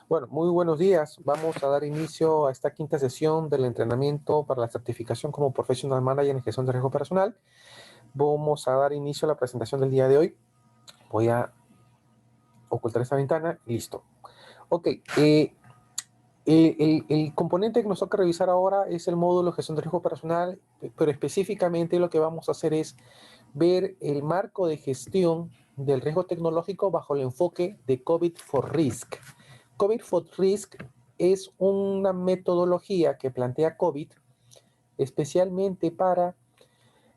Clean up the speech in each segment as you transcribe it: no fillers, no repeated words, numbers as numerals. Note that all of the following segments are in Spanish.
Bueno, muy buenos días. Vamos a dar inicio a esta quinta sesión del entrenamiento para la certificación como Professional Manager en Gestión de Riesgo Personal. Vamos a dar inicio a la presentación del día de hoy. Voy a ocultar esta ventana. Listo. Ok. El componente que nos toca revisar ahora es el módulo de Gestión de Riesgo Personal, pero específicamente lo que vamos a hacer es ver el marco de gestión del riesgo tecnológico bajo el enfoque de COVID for Risk. COVID for Risk es una metodología que plantea COVID especialmente para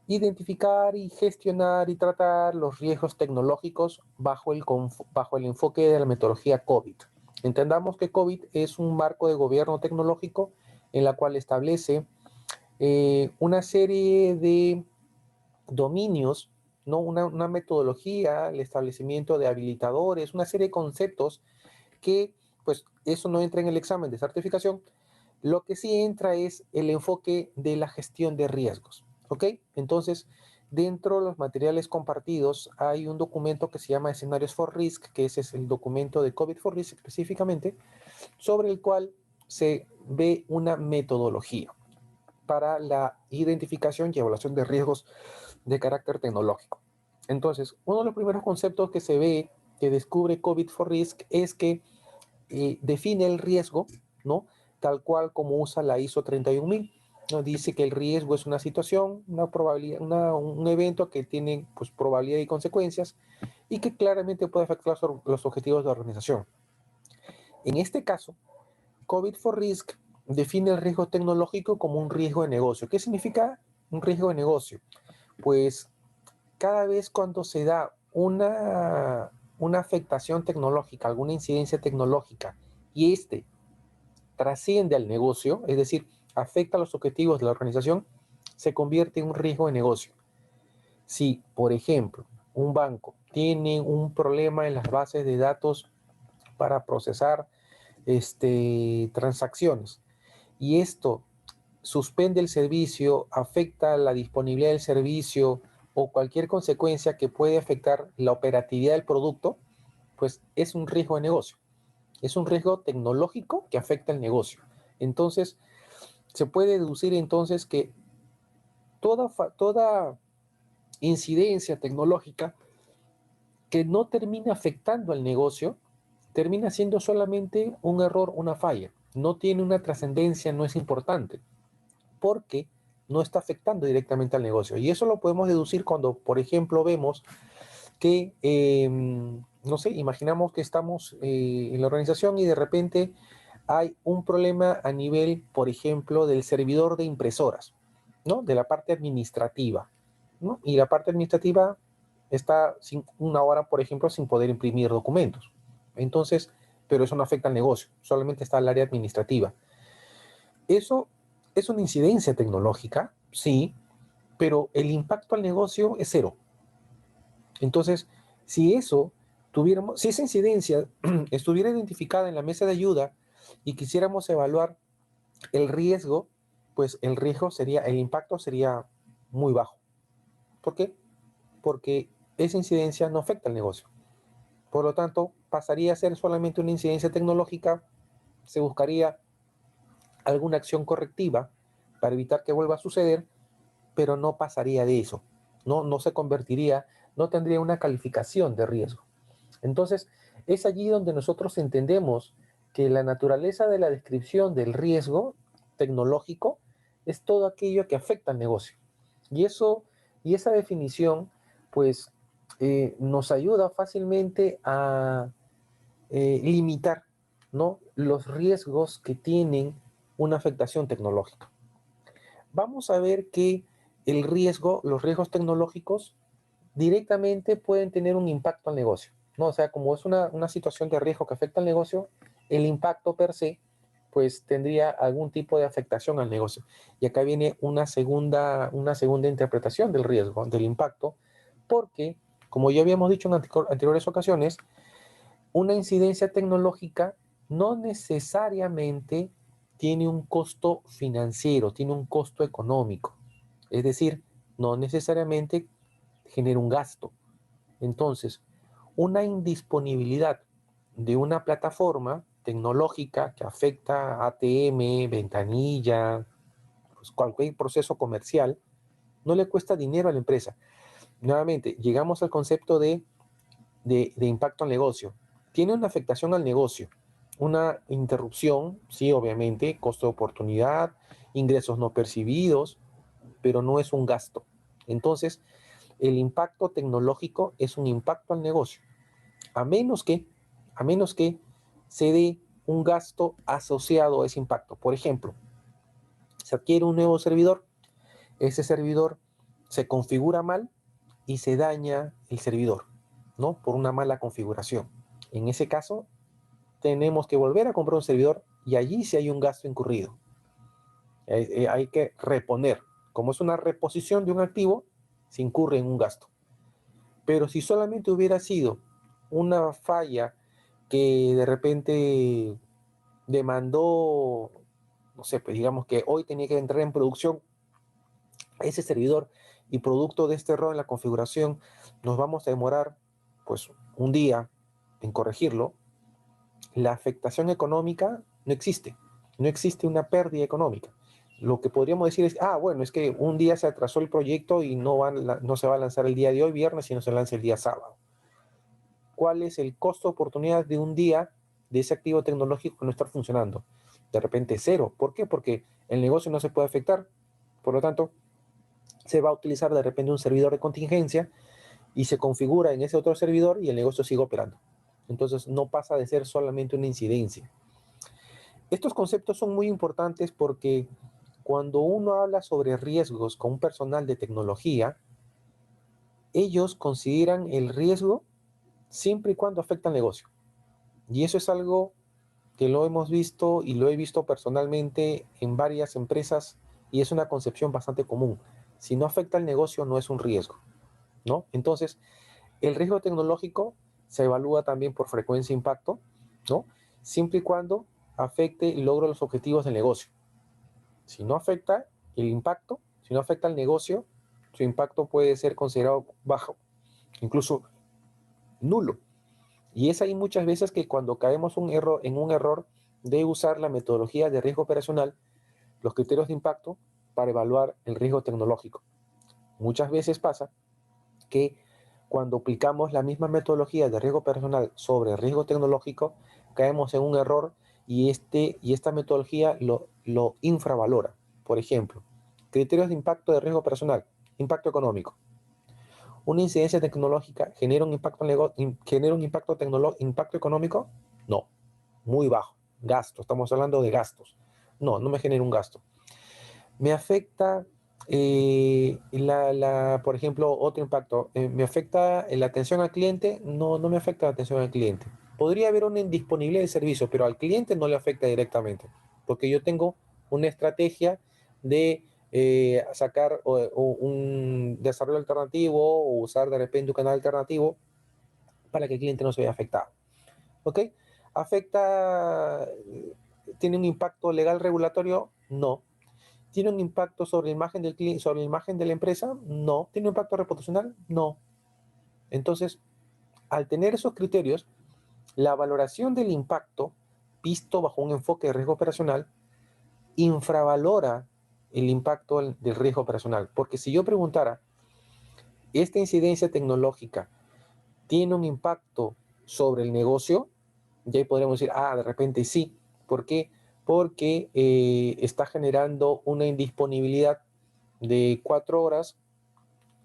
identificar y gestionar y tratar los riesgos tecnológicos bajo el enfoque de la metodología COVID. Entendamos que COVID es un marco de gobierno tecnológico en la cual establece una serie de dominios, ¿no? Una metodología, el establecimiento de habilitadores, una serie de conceptos que, pues, eso no entra en el examen de certificación. Lo que sí entra es el enfoque de la gestión de riesgos, ¿ok? Entonces, dentro de los materiales compartidos hay un documento que se llama Escenarios for Risk, que ese es el documento de COVID for Risk específicamente, sobre el cual se ve una metodología para la identificación y evaluación de riesgos de carácter tecnológico. Entonces, uno de los primeros conceptos que se ve, que descubre COVID for Risk, es que define el riesgo, ¿no? Tal cual como usa la ISO 31000. ¿No? Dice que el riesgo es una situación, una probabilidad, un evento que tiene pues, probabilidad y consecuencias y que claramente puede afectar los objetivos de la organización. En este caso, COVID for Risk define el riesgo tecnológico como un riesgo de negocio. ¿Qué significa un riesgo de negocio? Pues cada vez cuando se da una afectación tecnológica, alguna incidencia tecnológica, y trasciende al negocio, es decir, afecta a los objetivos de la organización, se convierte en un riesgo de negocio. Si, por ejemplo, un banco tiene un problema en las bases de datos para procesar transacciones y esto suspende el servicio, afecta la disponibilidad del servicio o cualquier consecuencia que puede afectar la operatividad del producto, pues es un riesgo de negocio. Es un riesgo tecnológico que afecta el negocio. Entonces, se puede deducir entonces que toda incidencia tecnológica que no termina afectando al negocio, termina siendo solamente un error, una falla. No tiene una trascendencia, no es importante, porque no está afectando directamente al negocio. Y eso lo podemos deducir cuando, por ejemplo, vemos que, no sé, imaginamos que estamos en la organización y de repente hay un problema a nivel, por ejemplo, del servidor de impresoras, ¿no? De la parte administrativa, ¿no? Y la parte administrativa está una hora, por ejemplo, sin poder imprimir documentos. Entonces, pero eso no afecta al negocio, solamente está el área administrativa. Eso es una incidencia tecnológica, sí, pero el impacto al negocio es cero. Entonces, si si esa incidencia estuviera identificada en la mesa de ayuda y quisiéramos evaluar el riesgo, pues el impacto sería muy bajo. ¿Por qué? Porque esa incidencia no afecta al negocio. Por lo tanto, pasaría a ser solamente una incidencia tecnológica, se buscaría alguna acción correctiva para evitar que vuelva a suceder, pero no pasaría de eso. No se convertiría, no tendría una calificación de riesgo. Entonces, es allí donde nosotros entendemos que la naturaleza de la descripción del riesgo tecnológico es todo aquello que afecta al negocio. Y esa definición, pues, nos ayuda fácilmente a limitar, ¿no? Los riesgos que tienen una afectación tecnológica. Vamos a ver que los riesgos tecnológicos directamente pueden tener un impacto al negocio, ¿no? O sea, como es una situación de riesgo que afecta al negocio, el impacto per se, pues tendría algún tipo de afectación al negocio. Y acá viene una segunda interpretación del riesgo, del impacto, porque, como ya habíamos dicho en anteriores ocasiones, una incidencia tecnológica no necesariamente tiene un costo financiero, tiene un costo económico. Es decir, no necesariamente genera un gasto. Entonces, una indisponibilidad de una plataforma tecnológica que afecta a ATM, ventanilla, pues cualquier proceso comercial, no le cuesta dinero a la empresa. Nuevamente, llegamos al concepto de impacto al negocio. Tiene una afectación al negocio, una interrupción, sí, obviamente, costo de oportunidad, ingresos no percibidos, pero no es un gasto. Entonces, el impacto tecnológico es un impacto al negocio, a menos que, a menos que se dé un gasto asociado a ese impacto. Por ejemplo, se adquiere un nuevo servidor, ese servidor se configura mal y se daña el servidor, ¿no? Por una mala configuración. En ese caso, tenemos que volver a comprar un servidor y allí sí hay un gasto incurrido. Hay que reponer. Como es una reposición de un activo, se incurre en un gasto. Pero si solamente hubiera sido una falla que de repente demandó, no sé, pues digamos que hoy tenía que entrar en producción ese servidor y producto de este error en la configuración nos vamos a demorar pues un día en corregirlo, la afectación económica no existe, no existe una pérdida económica. Lo que podríamos decir es, bueno, es que un día se atrasó el proyecto y no se va a lanzar el día de hoy, viernes, sino se lanza el día sábado. ¿Cuál es el costo de oportunidad de un día de ese activo tecnológico que no está funcionando? De repente cero. ¿Por qué? Porque el negocio no se puede afectar. Por lo tanto, se va a utilizar de repente un servidor de contingencia y se configura en ese otro servidor y el negocio sigue operando. Entonces no pasa de ser solamente una incidencia. Estos conceptos son muy importantes porque cuando uno habla sobre riesgos con un personal de tecnología, ellos consideran el riesgo siempre y cuando afecta al negocio. Y eso es algo que lo hemos visto y lo he visto personalmente en varias empresas y es una concepción bastante común. Si no afecta al negocio, no es un riesgo, ¿no? Entonces, el riesgo tecnológico se evalúa también por frecuencia e impacto, ¿no? Siempre y cuando afecte y logre los objetivos del negocio. Si no afecta el impacto, si no afecta el negocio, su impacto puede ser considerado bajo, incluso nulo. Y es ahí muchas veces que cuando caemos en un error de usar la metodología de riesgo operacional, los criterios de impacto para evaluar el riesgo tecnológico. Muchas veces pasa que cuando aplicamos la misma metodología de riesgo personal sobre riesgo tecnológico, caemos en un error y esta metodología lo infravalora. Por ejemplo, criterios de impacto de riesgo personal, impacto económico. ¿Una incidencia tecnológica genera un impacto económico? No, muy bajo. Gasto, estamos hablando de gastos. No, no me genera un gasto. Me afecta, por ejemplo, otro impacto. ¿Me afecta la atención al cliente? No, no me afecta la atención al cliente. Podría haber una indisponibilidad de servicio, pero al cliente no le afecta directamente, porque yo tengo una estrategia de sacar un desarrollo alternativo o usar de repente un canal alternativo para que el cliente no se vea afectado. ¿Ok? ¿Afecta, tiene un impacto legal regulatorio? No. ¿Tiene un impacto sobre la imagen del cliente, sobre la imagen de la empresa? No. ¿Tiene un impacto reputacional? No. Entonces, al tener esos criterios, la valoración del impacto, visto bajo un enfoque de riesgo operacional, infravalora el impacto del riesgo operacional. Porque si yo preguntara, ¿esta incidencia tecnológica tiene un impacto sobre el negocio? Y ahí podríamos decir, de repente sí. ¿Por qué? Porque está generando una indisponibilidad de 4 horas,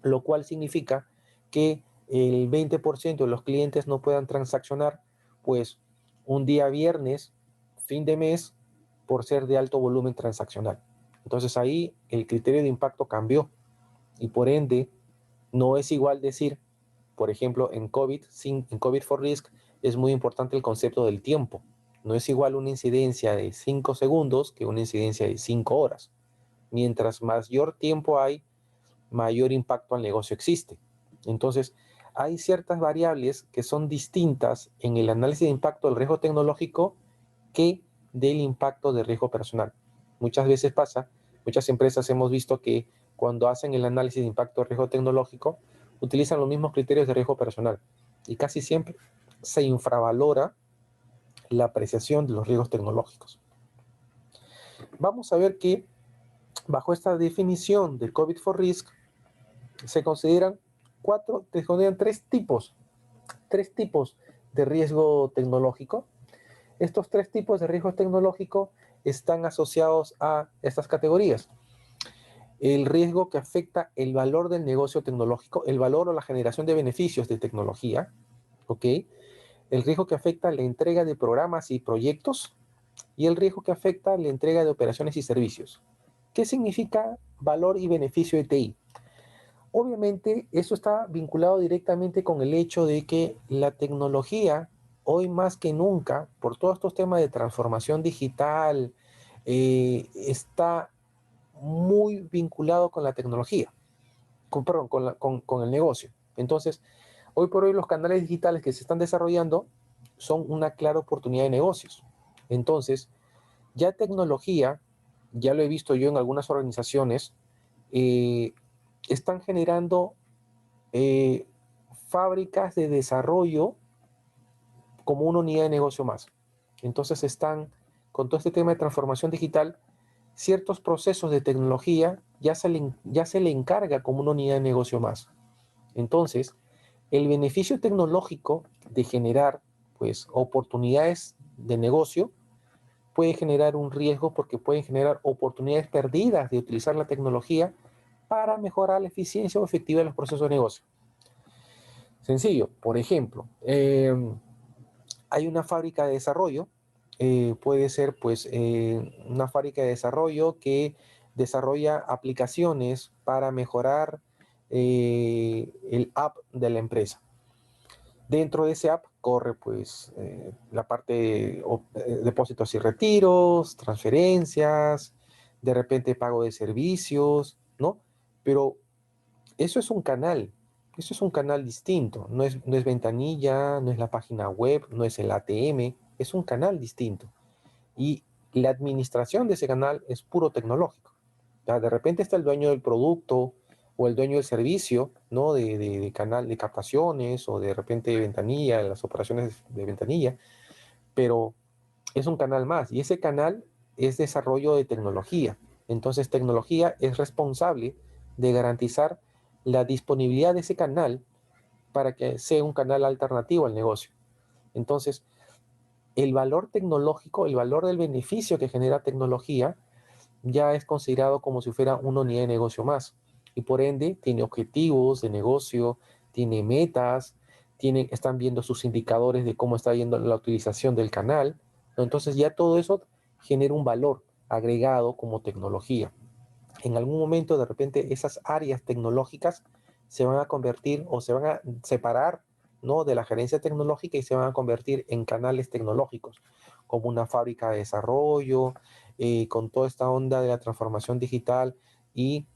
lo cual significa que el 20% de los clientes no puedan transaccionar, pues un día viernes, fin de mes, por ser de alto volumen transaccional. Entonces ahí el criterio de impacto cambió y por ende no es igual decir, por ejemplo, en COVID for Risk es muy importante el concepto del tiempo. No es igual una incidencia de 5 segundos que una incidencia de 5 horas. Mientras mayor tiempo hay, mayor impacto al negocio existe. Entonces, hay ciertas variables que son distintas en el análisis de impacto del riesgo tecnológico que del impacto de riesgo personal. Muchas veces pasa, muchas empresas hemos visto que cuando hacen el análisis de impacto de riesgo tecnológico, utilizan los mismos criterios de riesgo personal y casi siempre se infravalora la apreciación de los riesgos tecnológicos. Vamos a ver que bajo esta definición del COVID for Risk se consideran tres tipos de riesgo tecnológico. Estos tres tipos de riesgo tecnológico están asociados a estas categorías. El riesgo que afecta el valor del negocio tecnológico, el valor o la generación de beneficios de tecnología, ¿ok? El riesgo que afecta la entrega de programas y proyectos y el riesgo que afecta la entrega de operaciones y servicios. ¿Qué significa valor y beneficio de TI? Obviamente, eso está vinculado directamente con el hecho de que la tecnología, hoy más que nunca, por todos estos temas de transformación digital, está muy vinculado con la tecnología, con el negocio. Entonces, hoy por hoy los canales digitales que se están desarrollando son una clara oportunidad de negocios. Entonces, ya tecnología, ya lo he visto yo en algunas organizaciones, están generando fábricas de desarrollo como una unidad de negocio más. Entonces están, con todo este tema de transformación digital, ciertos procesos de tecnología ya se le encarga como una unidad de negocio más. Entonces, el beneficio tecnológico de generar pues, oportunidades de negocio puede generar un riesgo porque pueden generar oportunidades perdidas de utilizar la tecnología para mejorar la eficiencia o efectividad de los procesos de negocio. Sencillo, por ejemplo, hay una fábrica de desarrollo, puede ser pues una fábrica de desarrollo que desarrolla aplicaciones para mejorar el app de la empresa. Dentro de ese app corre pues la parte de depósitos y retiros, transferencias, de repente pago de servicios, ¿no? Pero eso es un canal, eso es un canal distinto, no es ventanilla, no es la página web, no es el ATM, es un canal distinto. Y la administración de ese canal es puro tecnológico. Ya, de repente está el dueño del producto o el dueño del servicio, ¿no? De canal de captaciones o de repente de ventanilla, las operaciones de ventanilla, pero es un canal más y ese canal es desarrollo de tecnología. Entonces, tecnología es responsable de garantizar la disponibilidad de ese canal para que sea un canal alternativo al negocio. Entonces, el valor tecnológico, el valor del beneficio que genera tecnología, ya es considerado como si fuera una unidad de negocio más. Y por ende, tiene objetivos de negocio, tiene metas, están viendo sus indicadores de cómo está yendo la utilización del canal. Entonces, ya todo eso genera un valor agregado como tecnología. En algún momento, de repente, esas áreas tecnológicas se van a convertir o se van a separar, ¿no? De la gerencia tecnológica y se van a convertir en canales tecnológicos, como una fábrica de desarrollo, con toda esta onda de la transformación digital y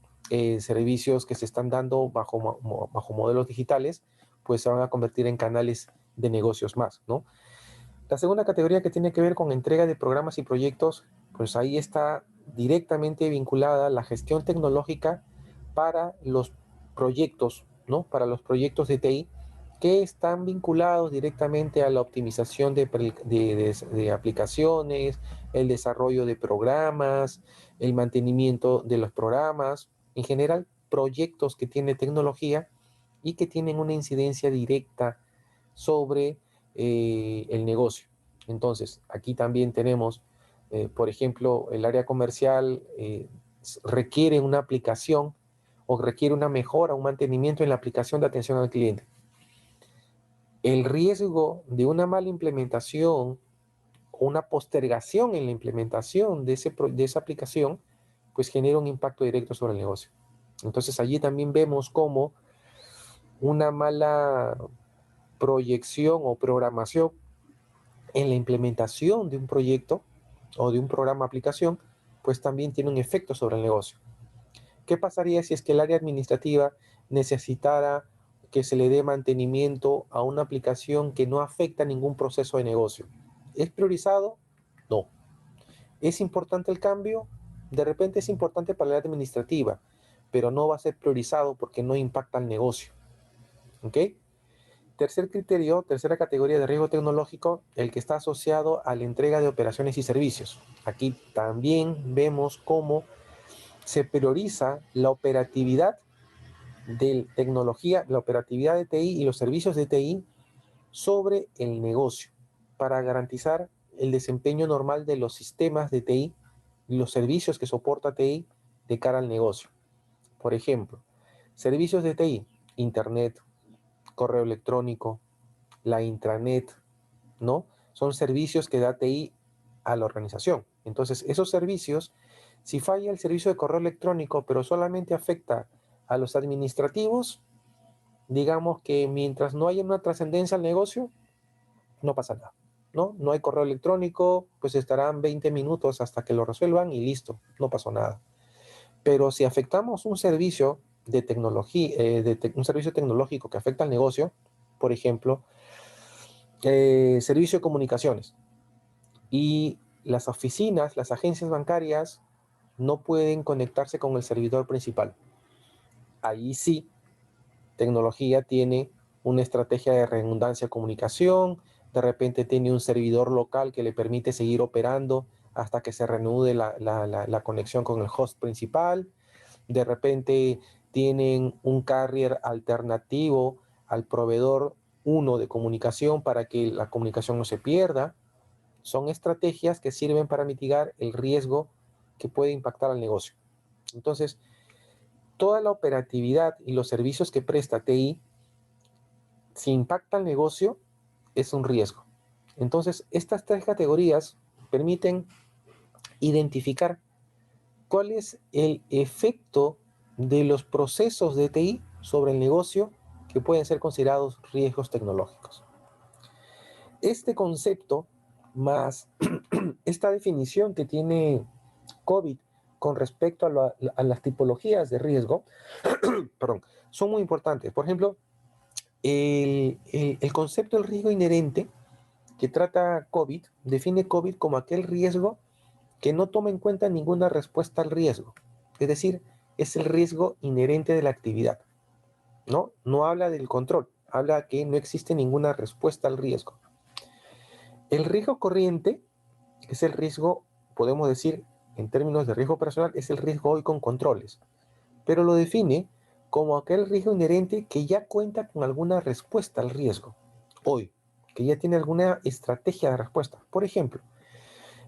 servicios que se están dando bajo modelos digitales, pues se van a convertir en canales de negocios más, ¿no? La segunda categoría que tiene que ver con entrega de programas y proyectos, pues ahí está directamente vinculada la gestión tecnológica para los proyectos, ¿no? Para los proyectos de TI que están vinculados directamente a la optimización de aplicaciones, el desarrollo de programas, el mantenimiento de los programas, en general proyectos que tienen tecnología y que tienen una incidencia directa sobre el negocio. Entonces, aquí también tenemos, por ejemplo, el área comercial requiere una aplicación o requiere una mejora, un mantenimiento en la aplicación de atención al cliente. El riesgo de una mala implementación o una postergación en la implementación de esa aplicación, pues genera un impacto directo sobre el negocio. Entonces, allí también vemos cómo una mala proyección o programación en la implementación de un proyecto o de un programa aplicación, pues también tiene un efecto sobre el negocio. ¿Qué pasaría si es que el área administrativa necesitara que se le dé mantenimiento a una aplicación que no afecta ningún proceso de negocio? ¿Es priorizado? No. ¿Es importante el cambio? De repente es importante para la área administrativa, pero no va a ser priorizado porque no impacta al negocio. ¿Ok? Tercer criterio, tercera categoría de riesgo tecnológico, el que está asociado a la entrega de operaciones y servicios. Aquí también vemos cómo se prioriza la operatividad de tecnología, la operatividad de TI y los servicios de TI sobre el negocio para garantizar el desempeño normal de los sistemas de TI y los servicios que soporta TI de cara al negocio. Por ejemplo, servicios de TI, Internet, correo electrónico, la intranet, ¿no? Son servicios que da TI a la organización. Entonces, esos servicios, si falla el servicio de correo electrónico, pero solamente afecta a los administrativos, digamos que mientras no haya una trascendencia al negocio, no pasa nada, ¿no? No hay correo electrónico, pues estarán 20 minutos hasta que lo resuelvan y listo, no pasó nada. Pero si afectamos un servicio de tecnología, un servicio tecnológico que afecta al negocio, por ejemplo, servicio de comunicaciones, y las oficinas, las agencias bancarias no pueden conectarse con el servidor principal. Ahí sí, tecnología tiene una estrategia de redundancia de comunicación, de repente tiene un servidor local que le permite seguir operando hasta que se reanude la conexión con el host principal, de repente tienen un carrier alternativo al proveedor 1 de comunicación para que la comunicación no se pierda. Son estrategias que sirven para mitigar el riesgo que puede impactar al negocio. Entonces, toda la operatividad y los servicios que presta TI, si impacta al negocio, es un riesgo. Entonces, estas tres categorías permiten identificar cuál es el efecto de los procesos de TI sobre el negocio que pueden ser considerados riesgos tecnológicos. Este concepto más esta definición que tiene COVID con respecto a las tipologías de riesgo, perdón, son muy importantes. Por ejemplo, el concepto del riesgo inherente que trata COVID define COVID como aquel riesgo que no toma en cuenta ninguna respuesta al riesgo. Es decir, es el riesgo inherente de la actividad. ¿No? No habla del control, habla que no existe ninguna respuesta al riesgo. El riesgo corriente es el riesgo, podemos decir, en términos de riesgo operacional, es el riesgo hoy con controles, pero lo define como aquel riesgo inherente que ya cuenta con alguna respuesta al riesgo hoy, que ya tiene alguna estrategia de respuesta. Por ejemplo,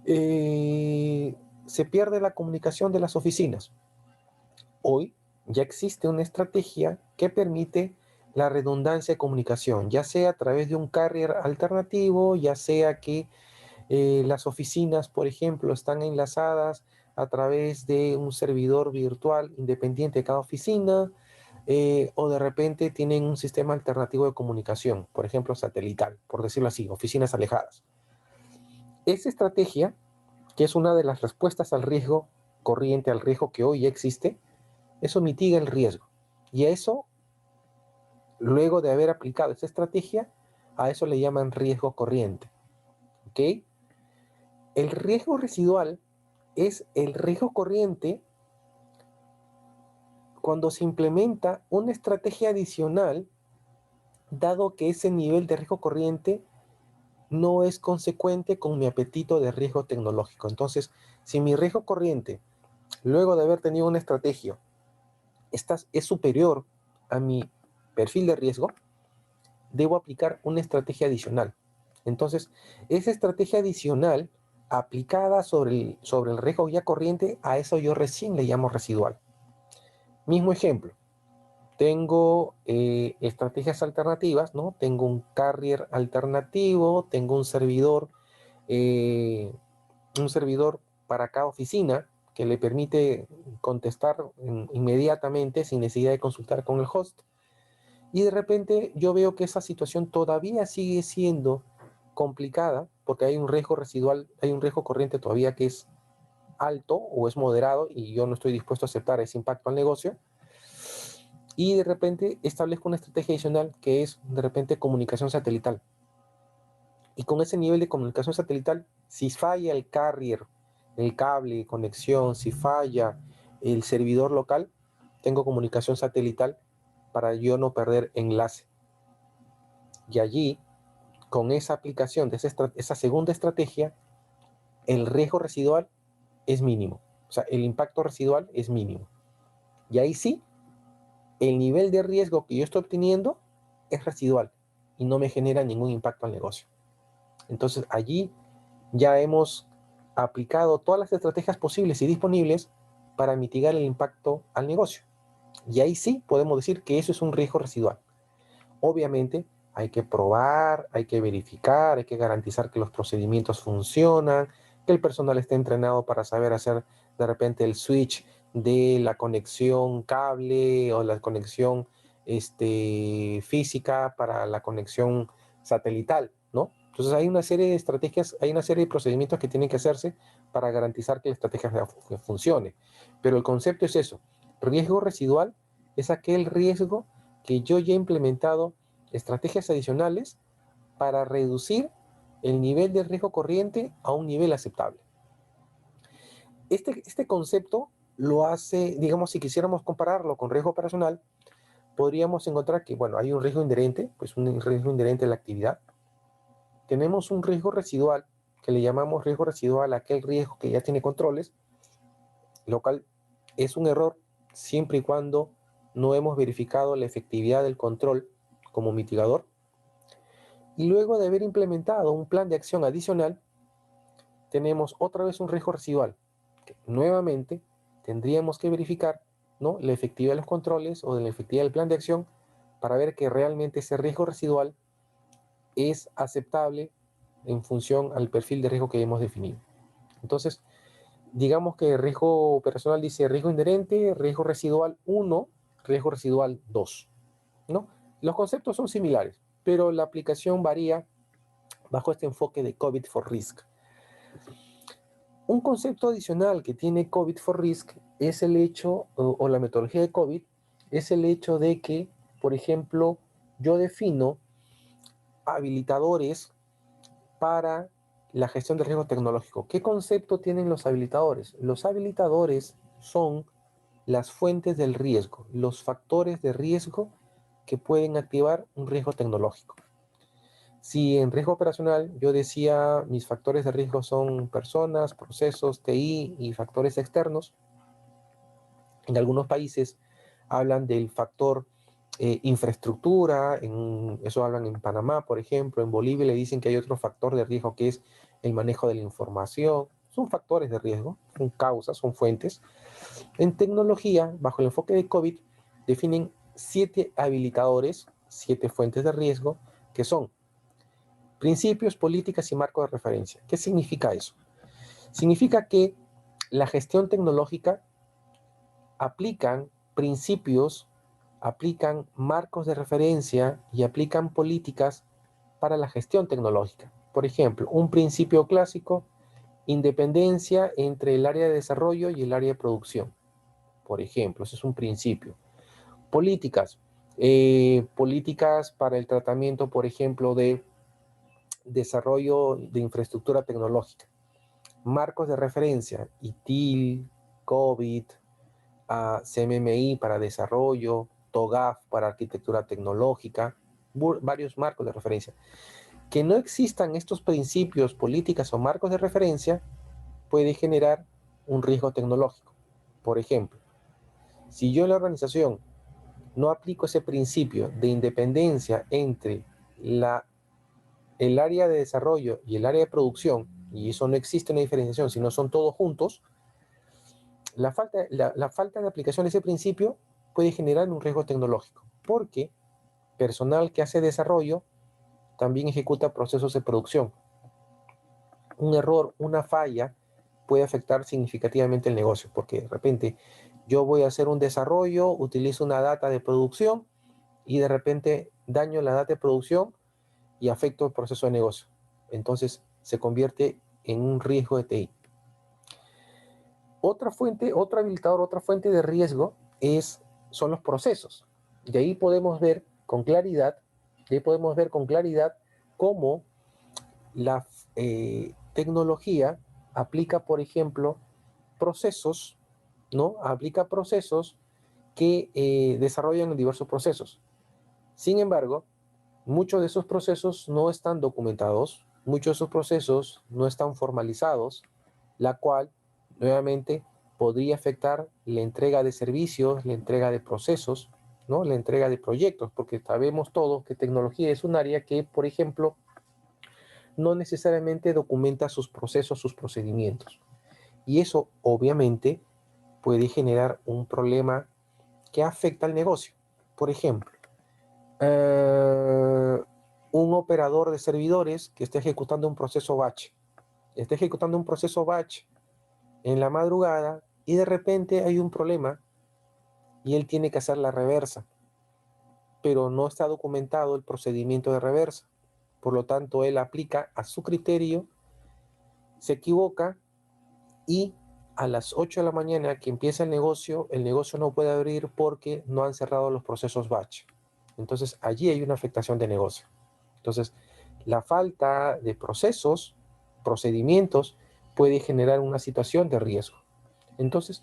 se pierde la comunicación de las oficinas. Hoy ya existe una estrategia que permite la redundancia de comunicación, ya sea a través de un carrier alternativo, ya sea que las oficinas, por ejemplo, están enlazadas a través de un servidor virtual independiente de cada oficina, o de repente tienen un sistema alternativo de comunicación, por ejemplo, satelital, por decirlo así, oficinas alejadas. Esa estrategia, que es una de las respuestas al riesgo corriente, al riesgo que hoy ya existe, eso mitiga el riesgo. Y a eso, luego de haber aplicado esa estrategia, a eso le llaman riesgo corriente. ¿Ok? El riesgo residual es el riesgo corriente cuando se implementa una estrategia adicional, dado que ese nivel de riesgo corriente no es consecuente con mi apetito de riesgo tecnológico. Entonces, si mi riesgo corriente, luego de haber tenido una estrategia, es superior a mi perfil de riesgo, debo aplicar una estrategia adicional. Entonces, esa estrategia adicional aplicada sobre el riesgo ya corriente, a eso yo recién le llamo residual. Mismo ejemplo, tengo estrategias alternativas, ¿no? Tengo un carrier alternativo, tengo un servidor para cada oficina que le permite contestar inmediatamente sin necesidad de consultar con el host. Y de repente yo veo que esa situación todavía sigue siendo complicada porque hay un riesgo residual, hay un riesgo corriente todavía que es alto o es moderado y yo no estoy dispuesto a aceptar ese impacto al negocio. Y de repente establezco una estrategia adicional que es de repente comunicación satelital. Y con ese nivel de comunicación satelital, si falla el carrier, el cable, conexión, si falla el servidor local, tengo comunicación satelital para yo no perder enlace. Y allí, con esa aplicación de esa segunda estrategia, el riesgo residual es mínimo. O sea, el impacto residual es mínimo. Y ahí sí, el nivel de riesgo que yo estoy obteniendo es residual y no me genera ningún impacto al negocio. Entonces, allí ya hemos aplicado todas las estrategias posibles y disponibles para mitigar el impacto al negocio. Y ahí sí podemos decir que eso es un riesgo residual. Obviamente hay que probar, hay que verificar, hay que garantizar que los procedimientos funcionan, que el personal esté entrenado para saber hacer de repente el switch de la conexión cable o la conexión física para la conexión satelital, ¿no? Entonces hay una serie de estrategias, hay una serie de procedimientos que tienen que hacerse para garantizar que la estrategia funcione. Pero el concepto es eso. Riesgo residual es aquel riesgo que yo ya he implementado estrategias adicionales para reducir el nivel de riesgo corriente a un nivel aceptable. Este concepto lo hace, digamos, si quisiéramos compararlo con riesgo operacional, podríamos encontrar que, bueno, hay un riesgo inherente, pues un riesgo inherente a la actividad. Tenemos un riesgo residual, que le llamamos riesgo residual a aquel riesgo que ya tiene controles, lo cual es un error siempre y cuando no hemos verificado la efectividad del control como mitigador. Y luego de haber implementado un plan de acción adicional, tenemos otra vez un riesgo residual, que nuevamente tendríamos que verificar, ¿no?, la efectividad de los controles o de la efectividad del plan de acción para ver que realmente ese riesgo residual es aceptable en función al perfil de riesgo que hemos definido. Entonces, digamos que el riesgo operacional dice riesgo inherente, riesgo residual 1, riesgo residual 2, ¿no? Los conceptos son similares, pero la aplicación varía bajo este enfoque de COVID for Risk. Un concepto adicional que tiene COVID for Risk es el hecho, o la metodología de COVID, es el hecho de que, por ejemplo, yo defino habilitadores para la gestión del riesgo tecnológico. ¿Qué concepto tienen los habilitadores? Los habilitadores son las fuentes del riesgo, los factores de riesgo que pueden activar un riesgo tecnológico. Si en riesgo operacional yo decía mis factores de riesgo son personas, procesos, TI y factores externos, en algunos países hablan del factor infraestructura, eso hablan en Panamá, por ejemplo, en Bolivia le dicen que hay otro factor de riesgo que es el manejo de la información. Son factores de riesgo, son causas, son fuentes. En tecnología, bajo el enfoque de COVID, definen 7 habilitadores, 7 fuentes de riesgo, que son principios, políticas y marcos de referencia. ¿Qué significa eso? Significa que la gestión tecnológica aplican principios, aplican marcos de referencia y aplican políticas para la gestión tecnológica. Por ejemplo, un principio clásico, independencia entre el área de desarrollo y el área de producción. Por ejemplo, ese es un principio. Políticas. Políticas para el tratamiento, por ejemplo, de desarrollo de infraestructura tecnológica. Marcos de referencia, ITIL, COVID, CMMI para desarrollo, TOGAF para arquitectura tecnológica, varios marcos de referencia. Que no existan estos principios, políticas o marcos de referencia puede generar un riesgo tecnológico. Por ejemplo, si yo en la organización no aplico ese principio de independencia entre el área de desarrollo y el área de producción, y eso no existe una diferenciación, sino son todos juntos, la falta de aplicación de ese principio puede generar un riesgo tecnológico, porque personal que hace desarrollo también ejecuta procesos de producción. Un error, una falla, puede afectar significativamente el negocio, porque de repente yo voy a hacer un desarrollo, utilizo una data de producción y de repente daño la data de producción y afecto el proceso de negocio. Entonces se convierte en un riesgo de TI. Otra fuente, otro habilitador, otra fuente de riesgo son los procesos. De ahí podemos ver con claridad, cómo la tecnología aplica, por ejemplo, procesos, ¿no? Aplica procesos que desarrollan diversos procesos. Sin embargo, Muchos de esos procesos no están documentados, muchos de esos procesos no están formalizados, la cual nuevamente podría afectar la entrega de servicios, la entrega de procesos, ¿no? La entrega de proyectos, porque sabemos todos que tecnología es un área que, por ejemplo, no necesariamente documenta sus procesos, sus procedimientos. Y eso obviamente puede generar un problema que afecta al negocio. Por ejemplo, un operador de servidores que esté ejecutando un proceso batch, está ejecutando un proceso batch en la madrugada y de repente hay un problema y él tiene que hacer la reversa, pero no está documentado el procedimiento de reversa. Por lo tanto, él aplica a su criterio, se equivoca y a las 8 de la mañana que empieza el negocio no puede abrir porque no han cerrado los procesos batch. Entonces, allí hay una afectación de negocio. Entonces, la falta de procesos, procedimientos, puede generar una situación de riesgo. Entonces,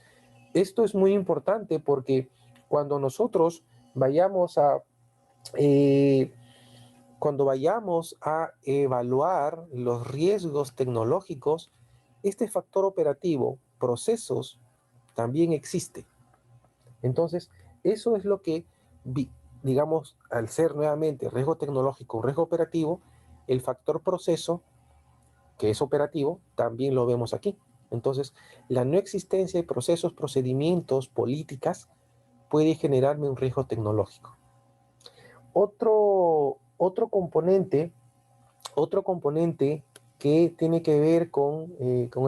esto es muy importante porque cuando nosotros vayamos a, eh, cuando vayamos a evaluar los riesgos tecnológicos, este factor operativo, procesos, también existe. Entonces, eso es lo que, digamos, al ser nuevamente riesgo tecnológico, riesgo operativo, el factor proceso, que es operativo, también lo vemos aquí. Entonces, la no existencia de procesos, procedimientos, políticas, puede generarme un riesgo tecnológico. Otro componente que tiene que ver con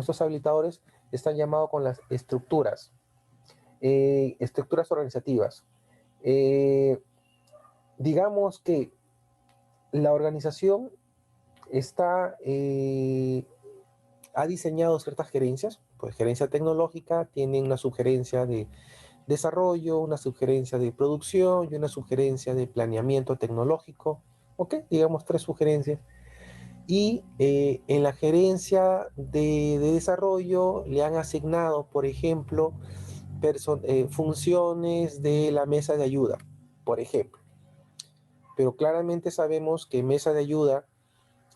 estos habilitadores están llamados con las estructuras organizativas. Eh, digamos que la organización está, ha diseñado ciertas gerencias, pues gerencia tecnológica tiene una sugerencia de desarrollo, una sugerencia de producción y una sugerencia de planeamiento tecnológico, ¿ok? Digamos tres sugerencias. Y en la gerencia de desarrollo le han asignado, por ejemplo, funciones de la mesa de ayuda, por ejemplo. Pero claramente sabemos que mesa de ayuda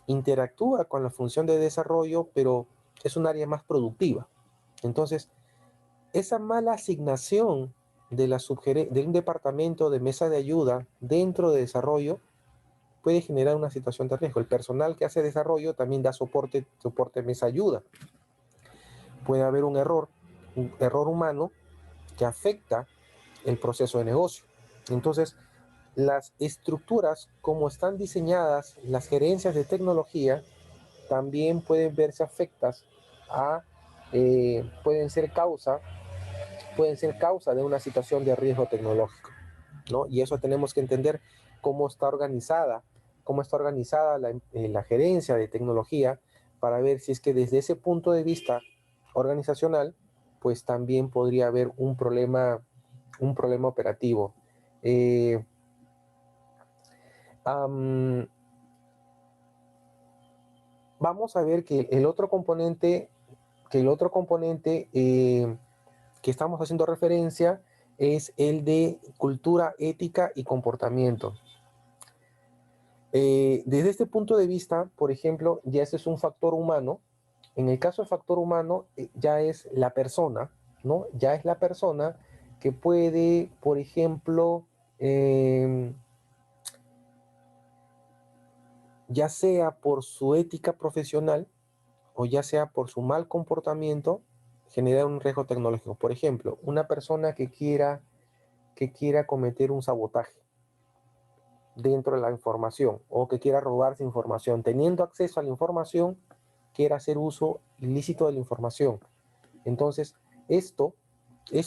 interactúa con la función de desarrollo, pero es un área más productiva. Entonces, esa mala asignación de un departamento de mesa de ayuda dentro de desarrollo puede generar una situación de riesgo. El personal que hace desarrollo también da soporte mesa ayuda. Puede haber un error humano que afecta el proceso de negocio. Entonces, las estructuras, como están diseñadas, las gerencias de tecnología, también pueden verse afectas a, pueden ser causa de una situación de riesgo tecnológico, ¿no? Y eso tenemos que entender cómo está organizada la gerencia de tecnología para ver si es que desde ese punto de vista organizacional, pues también podría haber un problema operativo. Eh, um, Vamos a ver que el otro componente que estamos haciendo referencia es el de cultura, ética y comportamiento. Desde este punto de vista, por ejemplo, ya ese es un factor humano. En el caso del factor humano, ya es la persona, ¿no? Ya es la persona que puede, por ejemplo, eh, ya sea por su ética profesional o ya sea por su mal comportamiento, generar un riesgo tecnológico. Por ejemplo, una persona que quiera cometer un sabotaje dentro de la información o que quiera robarse información, teniendo acceso a la información, quiera hacer uso ilícito de la información. Entonces, esto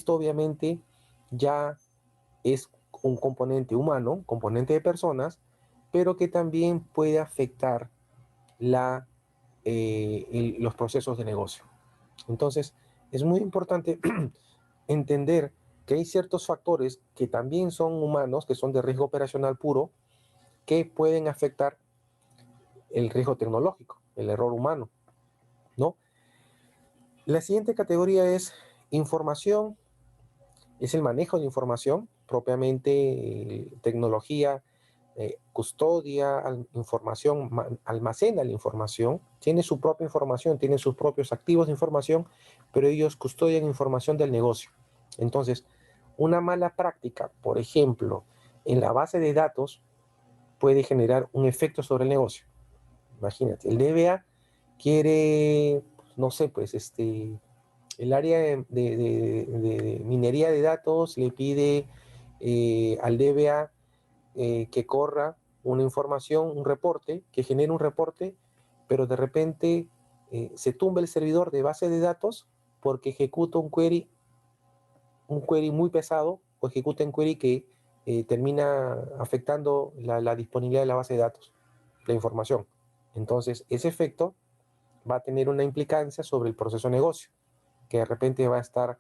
obviamente ya es un componente humano, un componente de personas, pero que también puede afectar los procesos de negocio. Entonces, es muy importante entender que hay ciertos factores que también son humanos, que son de riesgo operacional puro, que pueden afectar el riesgo tecnológico, el error humano, ¿no? La siguiente categoría es información, es el manejo de información, propiamente tecnología, custodia información, almacena la información, tiene su propia información, tiene sus propios activos de información, pero ellos custodian información del negocio. Entonces, una mala práctica, por ejemplo, en la base de datos, puede generar un efecto sobre el negocio. Imagínate, el DBA quiere, no sé, pues el área de minería de datos le pide al DBA que corra una información, un reporte, que genere un reporte, pero de repente se tumba el servidor de base de datos porque ejecuta un query muy pesado o ejecuta un query que termina afectando la disponibilidad de la base de datos, la información. Entonces, ese efecto va a tener una implicancia sobre el proceso de negocio, que de repente va a estar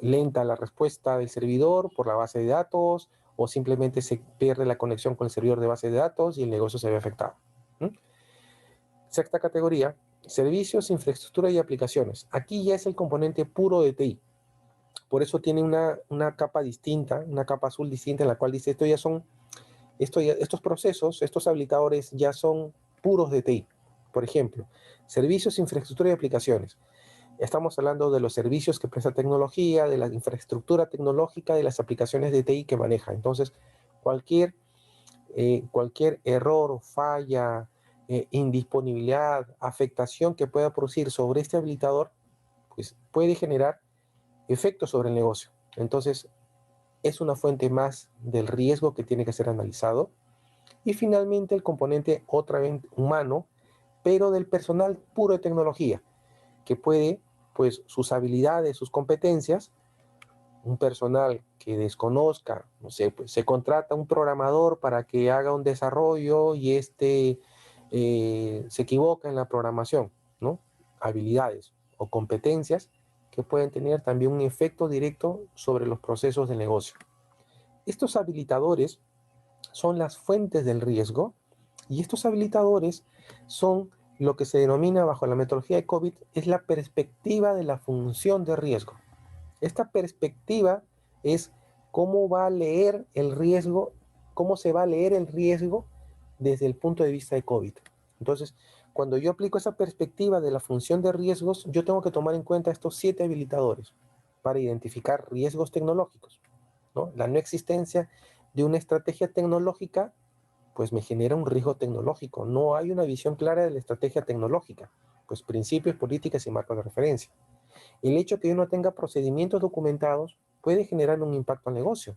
lenta la respuesta del servidor por la base de datos, o simplemente se pierde la conexión con el servidor de base de datos y el negocio se ve afectado. Sexta categoría, servicios, infraestructura y aplicaciones. Aquí ya es el componente puro de TI. Por eso tiene una capa distinta, una capa azul distinta en la cual dice estos procesos, estos habilitadores ya son puros de TI. Por ejemplo, servicios, infraestructura y aplicaciones. Estamos hablando de los servicios que presta tecnología, de la infraestructura tecnológica, de las aplicaciones de TI que maneja. Entonces, cualquier error, falla, indisponibilidad, afectación que pueda producir sobre este habilitador, pues puede generar efectos sobre el negocio. Entonces, es una fuente más del riesgo que tiene que ser analizado. Y finalmente, el componente otra vez humano, pero del personal puro de tecnología, que puede, pues, sus habilidades, sus competencias, un personal que desconozca, no sé, pues se contrata un programador para que haga un desarrollo y se equivoca en la programación, ¿no? Habilidades o competencias que pueden tener también un efecto directo sobre los procesos de negocio. Estos habilitadores son las fuentes del riesgo y estos habilitadores son lo que se denomina bajo la metodología de COVID es la perspectiva de la función de riesgo. Esta perspectiva es cómo va a leer el riesgo, cómo se va a leer el riesgo desde el punto de vista de COVID. Entonces, cuando yo aplico esa perspectiva de la función de riesgos, yo tengo que tomar en cuenta estos 7 habilitadores para identificar riesgos tecnológicos, ¿no? La no existencia de una estrategia tecnológica, pues me genera un riesgo tecnológico. No hay una visión clara de la estrategia tecnológica, pues principios, políticas y marcos de referencia. El hecho que yo no tenga procedimientos documentados puede generar un impacto al negocio.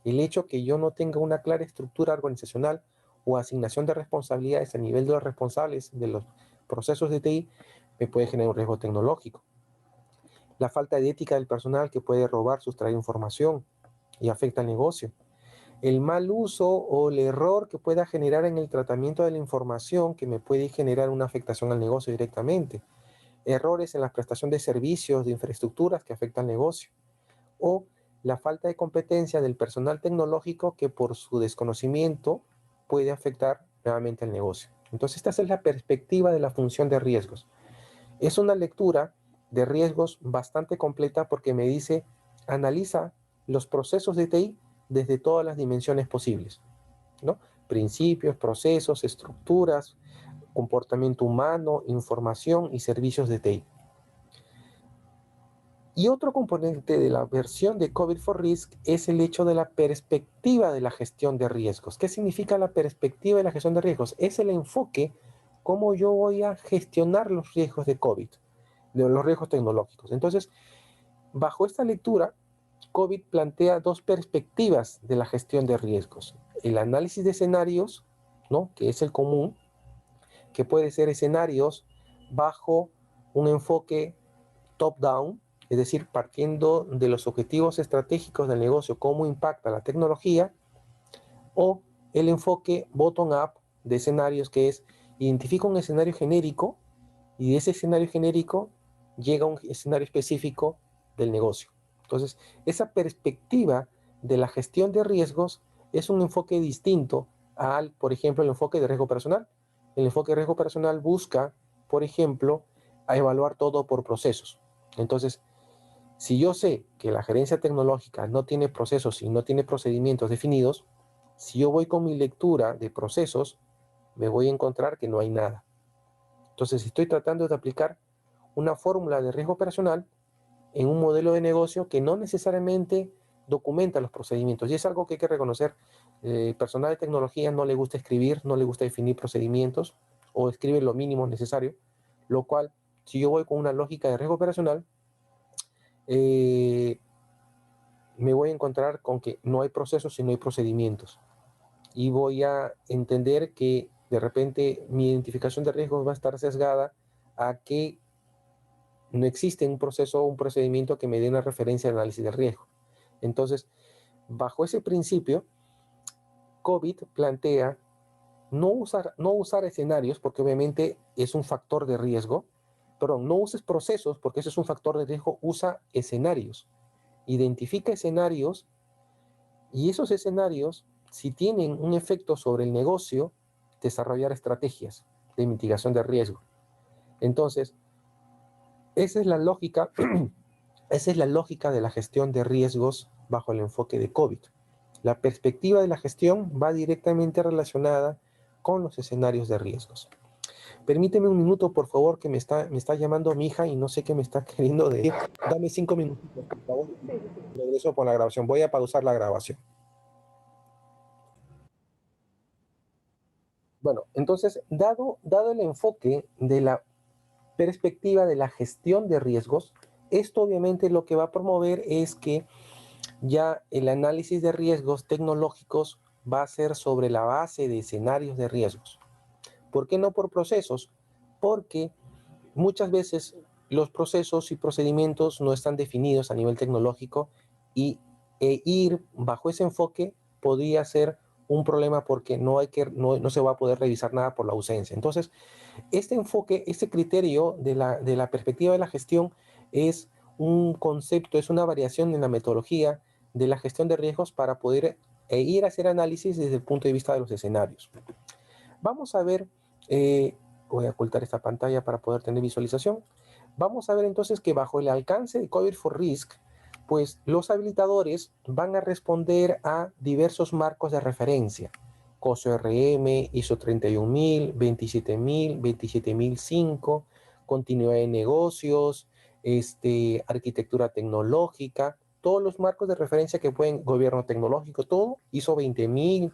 El hecho que yo no tenga una clara estructura organizacional o asignación de responsabilidades a nivel de los responsables de los procesos de TI me puede generar un riesgo tecnológico. La falta de ética del personal que puede robar, sustraer información y afecta al negocio. El mal uso o el error que pueda generar en el tratamiento de la información que me puede generar una afectación al negocio directamente. Errores en la prestación de servicios, de infraestructuras que afectan al negocio. O la falta de competencia del personal tecnológico que por su desconocimiento puede afectar nuevamente al negocio. Entonces, esta es la perspectiva de la función de riesgos. Es una lectura de riesgos bastante completa porque me dice, analiza los procesos de TI desde todas las dimensiones posibles, ¿no? Principios, procesos, estructuras, comportamiento humano, información y servicios de TI. Y otro componente de la versión de COVID for Risk es el hecho de la perspectiva de la gestión de riesgos. ¿Qué significa la perspectiva de la gestión de riesgos? Es el enfoque cómo yo voy a gestionar los riesgos de COVID, de los riesgos tecnológicos. Entonces, bajo esta lectura, COVID plantea dos perspectivas de la gestión de riesgos. El análisis de escenarios, ¿no? Que es el común, que puede ser escenarios bajo un enfoque top-down, es decir, partiendo de los objetivos estratégicos del negocio, cómo impacta la tecnología, o el enfoque bottom-up de escenarios, que es identifica un escenario genérico y de ese escenario genérico llega a un escenario específico del negocio. Entonces, esa perspectiva de la gestión de riesgos es un enfoque distinto al, por ejemplo, el enfoque de riesgo operacional. El enfoque de riesgo operacional busca, por ejemplo, a evaluar todo por procesos. Entonces, Si yo sé que la gerencia tecnológica no tiene procesos y no tiene procedimientos definidos, si yo voy con mi lectura de procesos, me voy a encontrar que no hay nada. Entonces, estoy tratando de aplicar una fórmula de riesgo operacional en un modelo de negocio que no necesariamente documenta los procedimientos. Y es algo que hay que reconocer. Personal de tecnología no le gusta escribir, no le gusta definir procedimientos o escribe lo mínimo necesario, lo cual, si yo voy con una lógica de riesgo operacional, me voy a encontrar con que no hay procesos y no hay procedimientos. Y voy a entender que de repente mi identificación de riesgos va a estar sesgada a que no existe un proceso o un procedimiento que me dé una referencia al análisis del riesgo. Entonces, bajo ese principio, COVID plantea no usar escenarios, porque obviamente es un factor de riesgo. Perdón, no uses procesos, porque eso es un factor de riesgo. Usa escenarios. Identifica escenarios y esos escenarios, si tienen un efecto sobre el negocio, desarrollar estrategias de mitigación de riesgo. Entonces, esa es la lógica, esa es la lógica de la gestión de riesgos bajo el enfoque de COVID. La perspectiva de la gestión va directamente relacionada con los escenarios de riesgos. Permíteme un minuto, por favor, que me está llamando mi hija y no sé qué me está queriendo decir. Dame 5 minutos, por favor. Regreso con la grabación. Voy a pausar la grabación. Bueno, entonces, dado el enfoque de la perspectiva de la gestión de riesgos, esto obviamente lo que va a promover es que ya el análisis de riesgos tecnológicos va a ser sobre la base de escenarios de riesgos. ¿Por qué no por procesos? Porque muchas veces los procesos y procedimientos no están definidos a nivel tecnológico y ir bajo ese enfoque podría ser un problema porque no se va a poder revisar nada por la ausencia. Entonces, este enfoque, este criterio de la perspectiva de la gestión es un concepto, es una variación en la metodología de la gestión de riesgos para poder ir a hacer análisis desde el punto de vista de los escenarios. Vamos a ver, voy a ocultar esta pantalla para poder tener visualización. Vamos a ver entonces que bajo el alcance de Cover for Risk, pues los habilitadores van a responder a diversos marcos de referencia. COSO-RM, ISO 31000, 27000, 27005, continuidad de negocios, arquitectura tecnológica, todos los marcos de referencia que pueden, gobierno tecnológico, todo, ISO 20000,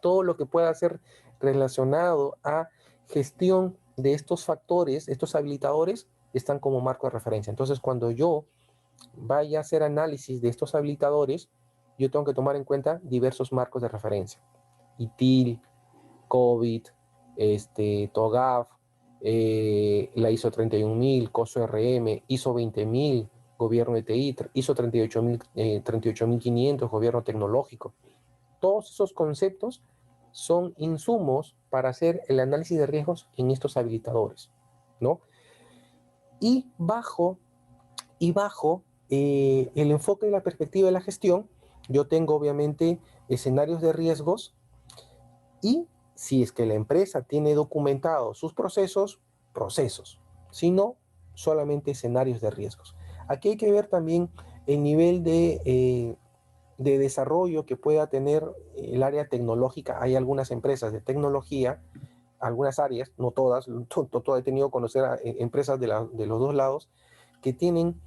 todo lo que pueda ser relacionado a gestión de estos factores, estos habilitadores, están como marco de referencia. Entonces, cuando yo vaya a hacer análisis de estos habilitadores, yo tengo que tomar en cuenta diversos marcos de referencia. ITIL, COVID, TOGAF, la ISO 31000, COSO-RM, ISO 20000, gobierno de TI, ISO 38500, gobierno tecnológico. Todos esos conceptos son insumos para hacer el análisis de riesgos en estos habilitadores, ¿no? Y bajo el enfoque de la perspectiva de la gestión, yo tengo obviamente escenarios de riesgos y si es que la empresa tiene documentados sus procesos, si no, solamente escenarios de riesgos. Aquí hay que ver también el nivel de desarrollo que pueda tener el área tecnológica. Hay algunas empresas de tecnología, algunas áreas, no todas, he tenido que conocer a empresas de los dos lados que tienen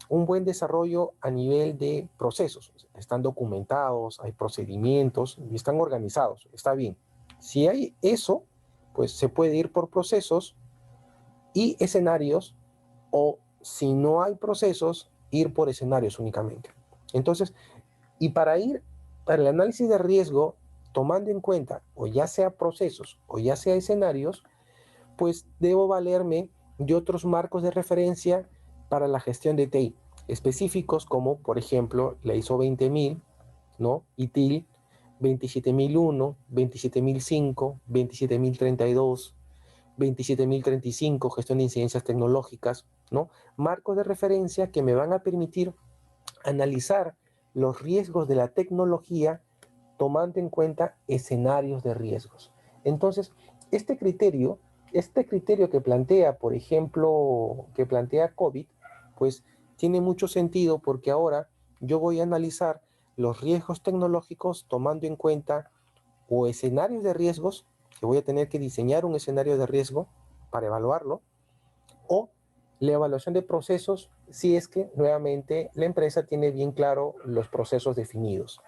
un buen desarrollo a nivel de procesos. Están documentados, hay procedimientos y están organizados. Está bien. Si hay eso, pues se puede ir por procesos y escenarios, o si no hay procesos, ir por escenarios únicamente. Entonces, y para el análisis de riesgo, tomando en cuenta o ya sea procesos o ya sea escenarios, pues debo valerme de otros marcos de referencia para la gestión de TI, específicos como, por ejemplo, la ISO 20000, ¿no? ITIL 27001, 27005, 27032, 27035, gestión de incidencias tecnológicas, ¿no? Marcos de referencia que me van a permitir analizar los riesgos de la tecnología tomando en cuenta escenarios de riesgos. Entonces, este criterio que plantea, por ejemplo, que plantea COVID, pues tiene mucho sentido porque ahora yo voy a analizar los riesgos tecnológicos tomando en cuenta o escenarios de riesgos, que voy a tener que diseñar un escenario de riesgo para evaluarlo, o la evaluación de procesos si es que nuevamente la empresa tiene bien claro los procesos definidos.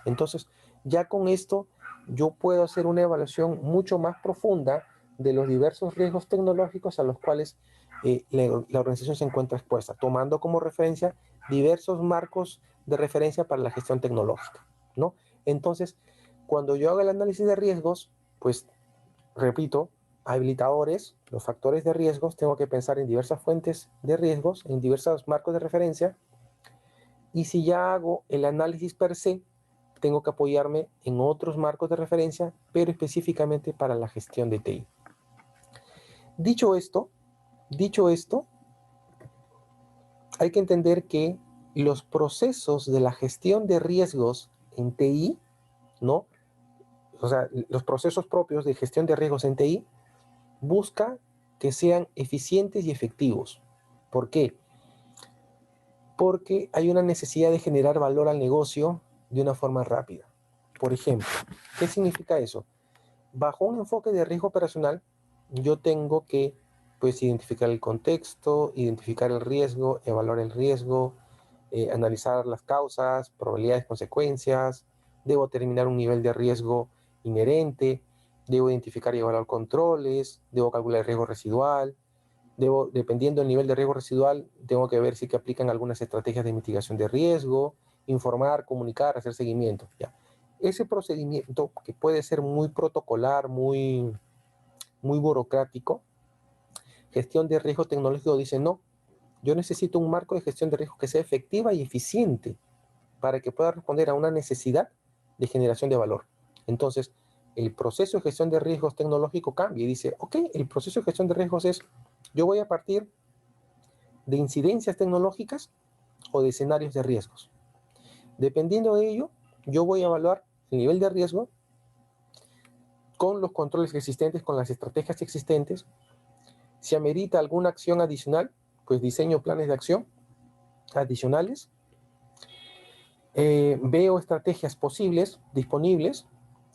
Entonces, ya con esto yo puedo hacer una evaluación mucho más profunda de los diversos riesgos tecnológicos a los cuales la organización se encuentra expuesta, tomando como referencia diversos marcos de referencia para la gestión tecnológica, ¿no? Entonces, cuando yo haga el análisis de riesgos, pues, repito, habilitadores, los factores de riesgos, tengo que pensar en diversas fuentes de riesgos, en diversos marcos de referencia, y si ya hago el análisis per se, tengo que apoyarme en otros marcos de referencia, pero específicamente para la gestión de TI. Dicho esto, hay que entender que los procesos de la gestión de riesgos en TI, ¿no? O sea, los procesos propios de gestión de riesgos en TI busca que sean eficientes y efectivos. ¿Por qué? Porque hay una necesidad de generar valor al negocio de una forma rápida. Por ejemplo, ¿qué significa eso? Bajo un enfoque de riesgo operacional, yo tengo que pues, identificar el contexto, identificar el riesgo, evaluar el riesgo, analizar las causas, probabilidades, consecuencias, debo determinar un nivel de riesgo inherente, debo identificar y evaluar controles, debo calcular el riesgo residual, dependiendo del nivel de riesgo residual, tengo que ver si que aplican algunas estrategias de mitigación de riesgo, informar, comunicar, hacer seguimiento. ¿Ya? Ese procedimiento, que puede ser muy protocolar, muy burocrático, gestión de riesgo tecnológico dice no, yo necesito un marco de gestión de riesgo que sea efectiva y eficiente para que pueda responder a una necesidad de generación de valor. Entonces, el proceso de gestión de riesgos tecnológico cambia y dice, ok, el proceso de gestión de riesgos es, yo voy a partir de incidencias tecnológicas o de escenarios de riesgos. Dependiendo de ello, yo voy a evaluar el nivel de riesgo con los controles existentes, con las estrategias existentes. Si amerita alguna acción adicional, pues diseño planes de acción adicionales. Veo estrategias posibles, disponibles,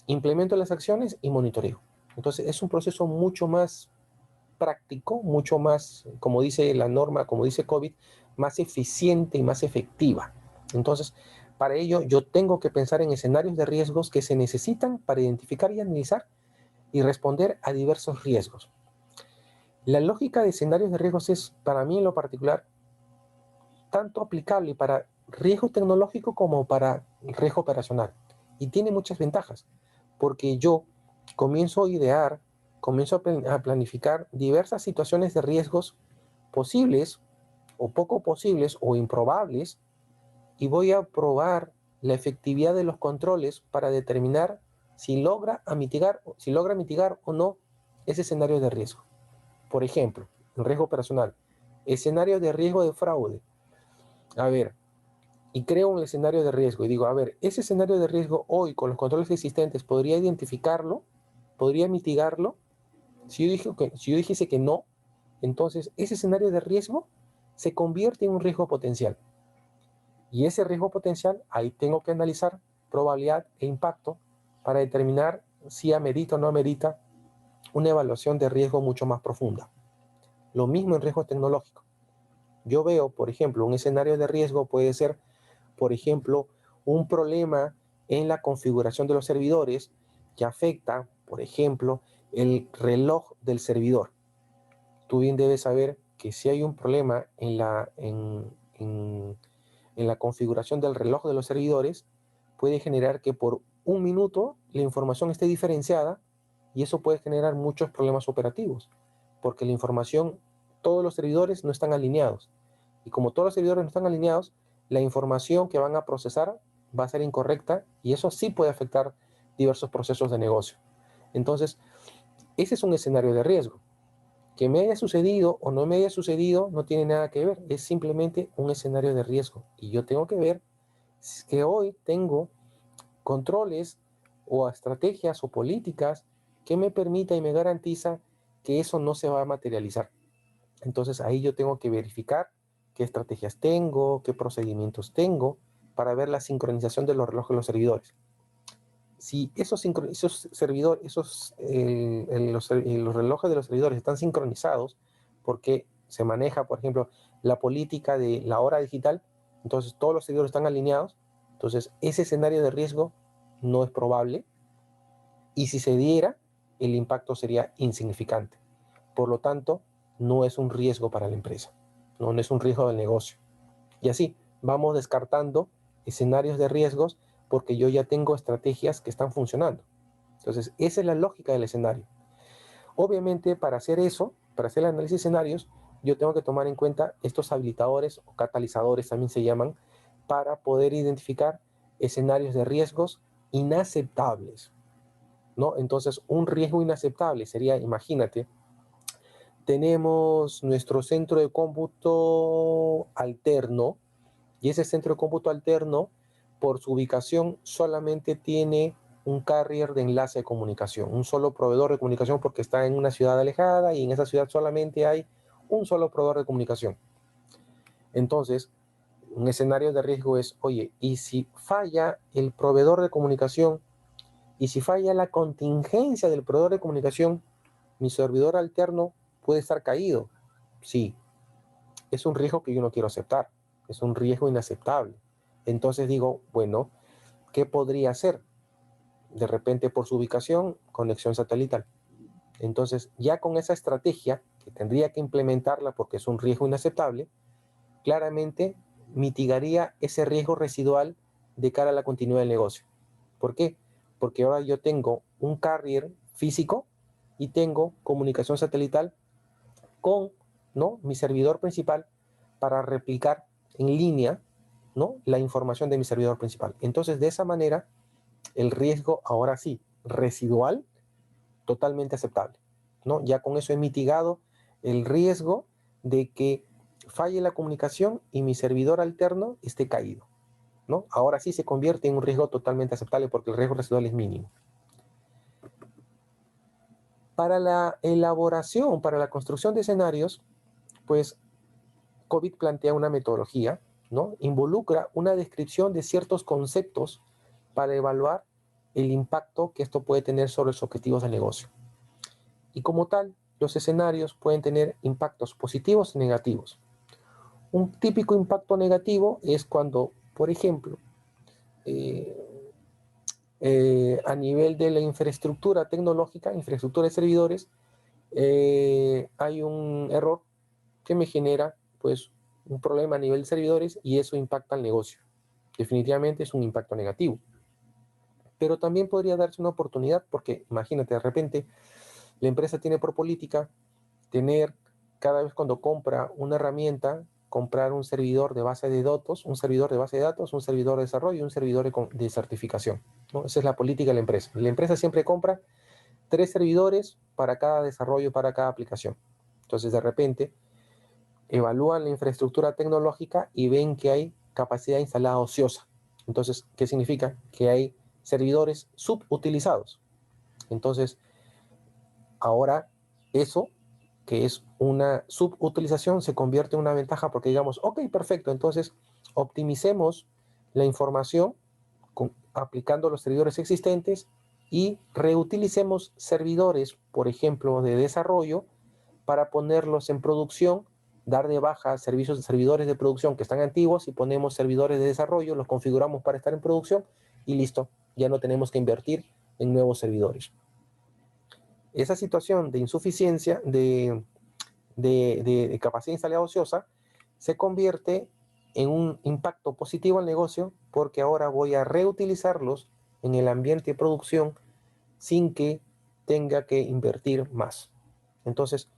implemento las acciones y monitoreo. Entonces es un proceso mucho más práctico, mucho más, como dice la norma, como dice COVID, más eficiente y más efectiva. Entonces, para ello yo tengo que pensar en escenarios de riesgos que se necesitan para identificar y analizar y responder a diversos riesgos. La lógica de escenarios de riesgos es, para mí en lo particular, tanto aplicable para riesgo tecnológico como para riesgo operacional. Y tiene muchas ventajas, porque yo comienzo a idear, comienzo a planificar diversas situaciones de riesgos posibles o poco posibles o improbables y voy a probar la efectividad de los controles para determinar si logra mitigar o no ese escenario de riesgo. Por ejemplo, el riesgo operacional, escenario de riesgo de fraude. A ver, y creo un escenario de riesgo y digo, a ver, ese escenario de riesgo hoy con los controles existentes, ¿podría identificarlo? ¿Podría mitigarlo? Si yo dijese que no, entonces ese escenario de riesgo se convierte en un riesgo potencial. Y ese riesgo potencial, ahí tengo que analizar probabilidad e impacto para determinar si amerita o no amerita una evaluación de riesgo mucho más profunda. Lo mismo en riesgo tecnológico. Yo veo, por ejemplo, un escenario de riesgo puede ser, por ejemplo, un problema en la configuración de los servidores que afecta, por ejemplo, el reloj del servidor. Tú bien debes saber que si hay un problema en la configuración del reloj de los servidores, puede generar que por un minuto la información esté diferenciada y eso puede generar muchos problemas operativos, porque la información, todos los servidores no están alineados. Y como todos los servidores no están alineados, la información que van a procesar va a ser incorrecta y eso sí puede afectar diversos procesos de negocio. Entonces, ese es un escenario de riesgo. Que me haya sucedido o no me haya sucedido no tiene nada que ver, es simplemente un escenario de riesgo. Y yo tengo que ver que hoy tengo controles o estrategias o políticas que me permita y me garantiza que eso no se va a materializar. Entonces ahí yo tengo que verificar qué estrategias tengo, qué procedimientos tengo para ver la sincronización de los relojes de los servidores. Si los relojes de los servidores están sincronizados porque se maneja, por ejemplo, la política de la hora digital, entonces todos los servidores están alineados, entonces ese escenario de riesgo no es probable, y si se diera, el impacto sería insignificante. Por lo tanto, no es un riesgo para la empresa, no es un riesgo del negocio. Y así vamos descartando escenarios de riesgos porque yo ya tengo estrategias que están funcionando. Entonces, esa es la lógica del escenario. Obviamente, para hacer eso, para hacer el análisis de escenarios, yo tengo que tomar en cuenta estos habilitadores o catalizadores también se llaman, para poder identificar escenarios de riesgos inaceptables, ¿no? Entonces, un riesgo inaceptable sería, imagínate, tenemos nuestro centro de cómputo alterno, y ese centro de cómputo alterno, por su ubicación, solamente tiene un carrier de enlace de comunicación, un solo proveedor de comunicación porque está en una ciudad alejada y en esa ciudad solamente hay un solo proveedor de comunicación. Entonces, un escenario de riesgo es, oye, ¿y si falla el proveedor de comunicación? ¿Y si falla la contingencia del proveedor de comunicación? ¿Mi servidor alterno puede estar caído? Sí, es un riesgo que yo no quiero aceptar, es un riesgo inaceptable. Entonces digo, bueno, ¿qué podría hacer? De repente por su ubicación, conexión satelital. Entonces ya con esa estrategia, que tendría que implementarla porque es un riesgo inaceptable, claramente mitigaría ese riesgo residual de cara a la continuidad del negocio. ¿Por qué? Porque ahora yo tengo un carrier físico y tengo comunicación satelital con, ¿no?, mi servidor principal para replicar en línea, ¿no?, la información de mi servidor principal. Entonces, de esa manera, el riesgo, ahora sí, residual, totalmente aceptable, ¿no? Ya con eso he mitigado el riesgo de que falle la comunicación y mi servidor alterno esté caído, ¿no? Ahora sí se convierte en un riesgo totalmente aceptable porque el riesgo residual es mínimo. Para la elaboración, para la construcción de escenarios, pues COVID plantea una metodología, ¿no? Involucra una descripción de ciertos conceptos para evaluar el impacto que esto puede tener sobre los objetivos del negocio. Y como tal, los escenarios pueden tener impactos positivos y negativos. Un típico impacto negativo es cuando, por ejemplo, a nivel de la infraestructura tecnológica, infraestructura de servidores, hay un error que me genera, pues, un problema a nivel de servidores y eso impacta al negocio. Definitivamente es un impacto negativo. Pero también podría darse una oportunidad porque, imagínate, de repente la empresa tiene por política tener, cada vez cuando compra una herramienta, comprar un servidor de base de datos, un servidor de base de datos, un servidor de desarrollo y un servidor de certificación, ¿no? Esa es la política de la empresa. Y la empresa siempre compra 3 servidores para cada desarrollo, para cada aplicación. Entonces, de repente, evalúan la infraestructura tecnológica y ven que hay capacidad instalada ociosa. Entonces, ¿qué significa? Que hay servidores subutilizados. Entonces, ahora eso, que es una subutilización, se convierte en una ventaja porque digamos, ok, perfecto, entonces optimicemos la información aplicando los servidores existentes y reutilicemos servidores, por ejemplo, de desarrollo para ponerlos en producción, dar de baja servicios de servidores de producción que están antiguos y ponemos servidores de desarrollo, los configuramos para estar en producción y listo, ya no tenemos que invertir en nuevos servidores. Esa situación de insuficiencia, de capacidad instalada ociosa, se convierte en un impacto positivo al negocio porque ahora voy a reutilizarlos en el ambiente de producción sin que tenga que invertir más. Entonces,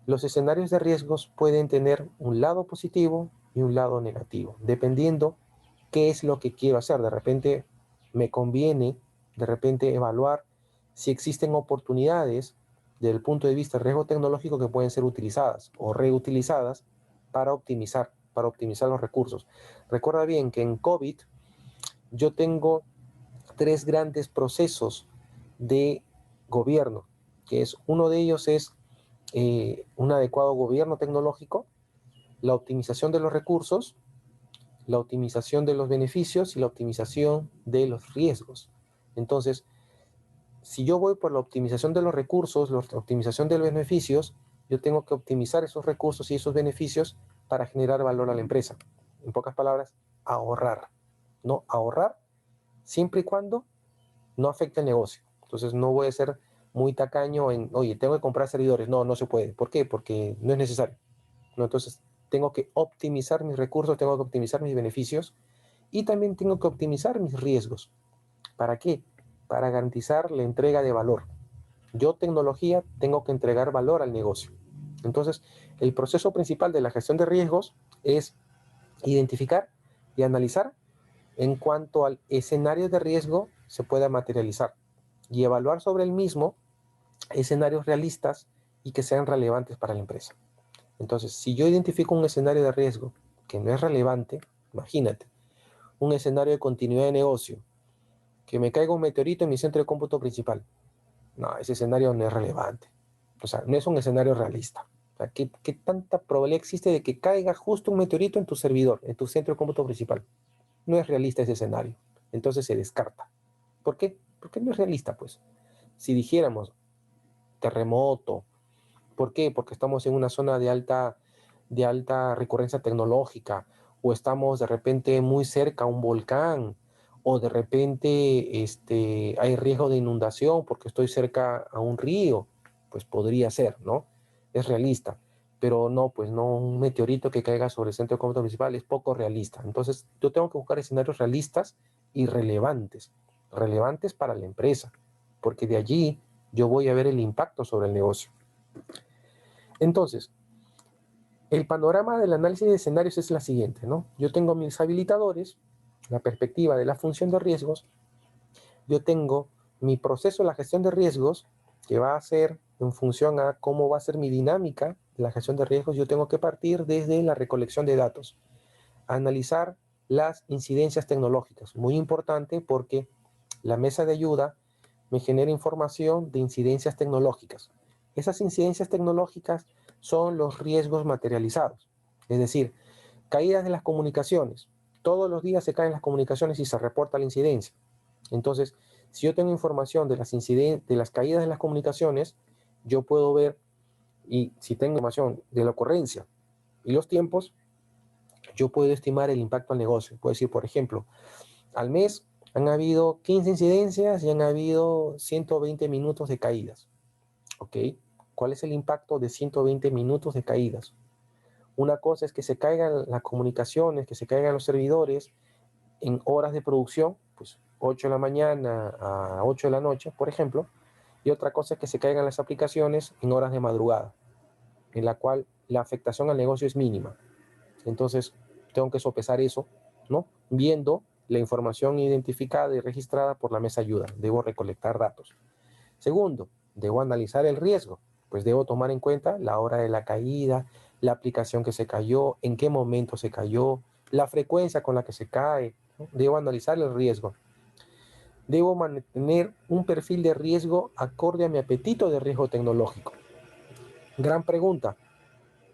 los escenarios de riesgos pueden tener un lado positivo y un lado negativo, dependiendo qué es lo que quiero hacer. De repente me conviene, de repente evaluar si existen oportunidades desde el punto de vista de riesgo tecnológico que pueden ser utilizadas o reutilizadas para optimizar los recursos. Recuerda bien que en COVID yo tengo 3 grandes procesos de gobierno, que es uno de ellos es un adecuado gobierno tecnológico, la optimización de los recursos, la optimización de los beneficios y la optimización de los riesgos. Entonces, si yo voy por la optimización de los recursos, la optimización de los beneficios, yo tengo que optimizar esos recursos y esos beneficios para generar valor a la empresa. En pocas palabras, ahorrar. ¿No? Ahorrar siempre y cuando no afecte el negocio. Entonces no voy a ser muy tacaño en, oye, tengo que comprar servidores. No, no se puede. ¿Por qué? Porque no es necesario. ¿No? Entonces tengo que optimizar mis recursos, tengo que optimizar mis beneficios y también tengo que optimizar mis riesgos. ¿Para qué? Para garantizar la entrega de valor. Yo, tecnología, tengo que entregar valor al negocio. Entonces, el proceso principal de la gestión de riesgos es identificar y analizar en cuanto al escenario de riesgo se pueda materializar y evaluar sobre el mismo escenarios realistas y que sean relevantes para la empresa. Entonces, si yo identifico un escenario de riesgo que no es relevante, imagínate, un escenario de continuidad de negocio, que me caiga un meteorito en mi centro de cómputo principal. No, ese escenario no es relevante. O sea, no es un escenario realista. O sea, ¿qué tanta probabilidad existe de que caiga justo un meteorito en tu servidor, en tu centro de cómputo principal? No es realista ese escenario. Entonces se descarta. ¿Por qué? Porque no es realista, pues. Si dijéramos terremoto, ¿por qué? Porque estamos en una zona de alta recurrencia tecnológica, o estamos de repente muy cerca a un volcán, o de repente hay riesgo de inundación porque estoy cerca a un río, pues podría ser, ¿no? Es realista. Pero no, pues no, un meteorito que caiga sobre el centro de cómputo principal es poco realista. Entonces, yo tengo que buscar escenarios realistas y relevantes, relevantes para la empresa, porque de allí yo voy a ver el impacto sobre el negocio. Entonces, el panorama del análisis de escenarios es la siguiente, ¿no? Yo tengo mis habilitadores, la perspectiva de la función de riesgos, yo tengo mi proceso de la gestión de riesgos, que va a ser en función a cómo va a ser mi dinámica de la gestión de riesgos. Yo tengo que partir desde la recolección de datos, analizar las incidencias tecnológicas, muy importante porque la mesa de ayuda me genera información de incidencias tecnológicas. Esas incidencias tecnológicas son los riesgos materializados, es decir, caídas de las comunicaciones. Todos los días se caen las comunicaciones y se reporta la incidencia. Entonces, si yo tengo información de las caídas de las comunicaciones, yo puedo ver, y si tengo información de la ocurrencia y los tiempos, yo puedo estimar el impacto al negocio. Puedo decir, por ejemplo, al mes han habido 15 incidencias y han habido 120 minutos de caídas. ¿Ok? ¿Cuál es el impacto de 120 minutos de caídas? Una cosa es que se caigan las comunicaciones, que se caigan los servidores en horas de producción, pues 8 de la mañana a 8 de la noche, por ejemplo, y otra cosa es que se caigan las aplicaciones en horas de madrugada, en la cual la afectación al negocio es mínima. Entonces, tengo que sopesar eso, ¿no? Viendo la información identificada y registrada por la mesa ayuda. Debo recolectar datos. Segundo, debo analizar el riesgo, pues debo tomar en cuenta la hora de la caída, la aplicación que se cayó, en qué momento se cayó, la frecuencia con la que se cae, ¿no? Debo analizar el riesgo. Debo mantener un perfil de riesgo acorde a mi apetito de riesgo tecnológico. Gran pregunta.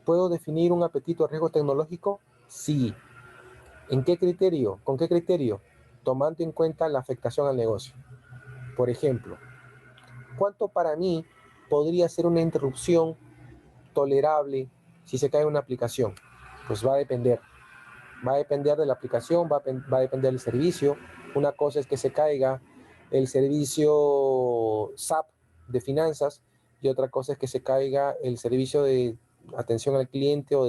¿Puedo definir un apetito de riesgo tecnológico? Sí. ¿En qué criterio? ¿Con qué criterio? Tomando en cuenta la afectación al negocio. Por ejemplo, ¿cuánto para mí podría ser una interrupción tolerable si se cae una aplicación? Pues va a depender. Va a depender de la aplicación, va a depender del servicio. Una cosa es que se caiga el servicio SAP de finanzas y otra cosa es que se caiga el servicio de atención al cliente o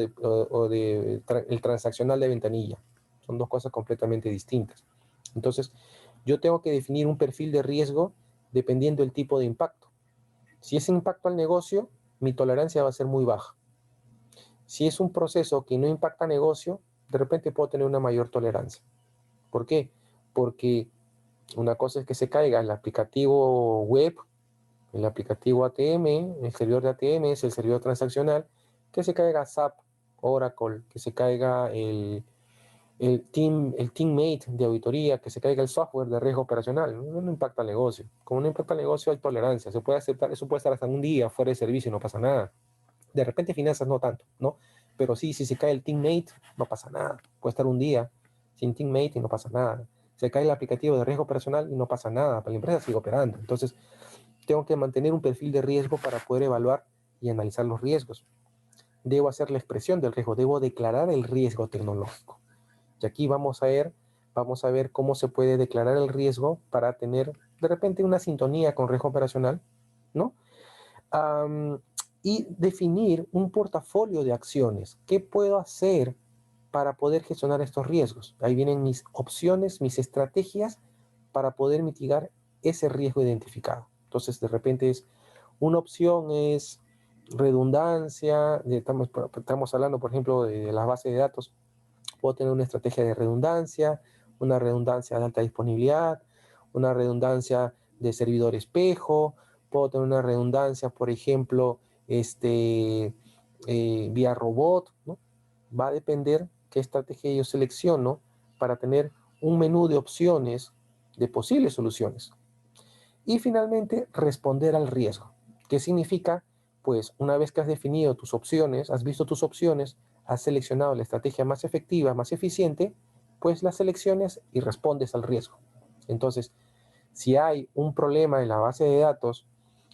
de el transaccional de ventanilla. Son dos cosas completamente distintas. Entonces, yo tengo que definir un perfil de riesgo dependiendo del tipo de impacto. Si es impacto al negocio, mi tolerancia va a ser muy baja. Si es un proceso que no impacta negocio, de repente puedo tener una mayor tolerancia. ¿Por qué? Porque una cosa es que se caiga el aplicativo web, el aplicativo ATM, el servidor de ATM, es el servidor transaccional, que se caiga SAP, Oracle, que se caiga el teammate de auditoría, que se caiga el software de riesgo operacional. No impacta el negocio. Como no impacta el negocio, hay tolerancia. Se puede aceptar, eso puede estar hasta un día fuera de servicio y no pasa nada. De repente finanzas no tanto, ¿no? Pero sí, si se cae el teammate, no pasa nada. Puede estar un día sin teammate y no pasa nada. Se cae el aplicativo de riesgo operacional y no pasa nada. La empresa sigue operando. Entonces, tengo que mantener un perfil de riesgo para poder evaluar y analizar los riesgos. Debo hacer la expresión del riesgo, debo declarar el riesgo tecnológico. Y aquí vamos a ver cómo se puede declarar el riesgo para tener de repente una sintonía con riesgo operacional, ¿no? Y definir un portafolio de acciones. ¿Qué puedo hacer para poder gestionar estos riesgos? Ahí vienen mis opciones, mis estrategias para poder mitigar ese riesgo identificado. Entonces, de repente una opción es redundancia, estamos hablando, por ejemplo, de las bases de datos. Puedo tener una estrategia de redundancia, una redundancia de alta disponibilidad, una redundancia de servidor espejo, puedo tener una redundancia, por ejemplo, vía robot, ¿no? Va a depender qué estrategia yo selecciono para tener un menú de opciones de posibles soluciones. Y finalmente, responder al riesgo. ¿Qué significa? Pues una vez que has definido tus opciones, has visto tus opciones, has seleccionado la estrategia más efectiva, más eficiente, pues la selecciones y respondes al riesgo. Entonces, si hay un problema en la base de datos,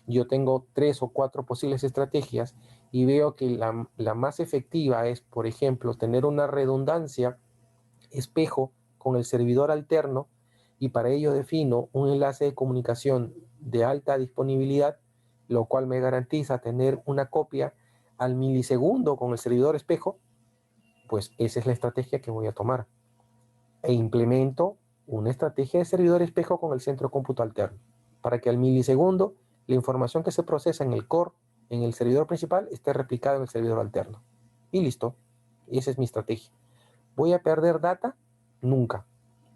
yo tengo 3 o 4 posibles estrategias y veo que la más efectiva es, por ejemplo, tener una redundancia espejo con el servidor alterno, y para ello defino un enlace de comunicación de alta disponibilidad, lo cual me garantiza tener una copia al milisegundo con el servidor espejo. Pues esa es la estrategia que voy a tomar. E implemento una estrategia de servidor espejo con el centro cómputo alterno, para que al milisegundo la información que se procesa en el core, en el servidor principal, esté replicada en el servidor alterno. Y listo. Y esa es mi estrategia. ¿Voy a perder data? Nunca.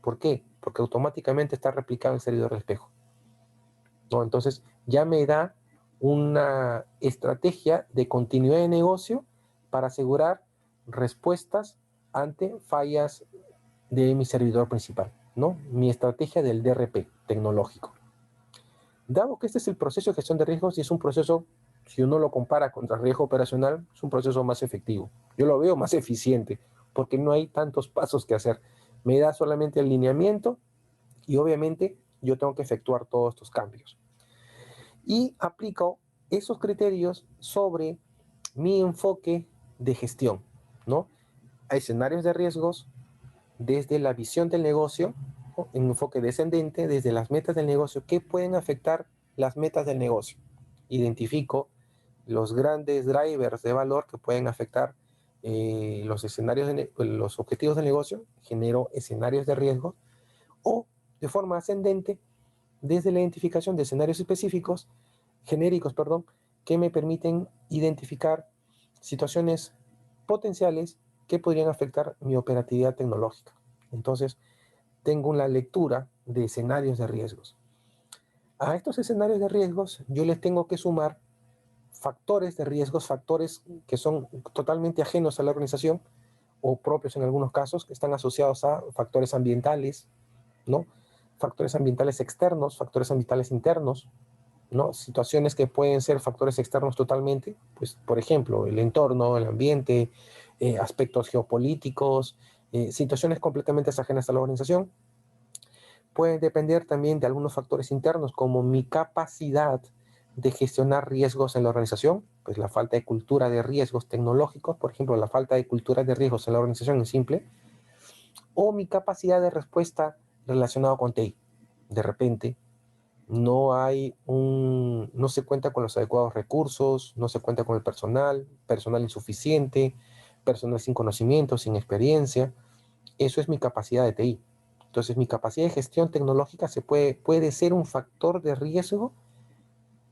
¿Por qué? Porque automáticamente está replicado en el servidor espejo, ¿no? Entonces ya me da una estrategia de continuidad de negocio para asegurar respuestas ante fallas de mi servidor principal, ¿no? Mi estrategia del DRP tecnológico. Dado que este es el proceso de gestión de riesgos y es un proceso, si uno lo compara contra el riesgo operacional, es un proceso más efectivo. Yo lo veo más eficiente porque no hay tantos pasos que hacer. Me da solamente el lineamiento y obviamente yo tengo que efectuar todos estos cambios. Y aplico esos criterios sobre mi enfoque de gestión, ¿no? Hay escenarios de riesgos desde la visión del negocio, ¿no? En enfoque descendente, desde las metas del negocio, ¿qué pueden afectar las metas del negocio? Identifico los grandes drivers de valor que pueden afectar los escenarios, los objetivos del negocio, genero escenarios de riesgo, o de forma ascendente, desde la identificación de escenarios específicos, genéricos, perdón, que me permiten identificar situaciones potenciales que podrían afectar mi operatividad tecnológica. Entonces, tengo una lectura de escenarios de riesgos. A estos escenarios de riesgos yo les tengo que sumar factores de riesgos, factores que son totalmente ajenos a la organización o propios en algunos casos, que están asociados a factores ambientales, ¿no? Factores ambientales externos, factores ambientales internos, ¿no? Situaciones que pueden ser factores externos totalmente, pues por ejemplo, el entorno, el ambiente, aspectos geopolíticos, situaciones completamente ajenas a la organización. Pueden depender también de algunos factores internos, como mi capacidad de gestionar riesgos en la organización, pues la falta de cultura de riesgos tecnológicos, por ejemplo, la falta de cultura de riesgos en la organización es simple, o mi capacidad de respuesta relacionada con TI. De repente, no se cuenta con los adecuados recursos, no se cuenta con el personal insuficiente, personal sin conocimiento, sin experiencia. Eso es mi capacidad de TI. Entonces, mi capacidad de gestión tecnológica puede ser un factor de riesgo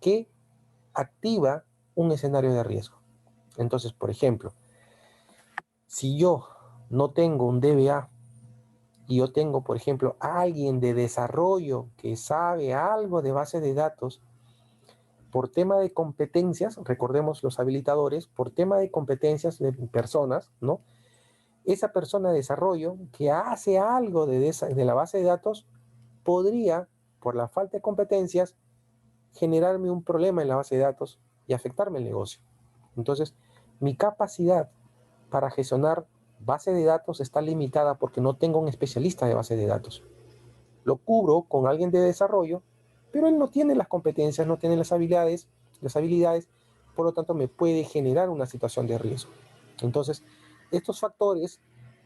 que activa un escenario de riesgo. Entonces, por ejemplo, si yo no tengo un DBA y yo tengo, por ejemplo, a alguien de desarrollo que sabe algo de base de datos, por tema de competencias, recordemos los habilitadores, por tema de competencias de personas, ¿no? Esa persona de desarrollo que hace algo de la base de datos podría, por la falta de competencias, generarme un problema en la base de datos y afectarme el negocio. Entonces, mi capacidad para gestionar base de datos está limitada porque no tengo un especialista de base de datos. Lo cubro con alguien de desarrollo, pero él no tiene las competencias, no tiene las habilidades, por lo tanto me puede generar una situación de riesgo. Entonces, estos factores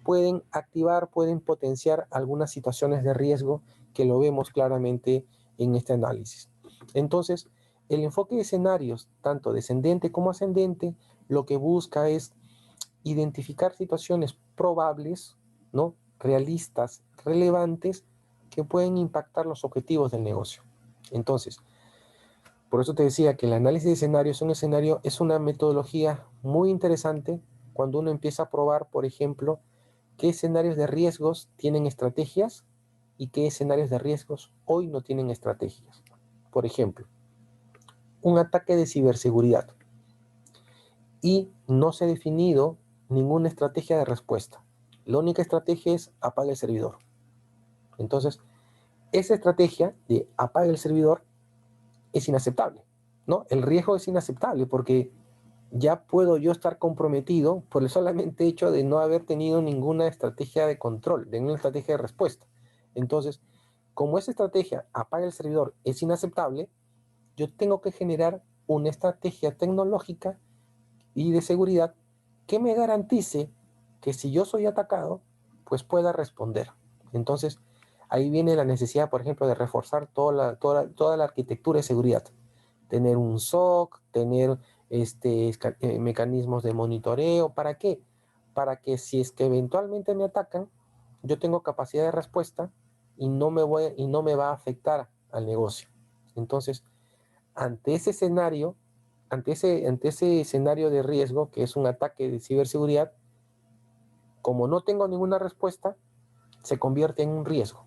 pueden activar, pueden potenciar algunas situaciones de riesgo que lo vemos claramente en este análisis. Entonces, el enfoque de escenarios, tanto descendente como ascendente, lo que busca es identificar situaciones probables, ¿no? Realistas, relevantes, que pueden impactar los objetivos del negocio. Entonces, por eso te decía que el análisis de escenarios, es una metodología muy interesante cuando uno empieza a probar, por ejemplo, qué escenarios de riesgos tienen estrategias y qué escenarios de riesgos hoy no tienen estrategias. Por ejemplo, un ataque de ciberseguridad y no se ha definido ninguna estrategia de respuesta. La única estrategia es apaga el servidor. Entonces, esa estrategia de apaga el servidor es inaceptable, ¿no? El riesgo es inaceptable porque ya puedo yo estar comprometido por el solamente hecho de no haber tenido ninguna estrategia de control, de ninguna estrategia de respuesta. Entonces, como esa estrategia apaga el servidor es inaceptable, yo tengo que generar una estrategia tecnológica y de seguridad que me garantice que si yo soy atacado, pues pueda responder. Entonces, ahí viene la necesidad, por ejemplo, de reforzar toda la arquitectura de seguridad. Tener un SOC, tener mecanismos de monitoreo. ¿Para qué? Para que si es que eventualmente me atacan, yo tengo capacidad de respuesta y no me va a afectar al negocio. Entonces, ante ese escenario, ante ese escenario de riesgo, que es un ataque de ciberseguridad, como no tengo ninguna respuesta, se convierte en un riesgo.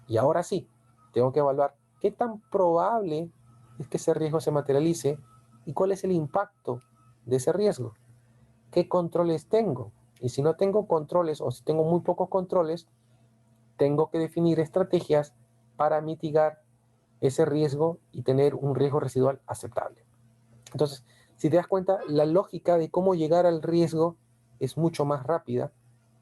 Y ahora sí, tengo que evaluar qué tan probable es que ese riesgo se materialice y cuál es el impacto de ese riesgo. ¿Qué controles tengo? Y si no tengo controles o si tengo muy pocos controles, tengo que definir estrategias para mitigar ese riesgo y tener un riesgo residual aceptable. Entonces, si te das cuenta, la lógica de cómo llegar al riesgo es mucho más rápida.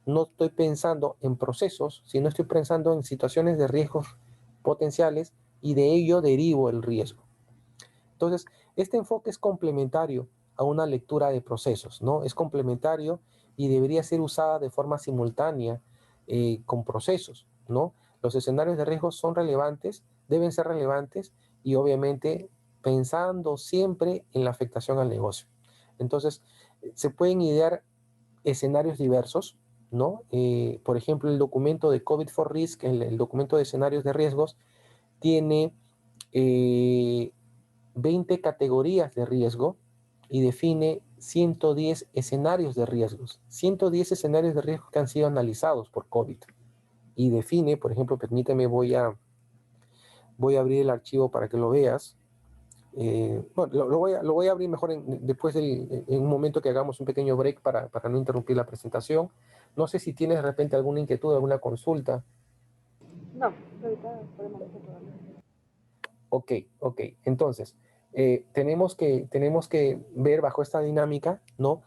No estoy pensando en procesos, sino estoy pensando en situaciones de riesgos potenciales y de ello derivo el riesgo. Entonces, este enfoque es complementario a una lectura de procesos, ¿no? Es complementario y debería ser usada de forma simultánea con procesos, ¿no? Los escenarios de riesgo son relevantes, deben ser relevantes y obviamente pensando siempre en la afectación al negocio. Entonces, se pueden idear escenarios diversos, ¿no? Por ejemplo, el documento de COVID for Risk, el documento de escenarios de riesgos, tiene 20 categorías de riesgo y define 110 escenarios de riesgos, 110 escenarios de riesgo que han sido analizados por COVID. Y define, por ejemplo, permíteme, voy a abrir el archivo para que lo veas. Bueno, lo voy a abrir mejor después en un momento que hagamos un pequeño break para no interrumpir la presentación. No sé si tienes de repente alguna inquietud, alguna consulta. No, ahorita podemos hacer todavía. Ok. Entonces, tenemos que ver bajo esta dinámica, ¿no?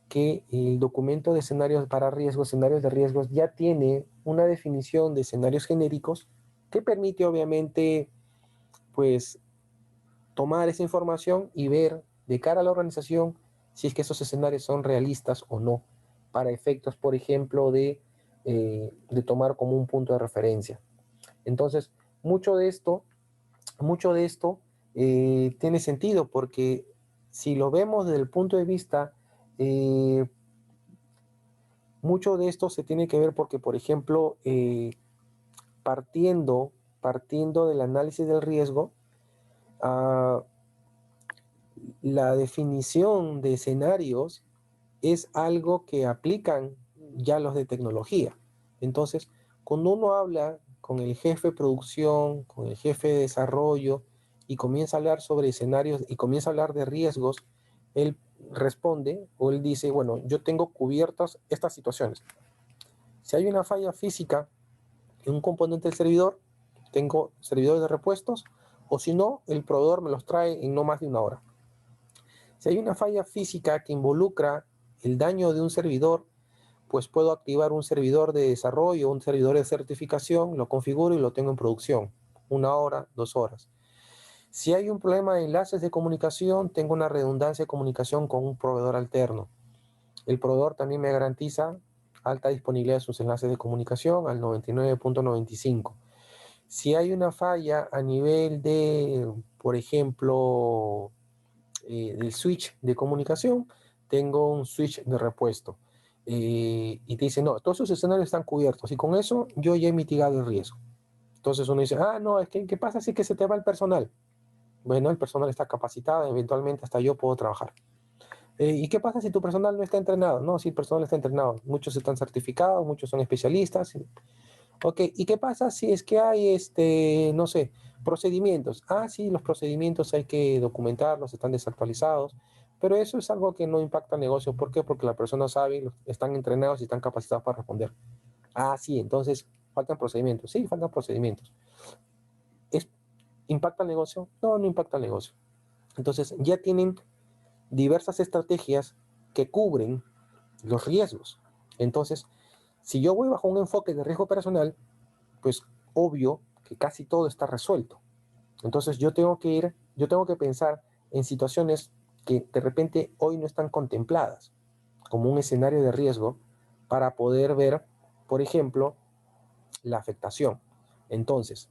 Que el documento de escenarios para riesgos, escenarios de riesgos, ya tiene una definición de escenarios genéricos que permite, obviamente, pues, tomar esa información y ver de cara a la organización si es que esos escenarios son realistas o no, para efectos, por ejemplo, de tomar como un punto de referencia. Entonces, mucho de esto tiene sentido porque si lo vemos desde el punto de vista, mucho de esto se tiene que ver porque, por ejemplo, partiendo del análisis del riesgo, uh, la definición de escenarios es algo que aplican ya los de tecnología. Entonces, cuando uno habla con el jefe de producción, con el jefe de desarrollo y comienza a hablar sobre escenarios y comienza a hablar de riesgos, él responde o él dice, bueno, yo tengo cubiertas estas situaciones. Si hay una falla física en un componente del servidor, tengo servidores de repuestos, o si no, el proveedor me los trae en no más de una hora. Si hay una falla física que involucra el daño de un servidor, pues puedo activar un servidor de desarrollo, un servidor de certificación, lo configuro y lo tengo en producción. 1 hora, 2 horas. Si hay un problema de enlaces de comunicación, tengo una redundancia de comunicación con un proveedor alterno. El proveedor también me garantiza alta disponibilidad de sus enlaces de comunicación al 99.95. Si hay una falla a nivel de, por ejemplo, del switch de comunicación, tengo un switch de repuesto. Y te dice, no, todos sus escenarios están cubiertos y con eso yo ya he mitigado el riesgo. Entonces uno dice, no, es que ¿qué pasa si que se te va el personal? Bueno, el personal está capacitado, eventualmente hasta yo puedo trabajar. ¿Y qué pasa si tu personal no está entrenado? No, si el personal está entrenado, muchos están certificados, muchos son especialistas. Ok, ¿y qué pasa si es que hay, no sé, procedimientos? Sí, los procedimientos hay que documentarlos, están desactualizados, pero eso es algo que no impacta el negocio. ¿Por qué? Porque la persona sabe, están entrenados y están capacitados para responder. Sí, entonces faltan procedimientos. Sí, faltan procedimientos. ¿Impacta el negocio? No, no impacta el negocio. Entonces ya tienen diversas estrategias que cubren los riesgos. Entonces, si yo voy bajo un enfoque de riesgo operacional, pues obvio que casi todo está resuelto. Entonces yo tengo que pensar en situaciones que de repente hoy no están contempladas como un escenario de riesgo para poder ver, por ejemplo, la afectación. Entonces,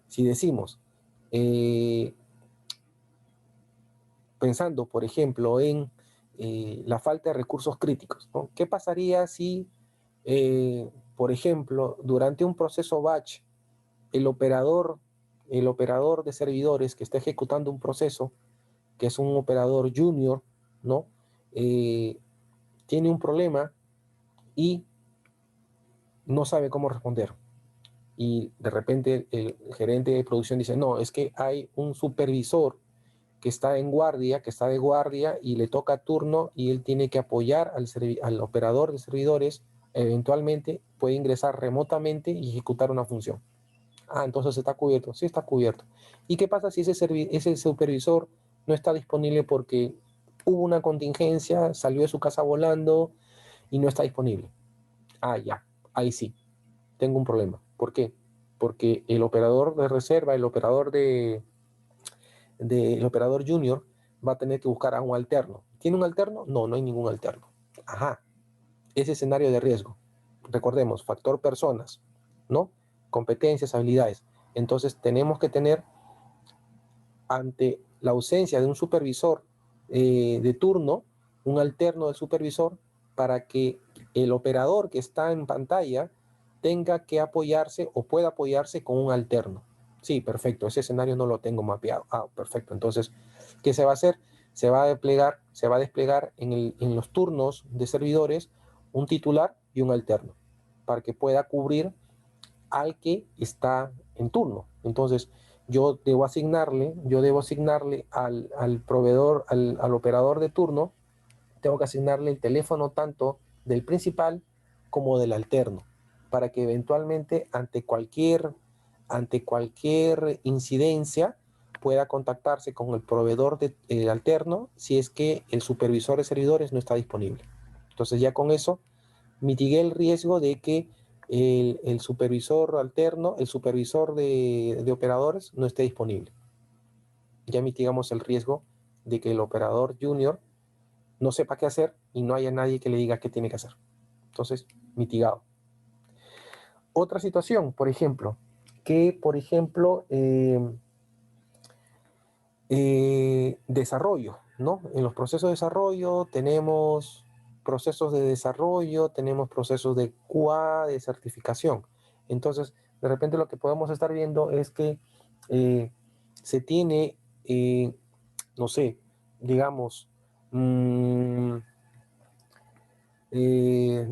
si decimos, pensando, por ejemplo, en la falta de recursos críticos, ¿no? ¿Qué pasaría si, por ejemplo, durante un proceso batch, el operador de servidores que está ejecutando un proceso, que es un operador junior, ¿no? Tiene un problema y no sabe cómo responder? Y de repente el gerente de producción dice, no, es que hay un supervisor que está en guardia, que está de guardia y le toca turno y él tiene que apoyar al operador de servidores, eventualmente puede ingresar remotamente y ejecutar una función. Entonces está cubierto. Sí, está cubierto. ¿Y qué pasa si ese supervisor no está disponible porque hubo una contingencia, salió de su casa volando y no está disponible? Ya, ahí sí, tengo un problema. ¿Por qué? Porque el operador de reserva, el operador junior va a tener que buscar a un alterno. ¿Tiene un alterno? No, no hay ningún alterno. Ese escenario de riesgo. Recordemos, factor personas, ¿no? Competencias, habilidades. Entonces tenemos que tener, ante la ausencia de un supervisor de turno, un alterno del supervisor para que el operador que está en pantalla tenga que apoyarse o pueda apoyarse con un alterno. Sí, perfecto, ese escenario no lo tengo mapeado. Perfecto. Entonces, ¿qué se va a hacer? Se va a desplegar en los turnos de servidores un titular y un alterno para que pueda cubrir al que está en turno. Entonces, yo debo asignarle al proveedor, al operador de turno, tengo que asignarle el teléfono tanto del principal como del alterno, para que eventualmente ante cualquier incidencia pueda contactarse con el proveedor alterno si es que el supervisor de servidores no está disponible. Entonces ya con eso mitigué el riesgo de que el supervisor alterno, el supervisor de operadores no esté disponible. Ya mitigamos el riesgo de que el operador junior no sepa qué hacer y no haya nadie que le diga qué tiene que hacer. Entonces, mitigado. Otra situación, por ejemplo, desarrollo, ¿no? En los procesos de desarrollo tenemos procesos de desarrollo, tenemos procesos de QA, de certificación. Entonces, de repente lo que podemos estar viendo es que se tiene, no sé, digamos, no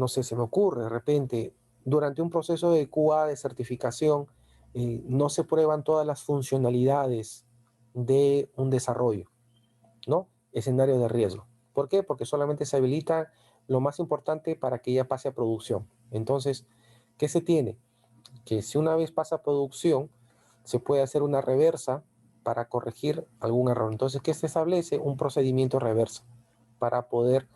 sé, se me ocurre de repente, durante un proceso de QA, de certificación, no se prueban todas las funcionalidades de un desarrollo, ¿no? Escenario de riesgo. ¿Por qué? Porque solamente se habilita lo más importante para que ya pase a producción. Entonces, ¿qué se tiene? Que si una vez pasa a producción, se puede hacer una reversa para corregir algún error. Entonces, ¿qué se establece? Un procedimiento reversa para poder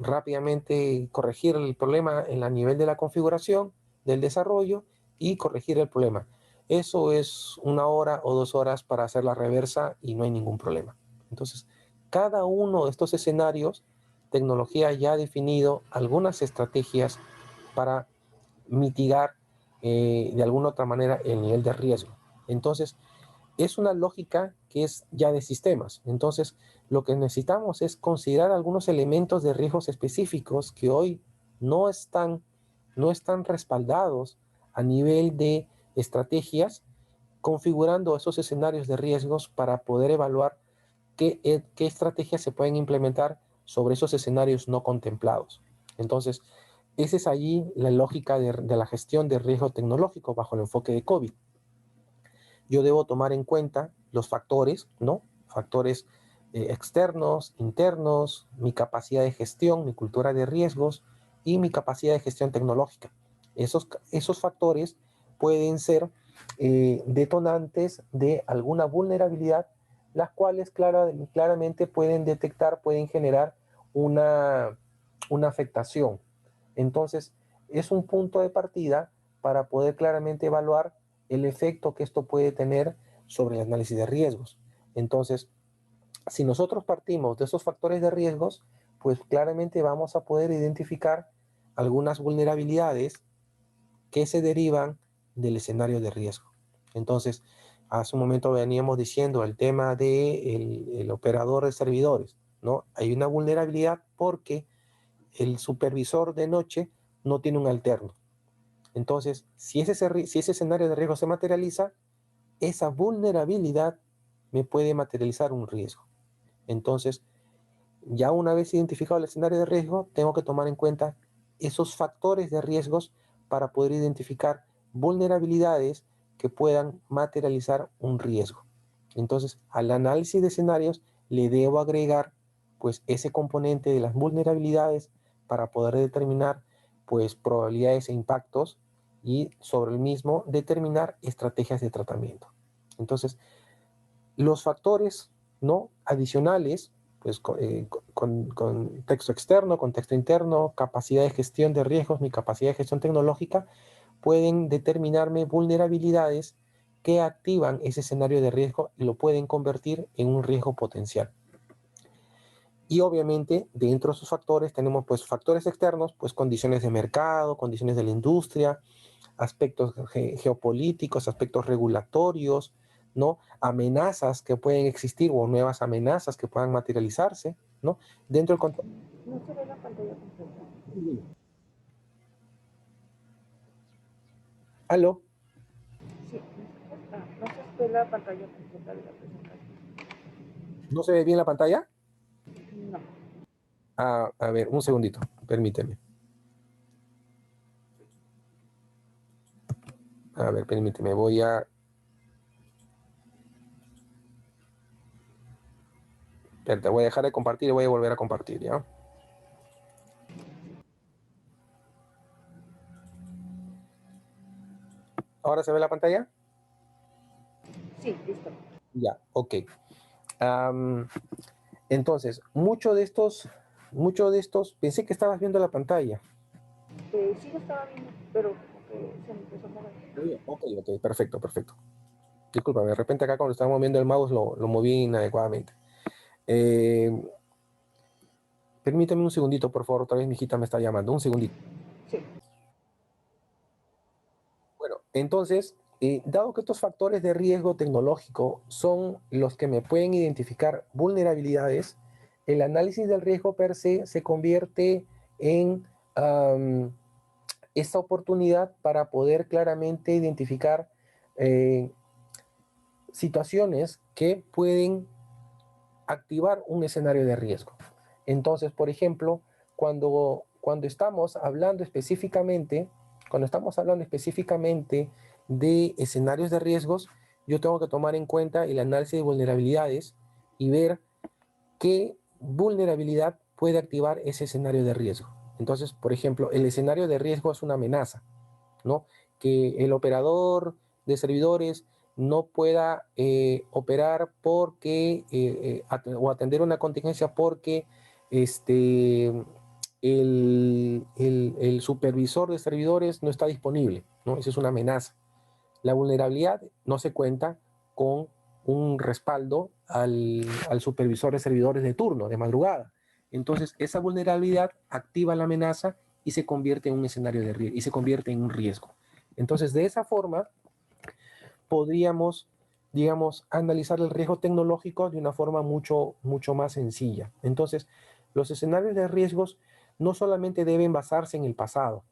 rápidamente corregir el problema en la nivel de la configuración, del desarrollo y corregir el problema. Eso es 1 hora o 2 horas para hacer la reversa y no hay ningún problema. Entonces, cada uno de estos escenarios, tecnología ya ha definido algunas estrategias para mitigar de alguna otra manera el nivel de riesgo. Entonces, es una lógica que es ya de sistemas. Entonces, lo que necesitamos es considerar algunos elementos de riesgos específicos que hoy no están, no están respaldados a nivel de estrategias, configurando esos escenarios de riesgos para poder evaluar qué estrategias se pueden implementar sobre esos escenarios no contemplados. Entonces, esa es allí la lógica de la gestión de riesgo tecnológico bajo el enfoque de COVID. Yo debo tomar en cuenta los factores, ¿no? Factores externos, internos, mi capacidad de gestión, mi cultura de riesgos y mi capacidad de gestión tecnológica. Esos factores pueden ser detonantes de alguna vulnerabilidad, las cuales claramente pueden detectar, pueden generar una afectación. Entonces, es un punto de partida para poder claramente evaluar el efecto que esto puede tener sobre el análisis de riesgos. Entonces, si nosotros partimos de esos factores de riesgos, pues claramente vamos a poder identificar algunas vulnerabilidades que se derivan del escenario de riesgo. Entonces, hace un momento veníamos diciendo el tema del operador de servidores, ¿no? Hay una vulnerabilidad porque el supervisor de noche no tiene un alterno. Entonces, si ese escenario de riesgo se materializa, esa vulnerabilidad me puede materializar un riesgo. Entonces, ya una vez identificado el escenario de riesgo, tengo que tomar en cuenta esos factores de riesgos para poder identificar vulnerabilidades que puedan materializar un riesgo. Entonces, al análisis de escenarios le debo agregar pues ese componente de las vulnerabilidades para poder determinar pues probabilidades e impactos y sobre el mismo determinar estrategias de tratamiento. Entonces, los factores no adicionales, pues con texto externo, contexto interno, capacidad de gestión de riesgos, mi capacidad de gestión tecnológica, pueden determinarme vulnerabilidades que activan ese escenario de riesgo y lo pueden convertir en un riesgo potencial. Y obviamente dentro de esos factores tenemos pues factores externos, pues condiciones de mercado, condiciones de la industria, aspectos geopolíticos, aspectos regulatorios, ¿no? Amenazas que pueden existir o nuevas amenazas que puedan materializarse, ¿no? Dentro del contexto. No se ve la pantalla completa. ¿Aló? Sí, no se ve la pantalla completa de la presentación. ¿No se ve bien la pantalla? No. A ver, un segundito, permíteme. A ver, permíteme, voy a... Espérate, voy a dejar de compartir y voy a volver a compartir, ¿ya? ¿Ahora se ve la pantalla? Sí, listo. Ya, ok. Entonces, muchos de estos, pensé que estabas viendo la pantalla. Sí lo estaba viendo, pero como que se me empezó a mover. Ok, perfecto, perfecto. Disculpa, de repente acá cuando estábamos moviendo el mouse lo moví inadecuadamente. Permíteme un segundito, por favor, otra vez mi hijita me está llamando, un segundito. Sí. Bueno, entonces, dado que estos factores de riesgo tecnológico son los que me pueden identificar vulnerabilidades, el análisis del riesgo per se convierte en esta oportunidad para poder claramente identificar situaciones que pueden activar un escenario de riesgo. Entonces, por ejemplo, cuando estamos hablando específicamente, de escenarios de riesgos, yo tengo que tomar en cuenta el análisis de vulnerabilidades y ver qué vulnerabilidad puede activar ese escenario de riesgo. Entonces, por ejemplo, el escenario de riesgo es una amenaza, ¿no? Que el operador de servidores no pueda operar porque o atender una contingencia porque el supervisor de servidores no está disponible, ¿no? Esa es una amenaza. La vulnerabilidad no se cuenta con un respaldo al supervisor de servidores de turno, de madrugada. Entonces, esa vulnerabilidad activa la amenaza y se convierte en un escenario de riesgo, y se convierte en un riesgo. Entonces, de esa forma, podríamos, digamos, analizar el riesgo tecnológico de una forma mucho más sencilla. Entonces, los escenarios de riesgos no solamente deben basarse en el pasado,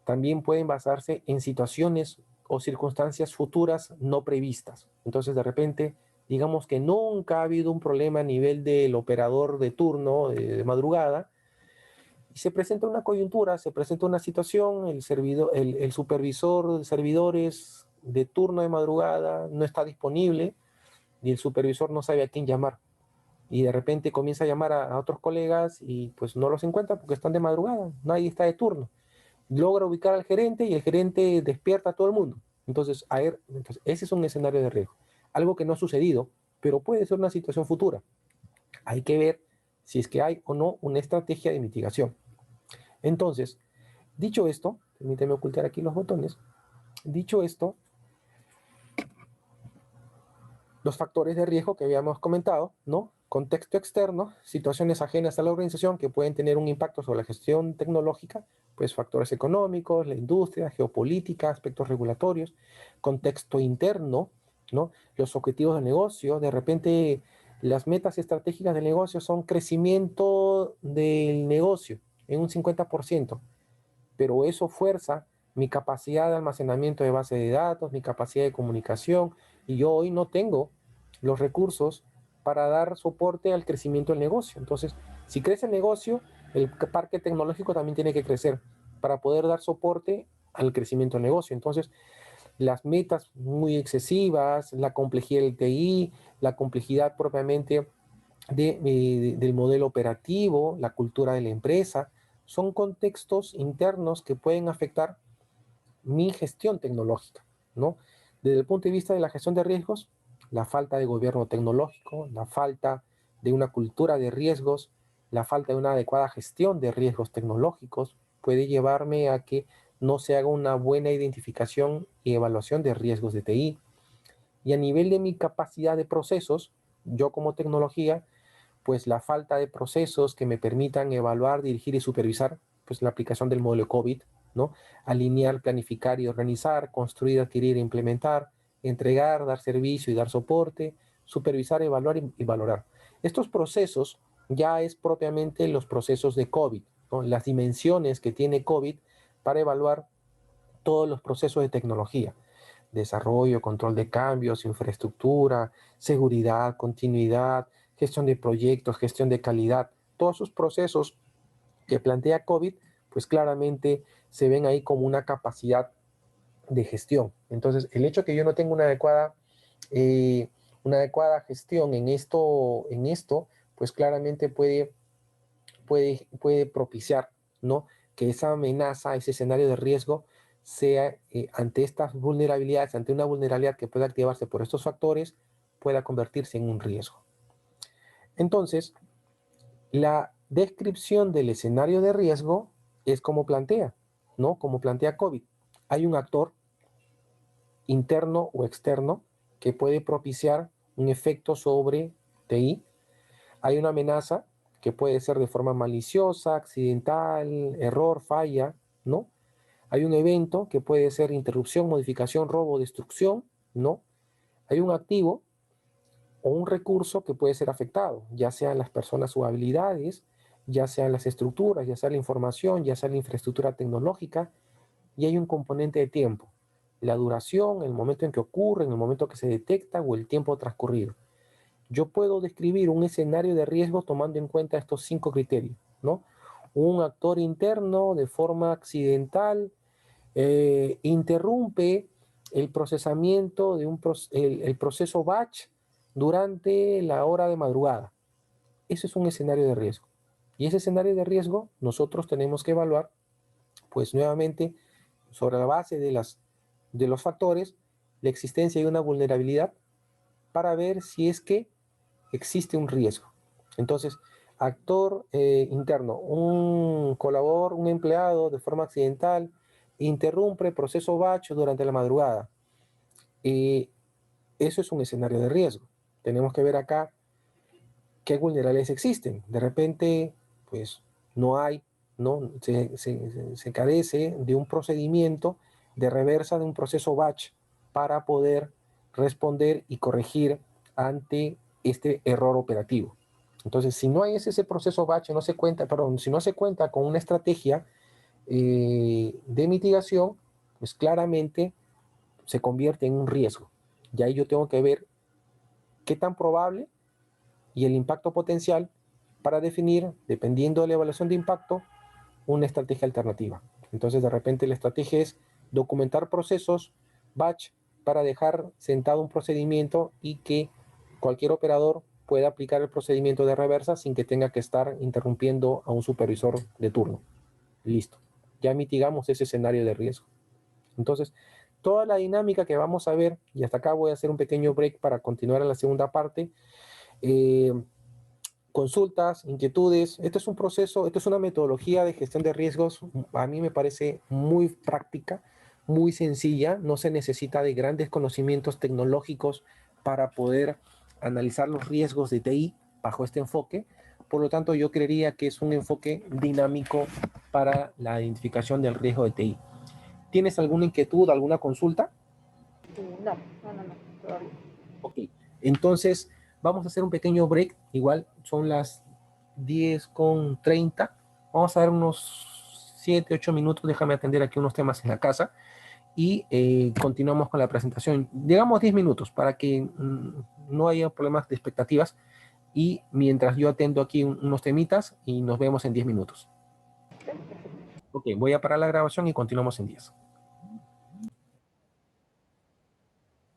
también pueden basarse en situaciones o circunstancias futuras no previstas. Entonces, de repente, digamos que nunca ha habido un problema a nivel del operador de turno de madrugada, y se presenta una coyuntura, se presenta una situación, el supervisor de servidores de turno de madrugada no está disponible y el supervisor no sabe a quién llamar. Y de repente comienza a llamar a otros colegas y pues no los encuentra porque están de madrugada, nadie está de turno. Logra ubicar al gerente y el gerente despierta a todo el mundo. Entonces, ese es un escenario de riesgo. Algo que no ha sucedido, pero puede ser una situación futura. Hay que ver si es que hay o no una estrategia de mitigación. Entonces, dicho esto, permíteme ocultar aquí los botones. Dicho esto, los factores de riesgo que habíamos comentado, ¿no? Contexto externo, situaciones ajenas a la organización que pueden tener un impacto sobre la gestión tecnológica, pues factores económicos, la industria, geopolítica, aspectos regulatorios. Contexto interno, ¿no? Los objetivos del negocio, de repente las metas estratégicas del negocio son crecimiento del negocio en un 50%, pero eso fuerza mi capacidad de almacenamiento de base de datos, mi capacidad de comunicación, y yo hoy no tengo los recursos para dar soporte al crecimiento del negocio. Entonces, si crece el negocio, el parque tecnológico también tiene que crecer para poder dar soporte al crecimiento del negocio. Entonces, las metas muy excesivas, la complejidad del TI, la complejidad propiamente del modelo operativo, la cultura de la empresa, son contextos internos que pueden afectar mi gestión tecnológica, ¿no? Desde el punto de vista de la gestión de riesgos, la falta de gobierno tecnológico, la falta de una cultura de riesgos, la falta de una adecuada gestión de riesgos tecnológicos puede llevarme a que no se haga una buena identificación y evaluación de riesgos de TI. Y a nivel de mi capacidad de procesos, yo como tecnología, pues la falta de procesos que me permitan evaluar, dirigir y supervisar pues la aplicación del modelo COVID, ¿no? Alinear, planificar y organizar, construir, adquirir, implementar, entregar, dar servicio y dar soporte, supervisar, evaluar y valorar. Estos procesos ya es propiamente los procesos de COVID, ¿no? Las dimensiones que tiene COVID para evaluar todos los procesos de tecnología: desarrollo, control de cambios, infraestructura, seguridad, continuidad, gestión de proyectos, gestión de calidad. Todos esos procesos que plantea COVID, pues claramente se ven ahí como una capacidad de gestión. Entonces, el hecho que yo no tenga una adecuada gestión en esto, pues claramente puede propiciar, ¿no? Que esa amenaza, ese escenario de riesgo sea ante estas vulnerabilidades, ante una vulnerabilidad que pueda activarse por estos factores, pueda convertirse en un riesgo. Entonces, la descripción del escenario de riesgo es como plantea, ¿no? Como plantea COVID. Hay un actor interno o externo que puede propiciar un efecto sobre TI. Hay una amenaza que puede ser de forma maliciosa, accidental, error, falla, ¿no? Hay un evento que puede ser interrupción, modificación, robo, destrucción, ¿no? Hay un activo o un recurso que puede ser afectado, ya sean las personas o habilidades, ya sean las estructuras, ya sea la información, ya sea la infraestructura tecnológica, y hay un componente de tiempo, la duración, el momento en que ocurre, en el momento que se detecta o el tiempo transcurrido. Yo puedo describir un escenario de riesgo tomando en cuenta estos 5 criterios, ¿no? Un actor interno de forma accidental interrumpe el procesamiento de el proceso batch durante la hora de madrugada. Ese es un escenario de riesgo. Y ese escenario de riesgo nosotros tenemos que evaluar, pues nuevamente, sobre la base de los factores, la existencia de una vulnerabilidad para ver si es que existe un riesgo. Entonces, actor interno, un colaborador, un empleado de forma accidental, interrumpe el proceso batch durante la madrugada. Eso es un escenario de riesgo. Tenemos que ver acá qué vulnerabilidades existen. De repente, pues no hay, ¿no? Se carece de un procedimiento de reversa de un proceso batch para poder responder y corregir ante este error operativo. Entonces, si no hay ese proceso batch, no se cuenta, perdón, si no se cuenta con una estrategia de mitigación, pues claramente se convierte en un riesgo. Y ahí yo tengo que ver qué tan probable y el impacto potencial para definir, dependiendo de la evaluación de impacto, una estrategia alternativa. Entonces, de repente la estrategia es documentar procesos batch para dejar sentado un procedimiento y que cualquier operador pueda aplicar el procedimiento de reversa sin que tenga que estar interrumpiendo a un supervisor de turno. Listo. Ya mitigamos ese escenario de riesgo. Entonces, toda la dinámica que vamos a ver, y hasta acá voy a hacer un pequeño break para continuar en la segunda parte, consultas, inquietudes. Este es un proceso, esto es una metodología de gestión de riesgos. A mí me parece muy práctica, muy sencilla. No se necesita de grandes conocimientos tecnológicos para poder analizar los riesgos de TI bajo este enfoque. Por lo tanto, yo creería que es un enfoque dinámico para la identificación del riesgo de TI. ¿Tienes alguna inquietud, alguna consulta? No, todavía. Ok, entonces vamos a hacer un pequeño break. Igual son las 10:30. Vamos a dar unos 7, 8 minutos. Déjame atender aquí unos temas en la casa y continuamos con la presentación. Digamos 10 minutos para que no haya problemas de expectativas y mientras yo atendo aquí unos temitas y nos vemos en 10 minutos. Ok, voy a parar la grabación y continuamos en 10.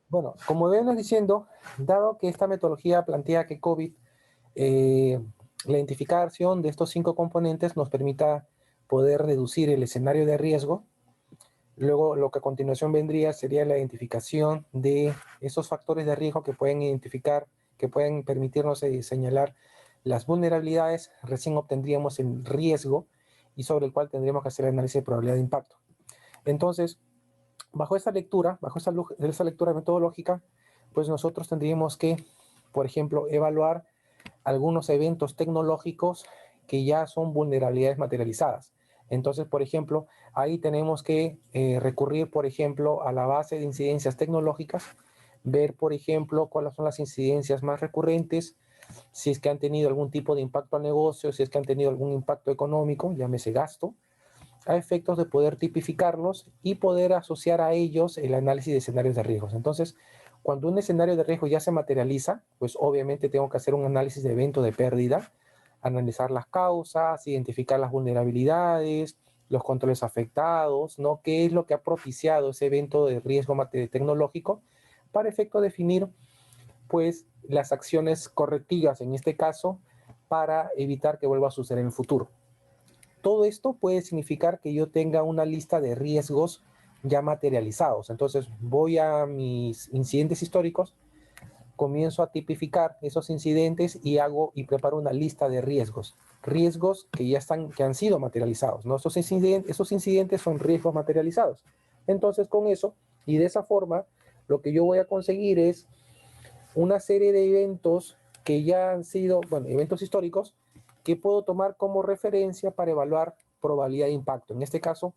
Bueno, como venimos diciendo, dado que esta metodología plantea que COVID, la identificación de estos 5 componentes nos permita poder reducir el escenario de riesgo. Luego, lo que a continuación vendría sería la identificación de esos factores de riesgo que pueden identificar, que pueden permitirnos señalar las vulnerabilidades. Recién obtendríamos el riesgo y sobre el cual tendríamos que hacer el análisis de probabilidad de impacto. Entonces, bajo esa lectura metodológica, pues nosotros tendríamos que, por ejemplo, evaluar algunos eventos tecnológicos que ya son vulnerabilidades materializadas. Entonces, por ejemplo, ahí tenemos que recurrir, por ejemplo, a la base de incidencias tecnológicas, ver, por ejemplo, cuáles son las incidencias más recurrentes, si es que han tenido algún tipo de impacto al negocio, si es que han tenido algún impacto económico, llámese gasto, a efectos de poder tipificarlos y poder asociar a ellos el análisis de escenarios de riesgos. Entonces, cuando un escenario de riesgo ya se materializa, pues obviamente tengo que hacer un análisis de evento de pérdida, analizar las causas, identificar las vulnerabilidades, los controles afectados, ¿no? ¿Qué es lo que ha propiciado ese evento de riesgo tecnológico? Para efecto de definir, pues, las acciones correctivas, en este caso, para evitar que vuelva a suceder en el futuro. Todo esto puede significar que yo tenga una lista de riesgos ya materializados. Entonces voy a mis incidentes históricos, comienzo a tipificar esos incidentes y preparo una lista de riesgos. Riesgos que ya que han sido materializados, ¿no? Esos incidentes son riesgos materializados. Entonces con eso y de esa forma, lo que yo voy a conseguir es una serie de eventos que ya han sido, bueno, eventos históricos que puedo tomar como referencia para evaluar probabilidad de impacto. En este caso,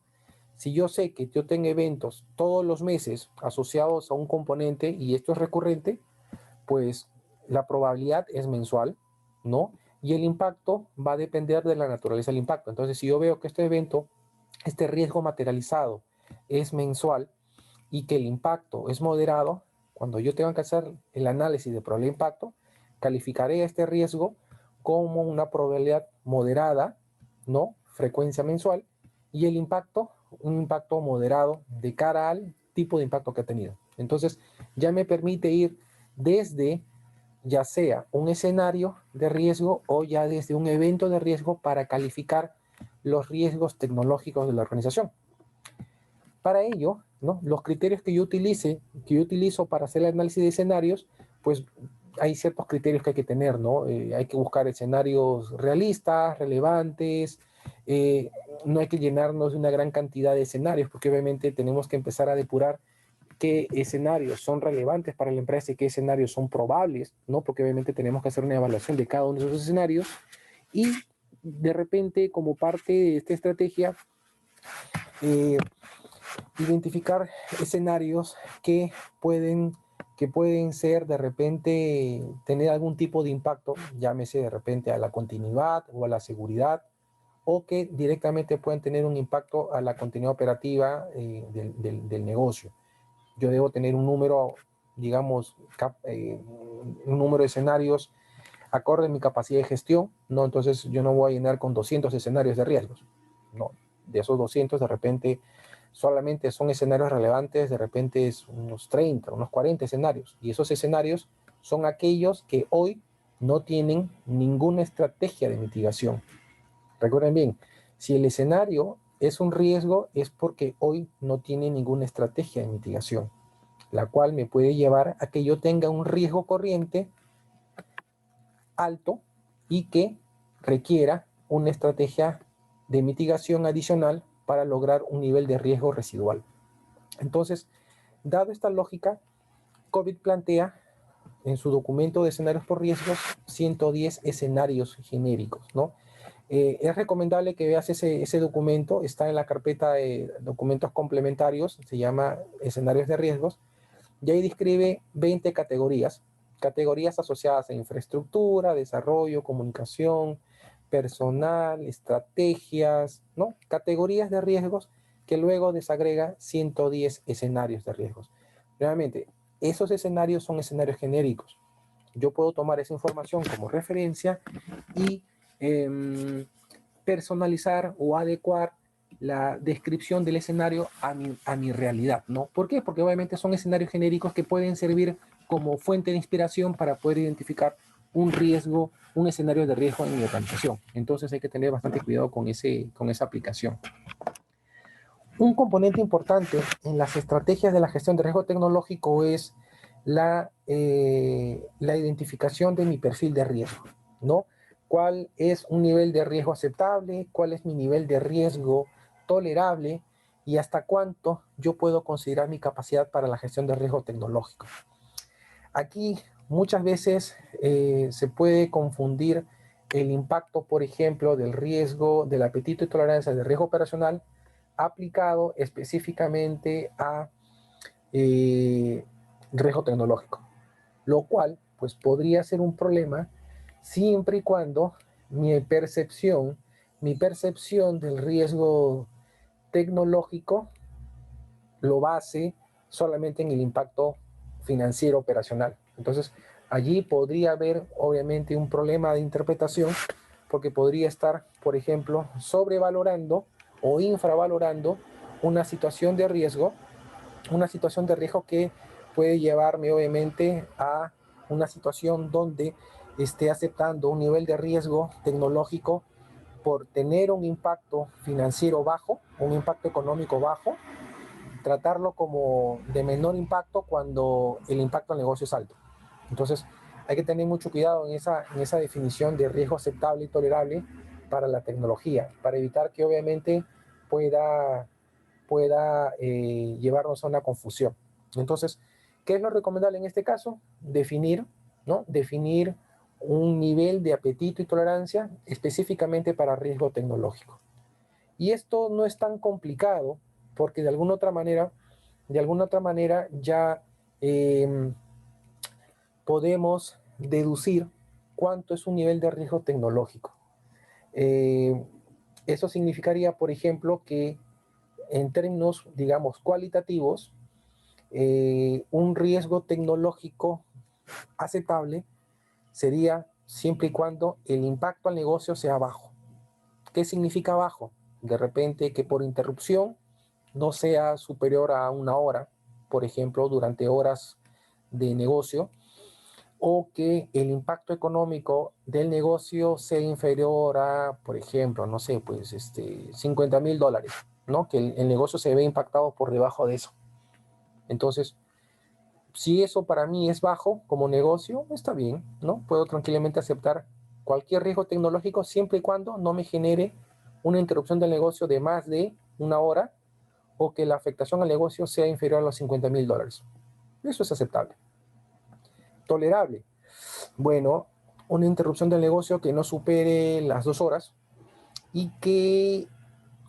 si yo sé que yo tengo eventos todos los meses asociados a un componente y esto es recurrente, pues la probabilidad es mensual, ¿no? Y el impacto va a depender de la naturaleza del impacto. Entonces, si yo veo que este evento, este riesgo materializado es mensual y que el impacto es moderado, cuando yo tenga que hacer el análisis de probabilidad de impacto, calificaré este riesgo como una probabilidad moderada, ¿no? Frecuencia mensual, y el impacto, un impacto moderado de cara al tipo de impacto que ha tenido. Entonces, ya me permite ir desde ya sea un escenario de riesgo o ya desde un evento de riesgo para calificar los riesgos tecnológicos de la organización. Para ello, ¿no? Los criterios que yo utilizo para hacer el análisis de escenarios, pues hay ciertos criterios que hay que tener, ¿no? Hay que buscar escenarios realistas, relevantes, no hay que llenarnos de una gran cantidad de escenarios, porque obviamente tenemos que empezar a depurar qué escenarios son relevantes para la empresa y qué escenarios son probables, ¿no? Porque obviamente tenemos que hacer una evaluación de cada uno de esos escenarios y de repente, como parte de esta estrategia, identificar escenarios que pueden ser de repente, tener algún tipo de impacto, llámese de repente a la continuidad o a la seguridad, o que directamente pueden tener un impacto a la continuidad operativa del negocio. Yo debo tener un número, digamos, un número de escenarios acorde a mi capacidad de gestión, ¿no? Entonces yo no voy a llenar con 200 escenarios de riesgos, no. De esos 200 de repente solamente son escenarios relevantes, de repente es unos 30, unos 40 escenarios, y esos escenarios son aquellos que hoy no tienen ninguna estrategia de mitigación. Recuerden bien, si el escenario es un riesgo es porque hoy no tiene ninguna estrategia de mitigación, la cual me puede llevar a que yo tenga un riesgo corriente alto y que requiera una estrategia de mitigación adicional para lograr un nivel de riesgo residual. Entonces, dado esta lógica, COVID plantea en su documento de escenarios por riesgos 110 escenarios genéricos, ¿no? Es recomendable que veas ese documento, está en la carpeta de documentos complementarios, se llama escenarios de riesgos, y ahí describe 20 categorías, categorías asociadas a infraestructura, desarrollo, comunicación, personal, estrategias, ¿no? Categorías de riesgos que luego desagrega 110 escenarios de riesgos. Nuevamente, esos escenarios son escenarios genéricos. Yo puedo tomar esa información como referencia y personalizar o adecuar la descripción del escenario a mi realidad, ¿no? ¿Por qué? Porque obviamente son escenarios genéricos que pueden servir como fuente de inspiración para poder identificar un riesgo, un escenario de riesgo en mi organización. Entonces hay que tener bastante cuidado con esa aplicación. Un componente importante en las estrategias de la gestión de riesgo tecnológico es la identificación de mi perfil de riesgo, ¿no? ¿Cuál es un nivel de riesgo aceptable? ¿Cuál es mi nivel de riesgo tolerable? ¿Y hasta cuánto yo puedo considerar mi capacidad para la gestión de riesgo tecnológico? Aquí muchas veces se puede confundir el impacto, por ejemplo, del riesgo, del apetito y tolerancia del riesgo operacional aplicado específicamente a riesgo tecnológico, lo cual pues podría ser un problema siempre y cuando mi percepción del riesgo tecnológico lo base solamente en el impacto financiero operacional. Entonces, allí podría haber obviamente un problema de interpretación porque podría estar, por ejemplo, sobrevalorando o infravalorando una situación de riesgo que puede llevarme obviamente a una situación donde esté aceptando un nivel de riesgo tecnológico por tener un impacto financiero bajo, un impacto económico bajo, tratarlo como de menor impacto cuando el impacto al negocio es alto. Entonces, hay que tener mucho cuidado en esa definición de riesgo aceptable y tolerable para la tecnología, para evitar que obviamente pueda llevarnos a una confusión. Entonces, ¿qué es lo recomendable en este caso? Definir, ¿no? Definir un nivel de apetito y tolerancia específicamente para riesgo tecnológico. Y esto no es tan complicado porque de alguna otra manera ya podemos deducir cuánto es un nivel de riesgo tecnológico. Eso significaría, por ejemplo, que en términos, digamos, cualitativos, un riesgo tecnológico aceptable sería siempre y cuando el impacto al negocio sea bajo. ¿Qué significa bajo? De repente que por interrupción no sea superior a 1 hora, por ejemplo, durante horas de negocio, o que el impacto económico del negocio sea inferior a, por ejemplo, no sé, pues $50,000, ¿no? Que el negocio se ve impactado por debajo de eso. Entonces, Si eso para mí es bajo como negocio, está bien, ¿no? Puedo tranquilamente aceptar cualquier riesgo tecnológico siempre y cuando no me genere una interrupción del negocio de más de una hora o que la afectación al negocio sea inferior a los $50,000. Eso es aceptable. Tolerable. Bueno, una interrupción del negocio que no supere las 2 horas y que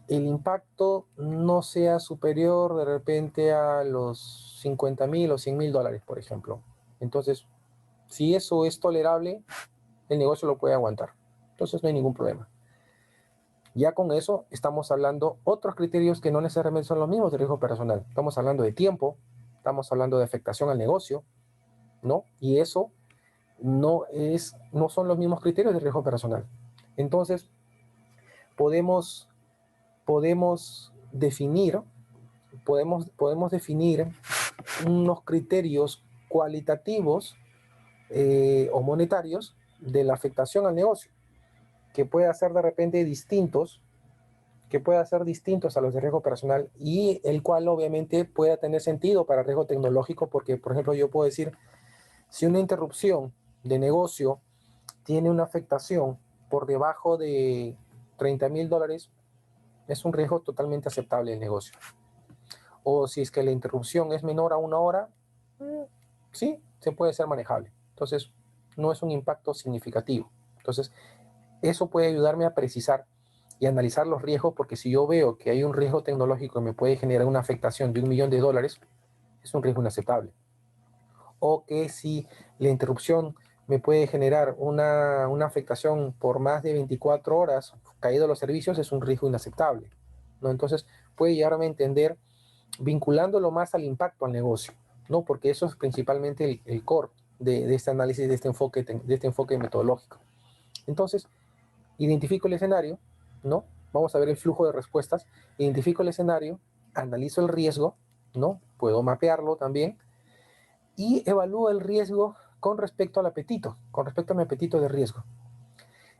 el impacto no sea superior de repente a los $50,000 o $100,000, por ejemplo. Entonces, si eso es tolerable, el negocio lo puede aguantar. Entonces no hay ningún problema. Ya con eso estamos hablando otros criterios que no necesariamente son los mismos de riesgo personal. Estamos hablando de tiempo, estamos hablando de afectación al negocio, ¿no? Y eso no son los mismos criterios de riesgo personal. Entonces, podemos definir, podemos definir unos criterios cualitativos o monetarios de la afectación al negocio, que pueda ser de repente distintos, a los de riesgo personal y el cual obviamente pueda tener sentido para riesgo tecnológico, porque por ejemplo yo puedo decir, si una interrupción de negocio tiene una afectación por debajo de $30,000, es un riesgo totalmente aceptable el negocio. O si es que la interrupción es menor a una hora, sí, se puede ser manejable. Entonces, no es un impacto significativo. Entonces, eso puede ayudarme a precisar y analizar los riesgos, porque si yo veo que hay un riesgo tecnológico que me puede generar una afectación de $1,000,000, es un riesgo inaceptable. O que si la interrupción me puede generar una afectación por más de 24 horas, caído los servicios, es un riesgo inaceptable, ¿no? Entonces, puede llevarme a entender vinculándolo más al impacto al negocio, ¿no? Porque eso es principalmente el core de este análisis, de este enfoque metodológico. Entonces, identifico el escenario, ¿no? Vamos a ver el flujo de respuestas. Identifico el escenario, analizo el riesgo, ¿no? Puedo mapearlo también y evalúo el riesgo con respecto al apetito, con respecto a mi apetito de riesgo.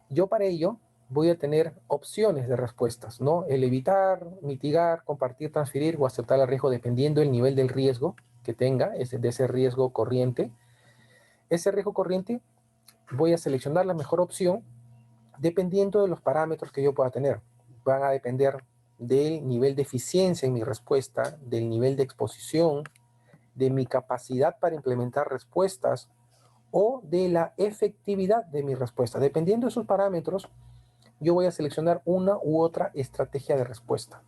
Yo para ello voy a tener opciones de respuestas, ¿no? El evitar, mitigar, compartir, transferir o aceptar el riesgo dependiendo del nivel del riesgo que tenga, de ese riesgo corriente. Ese riesgo corriente voy a seleccionar la mejor opción dependiendo de los parámetros que yo pueda tener. Van a depender del nivel de eficiencia en mi respuesta, del nivel de exposición, de mi capacidad para implementar respuestas o de la efectividad de mi respuesta. Dependiendo de esos parámetros, yo voy a seleccionar una u otra estrategia de respuesta.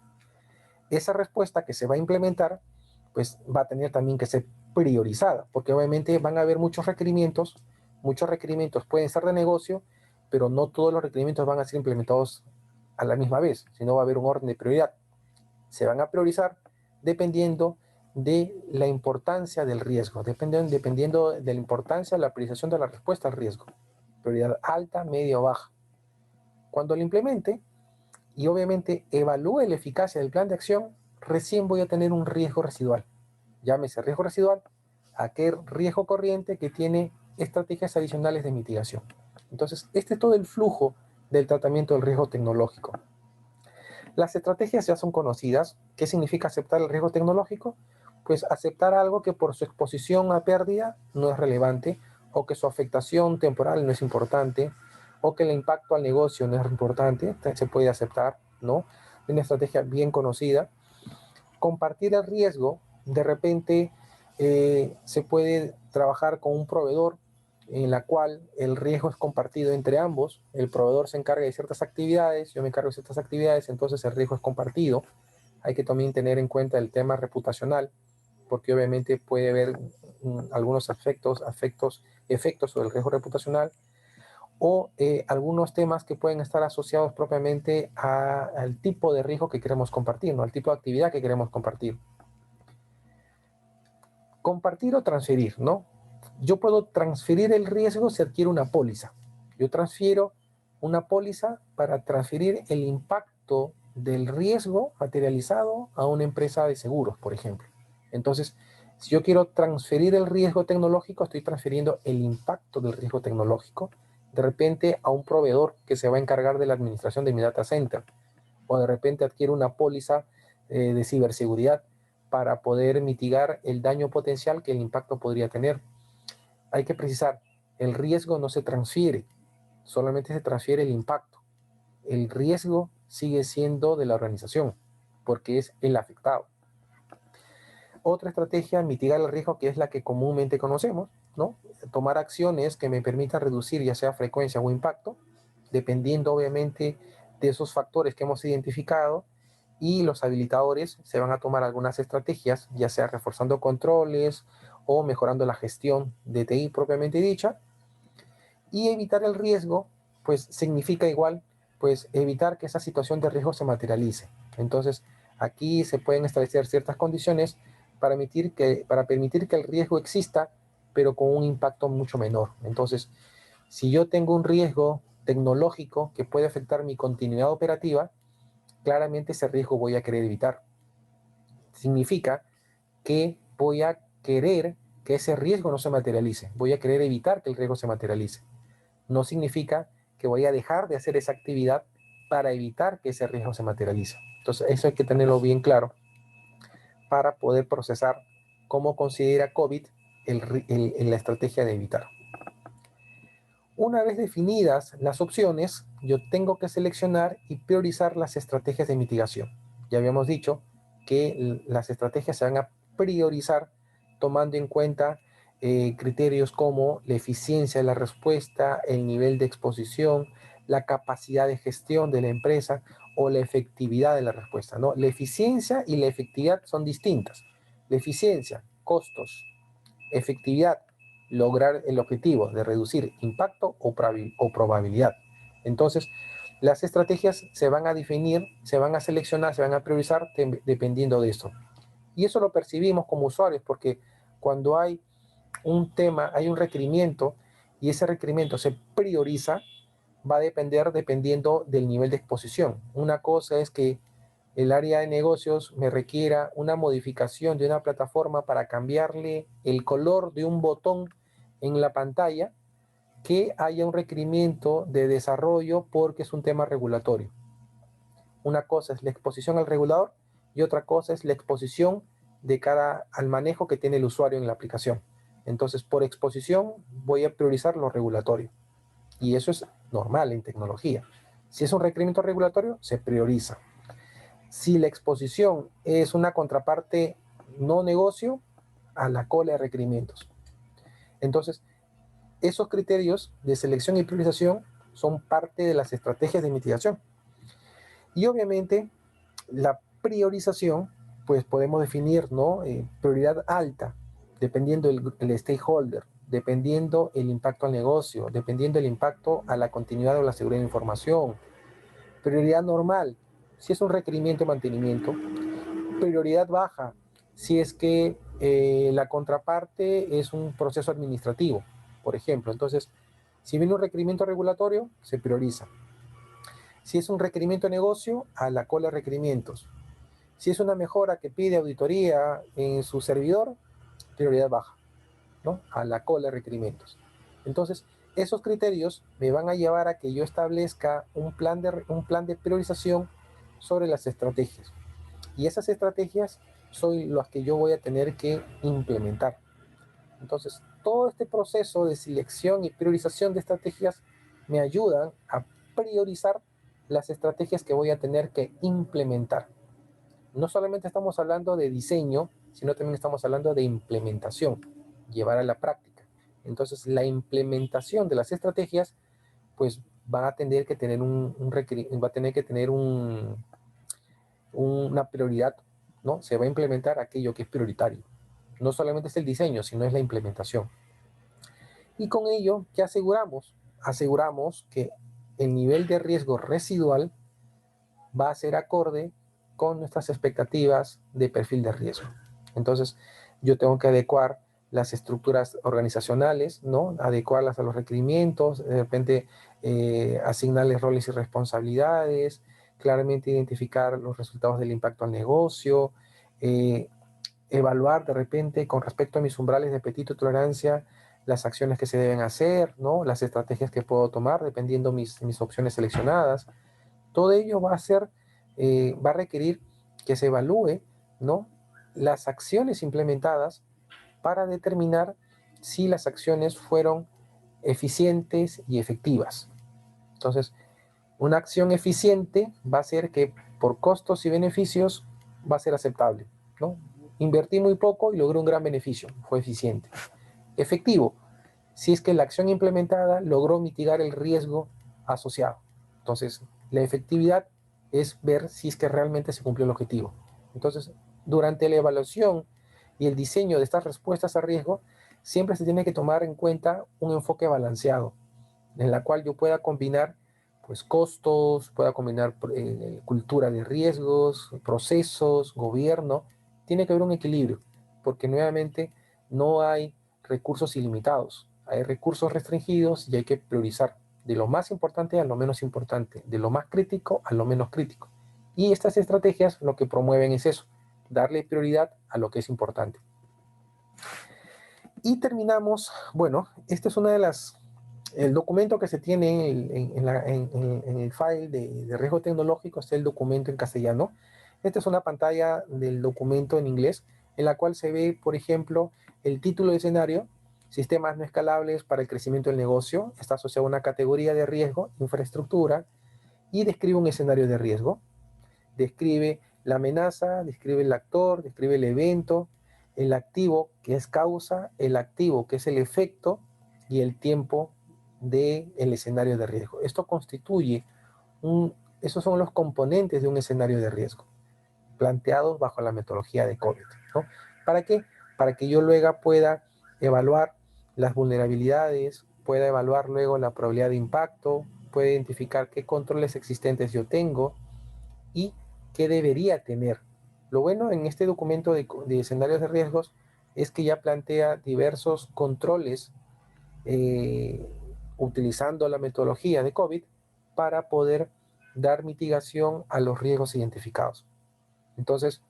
Esa respuesta que se va a implementar, pues va a tener también que ser priorizada, porque obviamente van a haber muchos requerimientos pueden ser de negocio, pero no todos los requerimientos van a ser implementados a la misma vez, sino va a haber un orden de prioridad. Se van a priorizar dependiendo de la importancia del riesgo, dependiendo de la importancia de la priorización de la respuesta al riesgo. Prioridad alta, media o baja. Cuando lo implemente y obviamente evalúe la eficacia del plan de acción, recién voy a tener un riesgo residual. Llámese riesgo residual a aquel riesgo corriente que tiene estrategias adicionales de mitigación. Entonces, este es todo el flujo del tratamiento del riesgo tecnológico. Las estrategias ya son conocidas. ¿Qué significa aceptar el riesgo tecnológico? Pues aceptar algo que por su exposición a pérdida no es relevante, o que su afectación temporal no es importante, o que el impacto al negocio no es importante, se puede aceptar, ¿no? Una estrategia bien conocida. Compartir el riesgo, de repente se puede trabajar con un proveedor en la cual el riesgo es compartido entre ambos. El proveedor se encarga de ciertas actividades, yo me encargo de ciertas actividades, entonces el riesgo es compartido. Hay que también tener en cuenta el tema reputacional, porque obviamente puede haber algunos efectos sobre el riesgo reputacional o algunos temas que pueden estar asociados propiamente al tipo de riesgo que queremos compartir, ¿no? Al tipo de actividad que queremos compartir. Compartir o transferir, ¿no? Yo puedo transferir el riesgo si adquiero una póliza. Yo transfiero una póliza para transferir el impacto del riesgo materializado a una empresa de seguros, por ejemplo. Entonces, si yo quiero transferir el riesgo tecnológico, estoy transfiriendo el impacto del riesgo tecnológico de repente a un proveedor que se va a encargar de la administración de mi data center, o de repente adquiero una póliza de ciberseguridad para poder mitigar el daño potencial que el impacto podría tener. Hay que precisar, el riesgo no se transfiere, solamente se transfiere el impacto. El riesgo sigue siendo de la organización, porque es el afectado. Otra estrategia, mitigar el riesgo, que es la que comúnmente conocemos, ¿no? Tomar acciones que me permitan reducir ya sea frecuencia o impacto, dependiendo obviamente de esos factores que hemos identificado, y los habilitadores se van a tomar algunas estrategias, ya sea reforzando controles o mejorando la gestión de TI propiamente dicha, y evitar el riesgo, pues significa igual, pues evitar que esa situación de riesgo se materialice. Entonces, aquí se pueden establecer ciertas condiciones para permitir que el riesgo exista, pero con un impacto mucho menor. Entonces, si yo tengo un riesgo tecnológico que puede afectar mi continuidad operativa, claramente ese riesgo voy a querer evitar. Significa que voy a querer que ese riesgo no se materialice. Voy a querer evitar que el riesgo se materialice. No significa que voy a dejar de hacer esa actividad para evitar que ese riesgo se materialice. Entonces, eso hay que tenerlo bien claro para poder procesar cómo considera COVID la estrategia de evitar. Una vez definidas las opciones, yo tengo que seleccionar y priorizar las estrategias de mitigación. Ya habíamos dicho que las estrategias se van a priorizar tomando en cuenta criterios como la eficiencia de la respuesta, el nivel de exposición, la capacidad de gestión de la empresa o la efectividad de la respuesta, ¿no? La eficiencia y la efectividad son distintas. La eficiencia, costos; efectividad, lograr el objetivo de reducir impacto o probabilidad. Entonces, las estrategias se van a definir, se van a seleccionar, se van a priorizar dependiendo de esto. Y eso lo percibimos como usuarios, porque cuando hay un tema, hay un requerimiento, y ese requerimiento se prioriza, va a depender dependiendo del nivel de exposición. Una cosa es que el área de negocios me requiera una modificación de una plataforma para cambiarle el color de un botón en la pantalla, que haya un requerimiento de desarrollo porque es un tema regulatorio. Una cosa es la exposición al regulador y otra cosa es la exposición de cara al manejo que tiene el usuario en la aplicación. Entonces, por exposición voy a priorizar lo regulatorio. Y eso es normal en tecnología. Si es un requerimiento regulatorio, se prioriza. Si la exposición es una contraparte no negocio, a la cola de requerimientos. Entonces, esos criterios de selección y priorización son parte de las estrategias de mitigación. Y obviamente, la priorización, pues podemos definir, ¿no? Prioridad alta, dependiendo el stakeholder, dependiendo el impacto al negocio, dependiendo el impacto a la continuidad o la seguridad de información. Prioridad normal, si es un requerimiento de mantenimiento. Prioridad baja, si es que la contraparte es un proceso administrativo, por ejemplo. Entonces, si viene un requerimiento regulatorio, se prioriza. Si es un requerimiento de negocio, a la cola de requerimientos. Si es una mejora que pide auditoría en su servidor, prioridad baja, ¿no? A la cola de requerimientos. Entonces, esos criterios me van a llevar a que yo establezca un plan de priorización sobre las estrategias. Y esas estrategias son las que yo voy a tener que implementar. Entonces, todo este proceso de selección y priorización de estrategias me ayudan a priorizar las estrategias que voy a tener que implementar. No solamente estamos hablando de diseño, sino también estamos hablando de implementación, llevar a la práctica. Entonces, la implementación de las estrategias, pues va a tener que tener una prioridad, ¿no? Se va a implementar aquello que es prioritario. No solamente es el diseño, sino es la implementación. Y con ello, ¿qué aseguramos? Aseguramos que el nivel de riesgo residual va a ser acorde con nuestras expectativas de perfil de riesgo. Entonces, yo tengo que adecuar las estructuras organizacionales, ¿no? Adecuarlas a los requerimientos, de repente asignarles roles y responsabilidades, claramente identificar los resultados del impacto al negocio, evaluar de repente con respecto a mis umbrales de apetito y tolerancia las acciones que se deben hacer, ¿no? Las estrategias que puedo tomar dependiendo mis opciones seleccionadas. Todo ello va a requerir que se evalúe, ¿no? las acciones implementadas para determinar si las acciones fueron eficientes y efectivas. Entonces, una acción eficiente va a ser que por costos y beneficios va a ser aceptable, ¿no? Invertí muy poco y logré un gran beneficio, fue eficiente. Efectivo, si es que la acción implementada logró mitigar el riesgo asociado. Entonces, la efectividad es ver si es que realmente se cumplió el objetivo. Entonces, durante la evaluación y el diseño de estas respuestas a riesgo, siempre se tiene que tomar en cuenta un enfoque balanceado, en la cual yo pueda combinar pues costos, pueda combinar cultura de riesgos, procesos, gobierno. Tiene que haber un equilibrio, porque nuevamente no hay recursos ilimitados, hay recursos restringidos y hay que priorizar de lo más importante a lo menos importante, de lo más crítico a lo menos crítico. Y estas estrategias lo que promueven es eso, darle prioridad a lo que es importante. Y terminamos, bueno, esta es una de las el documento que se tiene en el file de riesgo tecnológico es el documento en castellano. Esta es una pantalla del documento en inglés, en la cual se ve, por ejemplo, el título de escenario, sistemas no escalables para el crecimiento del negocio. Está asociado a una categoría de riesgo, infraestructura, y describe un escenario de riesgo. Describe la amenaza, describe el actor, describe el evento, el activo, que es causa, el activo, que es el efecto, y el tiempo del escenario de riesgo. Esto constituye esos son los componentes de un escenario de riesgo, planteados bajo la metodología de COVID, ¿no? ¿Para qué? Para que yo luego pueda evaluar las vulnerabilidades, pueda evaluar luego la probabilidad de impacto, pueda identificar qué controles existentes yo tengo y qué debería tener. Lo bueno en este documento de escenarios de riesgos es que ya plantea diversos controles utilizando la metodología de COVID para poder dar mitigación a los riesgos identificados. Entonces,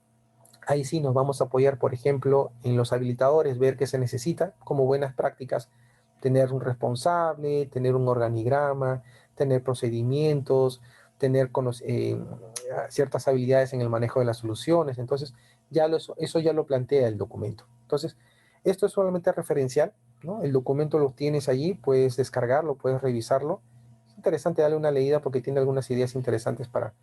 ahí sí nos vamos a apoyar, por ejemplo, en los habilitadores, ver qué se necesita como buenas prácticas, tener un responsable, tener un organigrama, tener procedimientos, tener ciertas habilidades en el manejo de las soluciones. Entonces, eso ya lo plantea el documento. Entonces, esto es solamente referencial, ¿no? El documento lo tienes allí, puedes descargarlo, puedes revisarlo. Es interesante darle una leída porque tiene algunas ideas interesantes para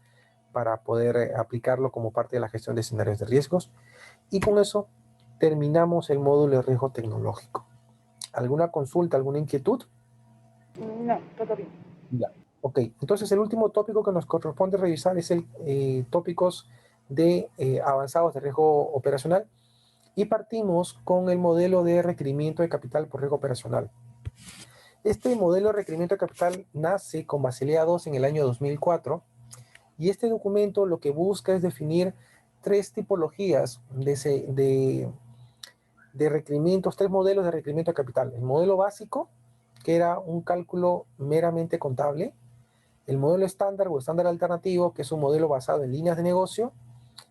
poder aplicarlo como parte de la gestión de escenarios de riesgos. Y con eso terminamos el módulo de riesgo tecnológico. ¿Alguna consulta, alguna inquietud? No, todo bien. Ya. Ok, entonces el último tópico que nos corresponde revisar es el tópicos de avanzados de riesgo operacional y partimos con el modelo de requerimiento de capital por riesgo operacional. Este modelo de requerimiento de capital nace con Basilea II en el año 2004 y este documento lo que busca es definir tres tipologías de requerimientos, tres modelos de requerimiento de capital. El modelo básico, que era un cálculo meramente contable, el modelo estándar o estándar alternativo, que es un modelo basado en líneas de negocio,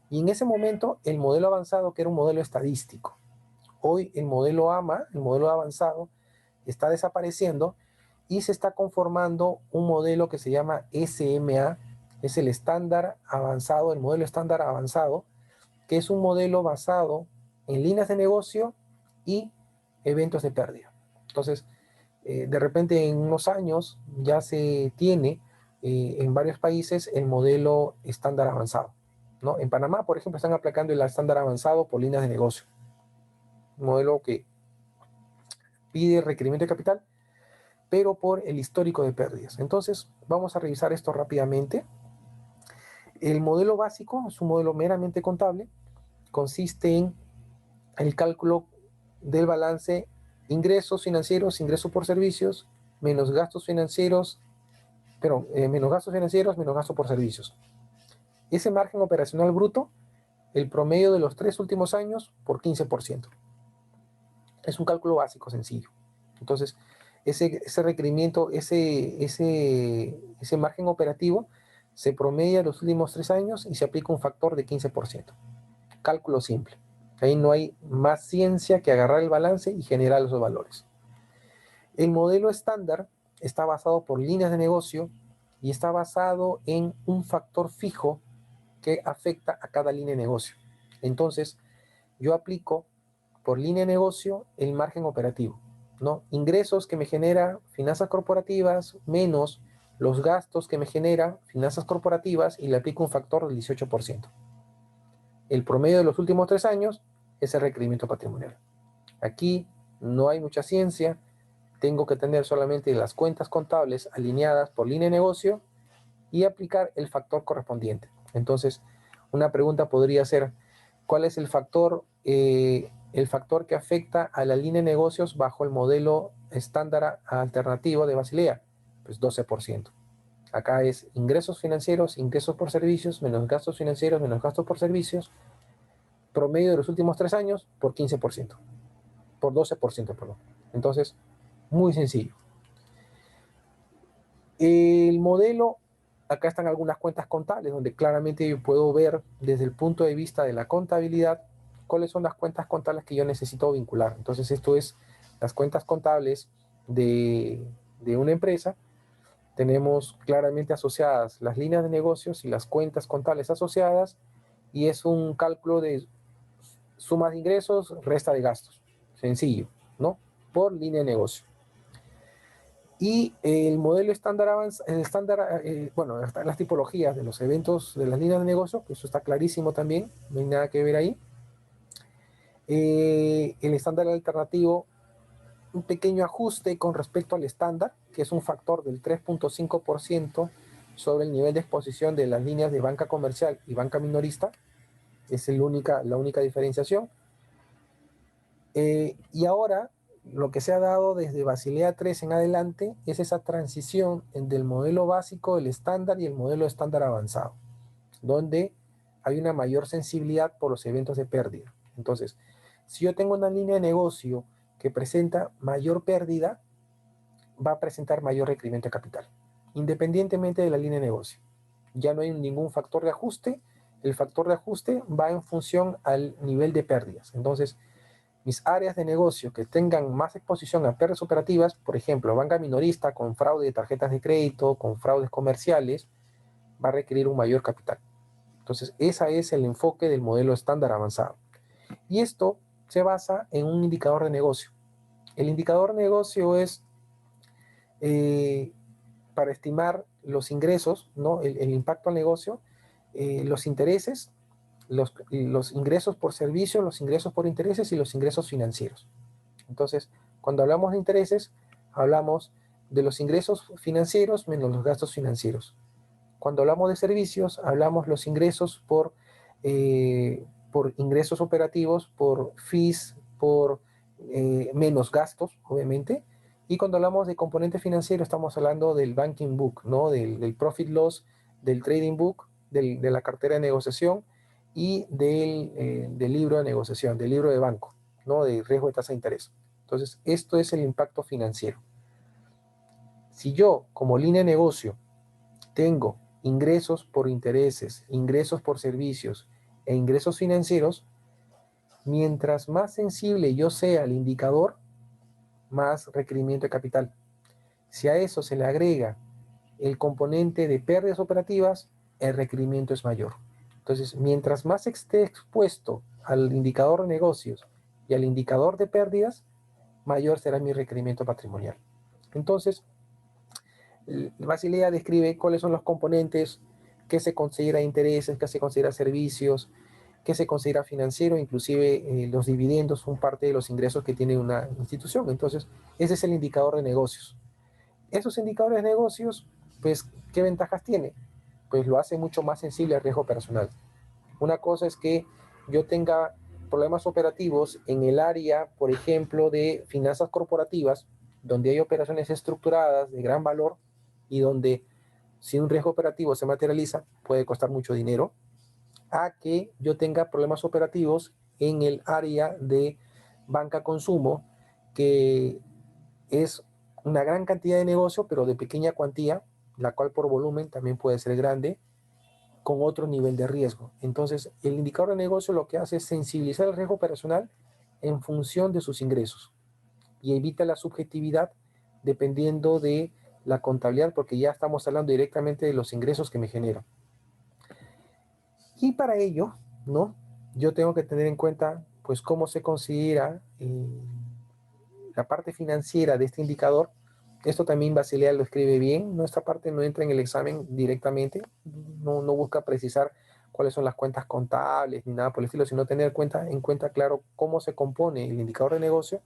y en ese momento el modelo avanzado, que era un modelo estadístico. Hoy el modelo AMA, el modelo avanzado, está desapareciendo y se está conformando un modelo que se llama SMA, es el estándar avanzado, el modelo estándar avanzado, que es un modelo basado en líneas de negocio y eventos de pérdida. Entonces, de repente en unos años ya se tiene en varios países el modelo estándar avanzado, ¿no? En Panamá, por ejemplo, están aplicando el estándar avanzado por líneas de negocio, un modelo que pide requerimiento de capital, pero por el histórico de pérdidas. Entonces, vamos a revisar esto rápidamente. El modelo básico es un modelo meramente contable, consiste en el cálculo del balance ingresos financieros, ingresos por servicios, menos gastos financieros, menos gastos financieros, menos gastos por servicios. Ese margen operacional bruto, el promedio de los 3 últimos años por 15%. Es un cálculo básico sencillo. Entonces, ese requerimiento, ese margen operativo se promedia los últimos 3 años y se aplica un factor de 15%. Cálculo simple. Ahí no hay más ciencia que agarrar el balance y generar esos valores. El modelo estándar está basado por líneas de negocio y está basado en un factor fijo que afecta a cada línea de negocio. Entonces, yo aplico por línea de negocio el margen operativo, ¿no? Ingresos que me genera finanzas corporativas menos los gastos que me genera finanzas corporativas y le aplico un factor del 18%. El promedio de los últimos 3 años es el requerimiento patrimonial. Aquí no hay mucha ciencia, tengo que tener solamente las cuentas contables alineadas por línea de negocio y aplicar el factor correspondiente. Entonces, una pregunta podría ser, ¿cuál es el factor que afecta a la línea de negocios bajo el modelo estándar alternativo de Basilea? Pues 12%. Acá es ingresos financieros, ingresos por servicios, menos gastos financieros, menos gastos por servicios, promedio de los últimos 3 años por 15%, por 12%, perdón. Entonces, muy sencillo. El modelo, acá están algunas cuentas contables donde claramente yo puedo ver desde el punto de vista de la contabilidad cuáles son las cuentas contables que yo necesito vincular. Entonces esto es las cuentas contables de una empresa. Tenemos claramente asociadas las líneas de negocios y las cuentas contables asociadas y es un cálculo de suma de ingresos, resta de gastos. Sencillo, ¿no? Por línea de negocio. Y el modelo estándar, bueno, están las tipologías de los eventos de las líneas de negocio, que eso está clarísimo también, no hay nada que ver ahí. El estándar alternativo, un pequeño ajuste con respecto al estándar, que es un factor del 3.5% sobre el nivel de exposición de las líneas de banca comercial y banca minorista, es la única diferenciación. Y ahora, lo que se ha dado desde Basilea 3 en adelante es esa transición del modelo básico, el estándar y el modelo estándar avanzado, donde hay una mayor sensibilidad por los eventos de pérdida. Entonces, si yo tengo una línea de negocio que presenta mayor pérdida, va a presentar mayor requerimiento de capital, independientemente de la línea de negocio. Ya no hay ningún factor de ajuste, el factor de ajuste va en función al nivel de pérdidas. Entonces, mis áreas de negocio que tengan más exposición a pérdidas operativas, por ejemplo, banca minorista con fraude de tarjetas de crédito, con fraudes comerciales, va a requerir un mayor capital. Entonces, ese es el enfoque del modelo estándar avanzado. Y esto se basa en un indicador de negocio. El indicador de negocio es para estimar los ingresos, ¿no? El impacto al negocio, los intereses, los ingresos por servicio, los ingresos por intereses y los ingresos financieros. Entonces, cuando hablamos de intereses, hablamos de los ingresos financieros menos los gastos financieros. Cuando hablamos de servicios, hablamos los ingresos por ingresos operativos, por fees, por menos gastos, obviamente. Y cuando hablamos de componente financiero, estamos hablando del banking book, ¿no? Del profit loss, del trading book, de la cartera de negociación y del libro de negociación, del libro de banco, ¿no? De riesgo de tasa de interés. Entonces, esto es el impacto financiero. Si yo, como línea de negocio, tengo ingresos por intereses, ingresos por servicios e ingresos financieros, mientras más sensible yo sea al indicador, más requerimiento de capital. Si a eso se le agrega el componente de pérdidas operativas, el requerimiento es mayor. Entonces, mientras más esté expuesto al indicador de negocios y al indicador de pérdidas, mayor será mi requerimiento patrimonial. Entonces, Basilea describe cuáles son los componentes que se considera intereses, que se considera servicios, que se considera financiero, inclusive los dividendos son parte de los ingresos que tiene una institución. Entonces, ese es el indicador de negocios. Esos indicadores de negocios, pues, ¿qué ventajas tiene? Pues lo hace mucho más sensible al riesgo personal. Una cosa es que yo tenga problemas operativos en el área, por ejemplo, de finanzas corporativas, donde hay operaciones estructuradas de gran valor y donde si un riesgo operativo se materializa puede costar mucho dinero, a que yo tenga problemas operativos en el área de banca consumo, que es una gran cantidad de negocio, pero de pequeña cuantía, la cual por volumen también puede ser grande, con otro nivel de riesgo. Entonces, el indicador de negocio lo que hace es sensibilizar el riesgo operacional en función de sus ingresos y evita la subjetividad dependiendo de la contabilidad, porque ya estamos hablando directamente de los ingresos que me generan. Y para ello, ¿no? Yo tengo que tener en cuenta, pues cómo se considera la parte financiera de este indicador. Esto también Basilea lo escribe bien. Nuestra parte no entra en el examen directamente, no busca precisar cuáles son las cuentas contables ni nada por el estilo, sino tener en cuenta claro cómo se compone el indicador de negocio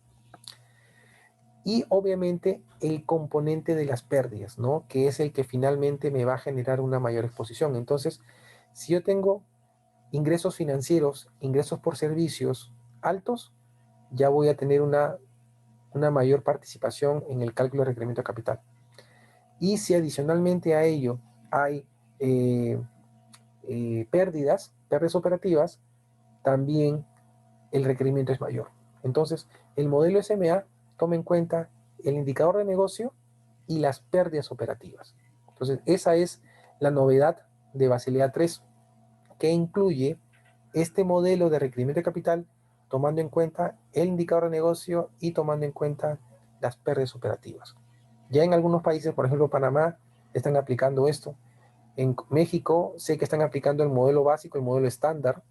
y obviamente el componente de las pérdidas, ¿no? Que es el que finalmente me va a generar una mayor exposición. Entonces, si yo tengo ingresos financieros, ingresos por servicios altos, ya voy a tener una mayor participación en el cálculo de requerimiento de capital. Y si adicionalmente a ello hay pérdidas operativas, también el requerimiento es mayor. Entonces, el modelo SMA toma en cuenta el indicador de negocio y las pérdidas operativas. Entonces, esa es la novedad de Basilea 3, que incluye este modelo de requerimiento de capital tomando en cuenta el indicador de negocio y tomando en cuenta las pérdidas operativas. Ya en algunos países, por ejemplo Panamá, están aplicando esto. En México sé que están aplicando el modelo básico, el modelo estándar.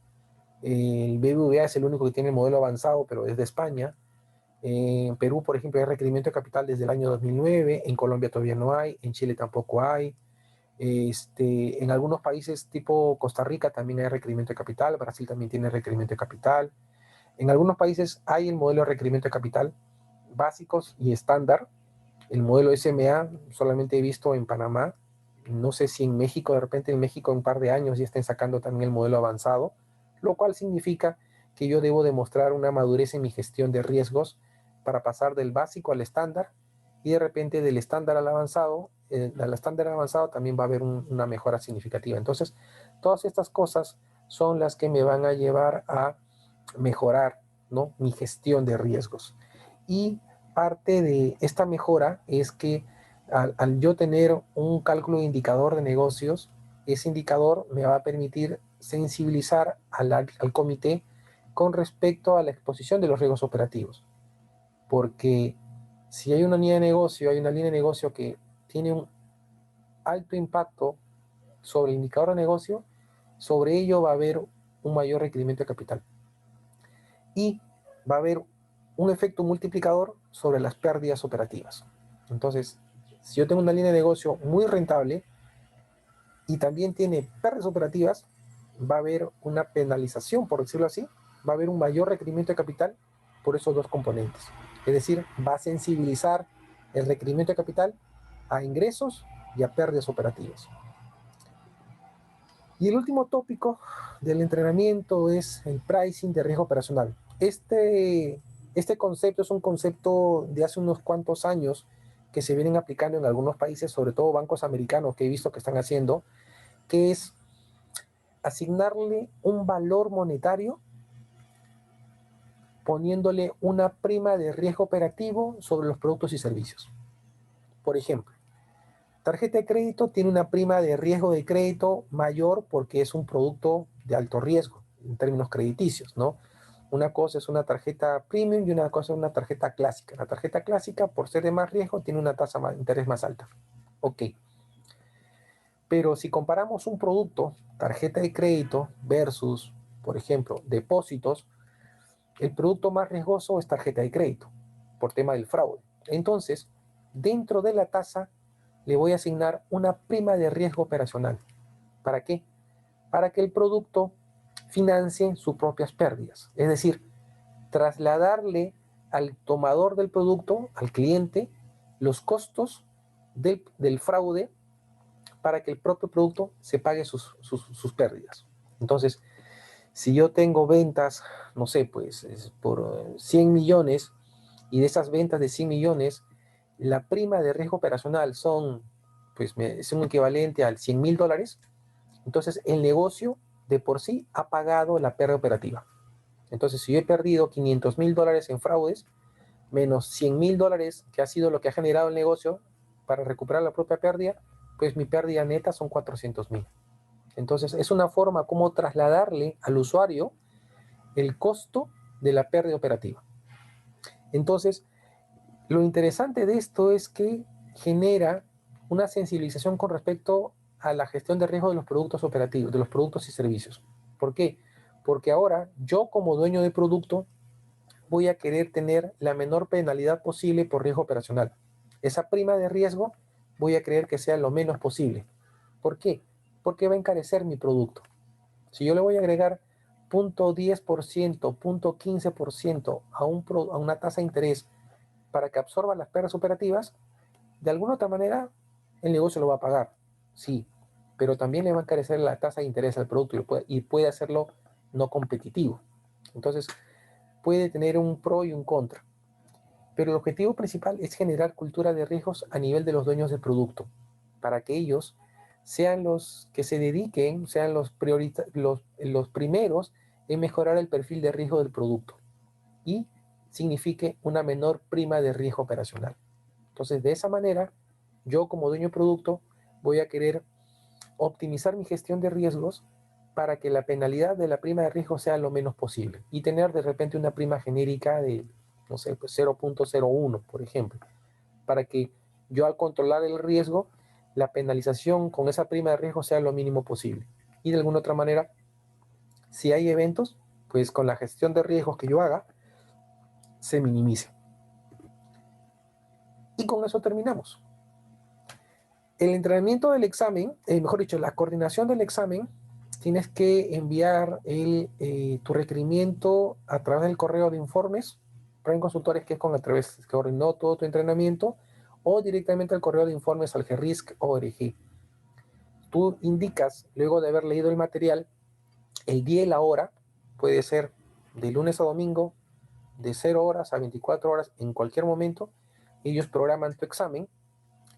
El BBVA es el único que tiene el modelo avanzado, pero es de España. En Perú, por ejemplo, hay requerimiento de capital desde el año 2009. En Colombia todavía no hay. En Chile tampoco hay. En algunos países tipo Costa Rica también hay requerimiento de capital. Brasil también tiene requerimiento de capital. En algunos países hay el modelo de requerimiento de capital básicos y estándar. El modelo SMA solamente he visto en Panamá. No sé si en México, de repente en México en un par de años ya estén sacando también el modelo avanzado, lo cual significa que yo debo demostrar una madurez en mi gestión de riesgos para pasar del básico al estándar y de repente del estándar al avanzado también va a haber una mejora significativa. Entonces, todas estas cosas son las que me van a llevar a mejorar, ¿no?, mi gestión de riesgos. Y parte de esta mejora es que al yo tener un cálculo de indicador de negocios, ese indicador me va a permitir sensibilizar al comité con respecto a la exposición de los riesgos operativos. Porque si hay una línea de negocio, que tiene un alto impacto sobre el indicador de negocio, sobre ello va a haber un mayor requerimiento de capital. Y va a haber un efecto multiplicador sobre las pérdidas operativas. Entonces, si yo tengo una línea de negocio muy rentable y también tiene pérdidas operativas, va a haber una penalización, por decirlo así, va a haber un mayor requerimiento de capital por esos dos componentes. Es decir, va a sensibilizar el requerimiento de capital a ingresos y a pérdidas operativas. Y el último tópico del entrenamiento es el pricing de riesgo operacional. Este concepto es un concepto de hace unos cuantos años que se vienen aplicando en algunos países, sobre todo bancos americanos que he visto que están haciendo, que es asignarle un valor monetario poniéndole una prima de riesgo operativo sobre los productos y servicios. Por ejemplo, tarjeta de crédito tiene una prima de riesgo de crédito mayor porque es un producto de alto riesgo en términos crediticios, ¿no? Una cosa es una tarjeta premium y una cosa es una tarjeta clásica. La tarjeta clásica, por ser de más riesgo, tiene una tasa de interés más alta. Ok. Pero si comparamos un producto, tarjeta de crédito versus, por ejemplo, depósitos, el producto más riesgoso es tarjeta de crédito, por tema del fraude. Entonces, dentro de la tasa, le voy a asignar una prima de riesgo operacional. ¿Para qué? Para que el producto financie sus propias pérdidas. Es decir, trasladarle al tomador del producto, al cliente, los costos del fraude para que el propio producto se pague sus pérdidas. Entonces, si yo tengo ventas, no sé, pues por 100 millones y de esas ventas de 100 millones, la prima de riesgo operacional es un equivalente al $100,000, entonces el negocio de por sí ha pagado la pérdida operativa. Entonces, si yo he perdido $500,000 en fraudes, menos $100,000 que ha sido lo que ha generado el negocio para recuperar la propia pérdida, pues mi pérdida neta son 400,000. Entonces, es una forma como trasladarle al usuario el costo de la pérdida operativa. Entonces, lo interesante de esto es que genera una sensibilización con respecto a la gestión de riesgo de los productos operativos, de los productos y servicios. ¿Por qué? porque ahora yo como dueño de producto voy a querer tener la menor penalidad posible por riesgo operacional. Esa prima de riesgo voy a querer que sea lo menos posible. ¿Por qué? Porque va a encarecer mi producto. Si yo le voy a agregar 0.10%, 0.15% a una tasa de interés para que absorba las pérdidas operativas, de alguna otra manera el negocio lo va a pagar, sí, pero también le va a encarecer la tasa de interés al producto y puede hacerlo no competitivo. Entonces, puede tener un pro y un contra. Pero el objetivo principal es generar cultura de riesgos a nivel de los dueños del producto, para que ellos sean los que se dediquen, sean los primeros en mejorar el perfil de riesgo del producto y signifique una menor prima de riesgo operacional. Entonces, de esa manera, yo como dueño de producto voy a querer optimizar mi gestión de riesgos para que la penalidad de la prima de riesgo sea lo menos posible y tener de repente una prima genérica de, no sé, pues 0.01, por ejemplo, para que yo al controlar el riesgo, la penalización con esa prima de riesgo sea lo mínimo posible. Y de alguna otra manera, si hay eventos, pues con la gestión de riesgos que yo haga, se minimice. Y con eso terminamos. El entrenamiento del examen, mejor dicho, la coordinación del examen, tienes que enviar tu requerimiento a través del correo de informes, Prime Consultores, que es a través que coordinó todo tu entrenamiento, o directamente al correo de informes al GRISC.org. Tú indicas, luego de haber leído el material, el día y la hora, puede ser de lunes a domingo, de 0 horas a 24 horas, en cualquier momento, ellos programan tu examen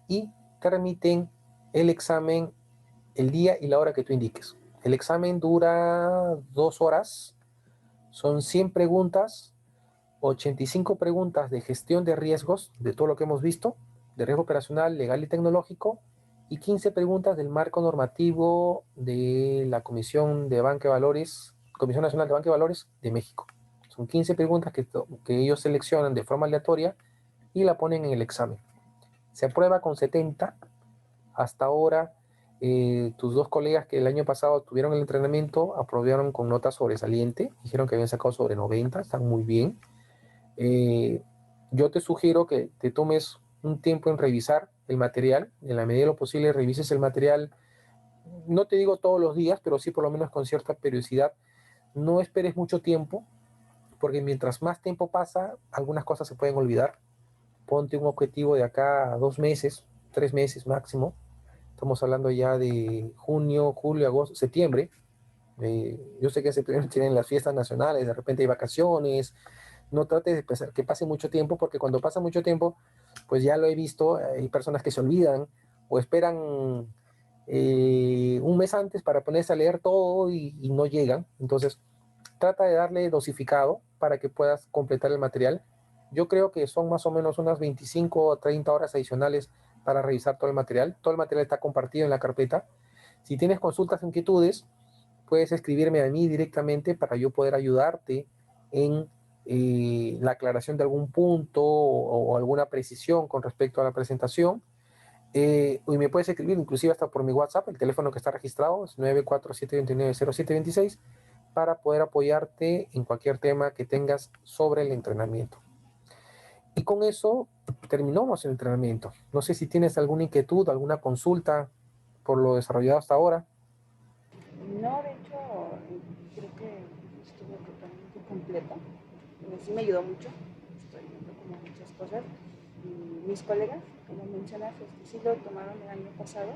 y te remiten el examen el día y la hora que tú indiques. El examen dura 2 horas, son 100 preguntas, 85 preguntas de gestión de riesgos, de todo lo que hemos visto, de riesgo operacional, legal y tecnológico, y 15 preguntas del marco normativo de la Comisión de Banca de Valores, Comisión Nacional de Banca de Valores de México. Son 15 preguntas que ellos seleccionan de forma aleatoria y la ponen en el examen. Se aprueba con 70. Hasta ahora, tus dos colegas que el año pasado tuvieron el entrenamiento aprobaron con nota sobresaliente, dijeron que habían sacado sobre 90, están muy bien. Yo te sugiero que te tomes un tiempo en revisar el material, en la medida de lo posible revises el material, no te digo todos los días, pero sí por lo menos con cierta periodicidad. No esperes mucho tiempo, porque mientras más tiempo pasa, algunas cosas se pueden olvidar. Ponte un objetivo de acá a 2 meses, 3 meses máximo. Estamos hablando ya de junio, julio, agosto, septiembre. Yo sé que en septiembre tienen las fiestas nacionales, de repente hay vacaciones. No trates de pensar que pase mucho tiempo, porque cuando pasa mucho tiempo, pues ya lo he visto, hay personas que se olvidan o esperan un mes antes para ponerse a leer todo y no llegan. Entonces, trata de darle dosificado para que puedas completar el material. Yo creo que son más o menos unas 25 o 30 horas adicionales para revisar todo el material. Todo el material está compartido en la carpeta. Si tienes consultas o inquietudes, puedes escribirme a mí directamente para yo poder ayudarte en la aclaración de algún punto o alguna precisión con respecto a la presentación. Y me puedes escribir inclusive hasta por mi WhatsApp, el teléfono que está registrado es 947290726, para poder apoyarte en cualquier tema que tengas sobre el entrenamiento. Y con eso terminamos el entrenamiento. No sé si tienes alguna inquietud, alguna consulta por lo desarrollado hasta ahora. No, de hecho, creo que estuvo totalmente completo. Sí me ayudó mucho. Estoy viendo como muchas cosas. Y mis colegas, como mencionas, sí lo tomaron el año pasado.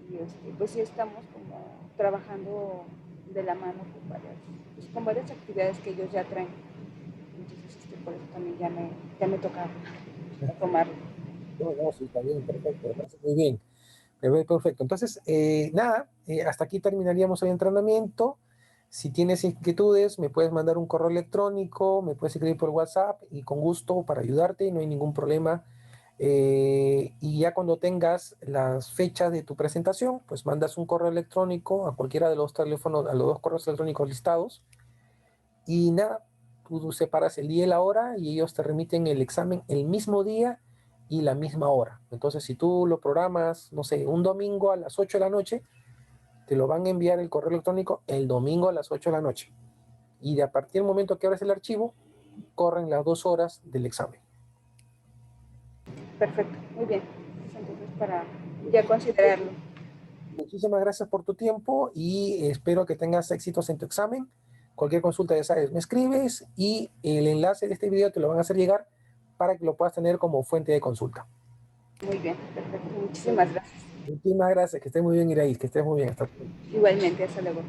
Y pues sí estamos como trabajando de la mano con varias actividades que ellos ya traen. Entonces, por eso también ya me toca tomarlo. No, no, sí, está bien, perfecto, me parece muy bien. Perfecto. Entonces, nada, hasta aquí terminaríamos el entrenamiento. Si tienes inquietudes, me puedes mandar un correo electrónico, me puedes escribir por WhatsApp y con gusto para ayudarte, no hay ningún problema. Y ya cuando tengas las fechas de tu presentación, pues mandas un correo electrónico a cualquiera de los teléfonos, a los 2 correos electrónicos listados. Y nada, tú separas el día y la hora y ellos te remiten el examen el mismo día y la misma hora. Entonces, si tú lo programas, no sé, un domingo a las 8 de la noche, te lo van a enviar el correo electrónico el domingo a las 8 de la noche. Y a partir del momento que abres el archivo, corren las 2 horas del examen. Perfecto, muy bien. Entonces, para ya considerarlo. Muchísimas gracias por tu tiempo y espero que tengas éxitos en tu examen. Cualquier consulta, ya sabes, me escribes y el enlace de este video te lo van a hacer llegar para que lo puedas tener como fuente de consulta. Muy bien, perfecto. Muchísimas gracias. Muchísimas gracias, que estés muy bien, Iraís, que estés muy bien. Hasta luego. Igualmente, hasta luego.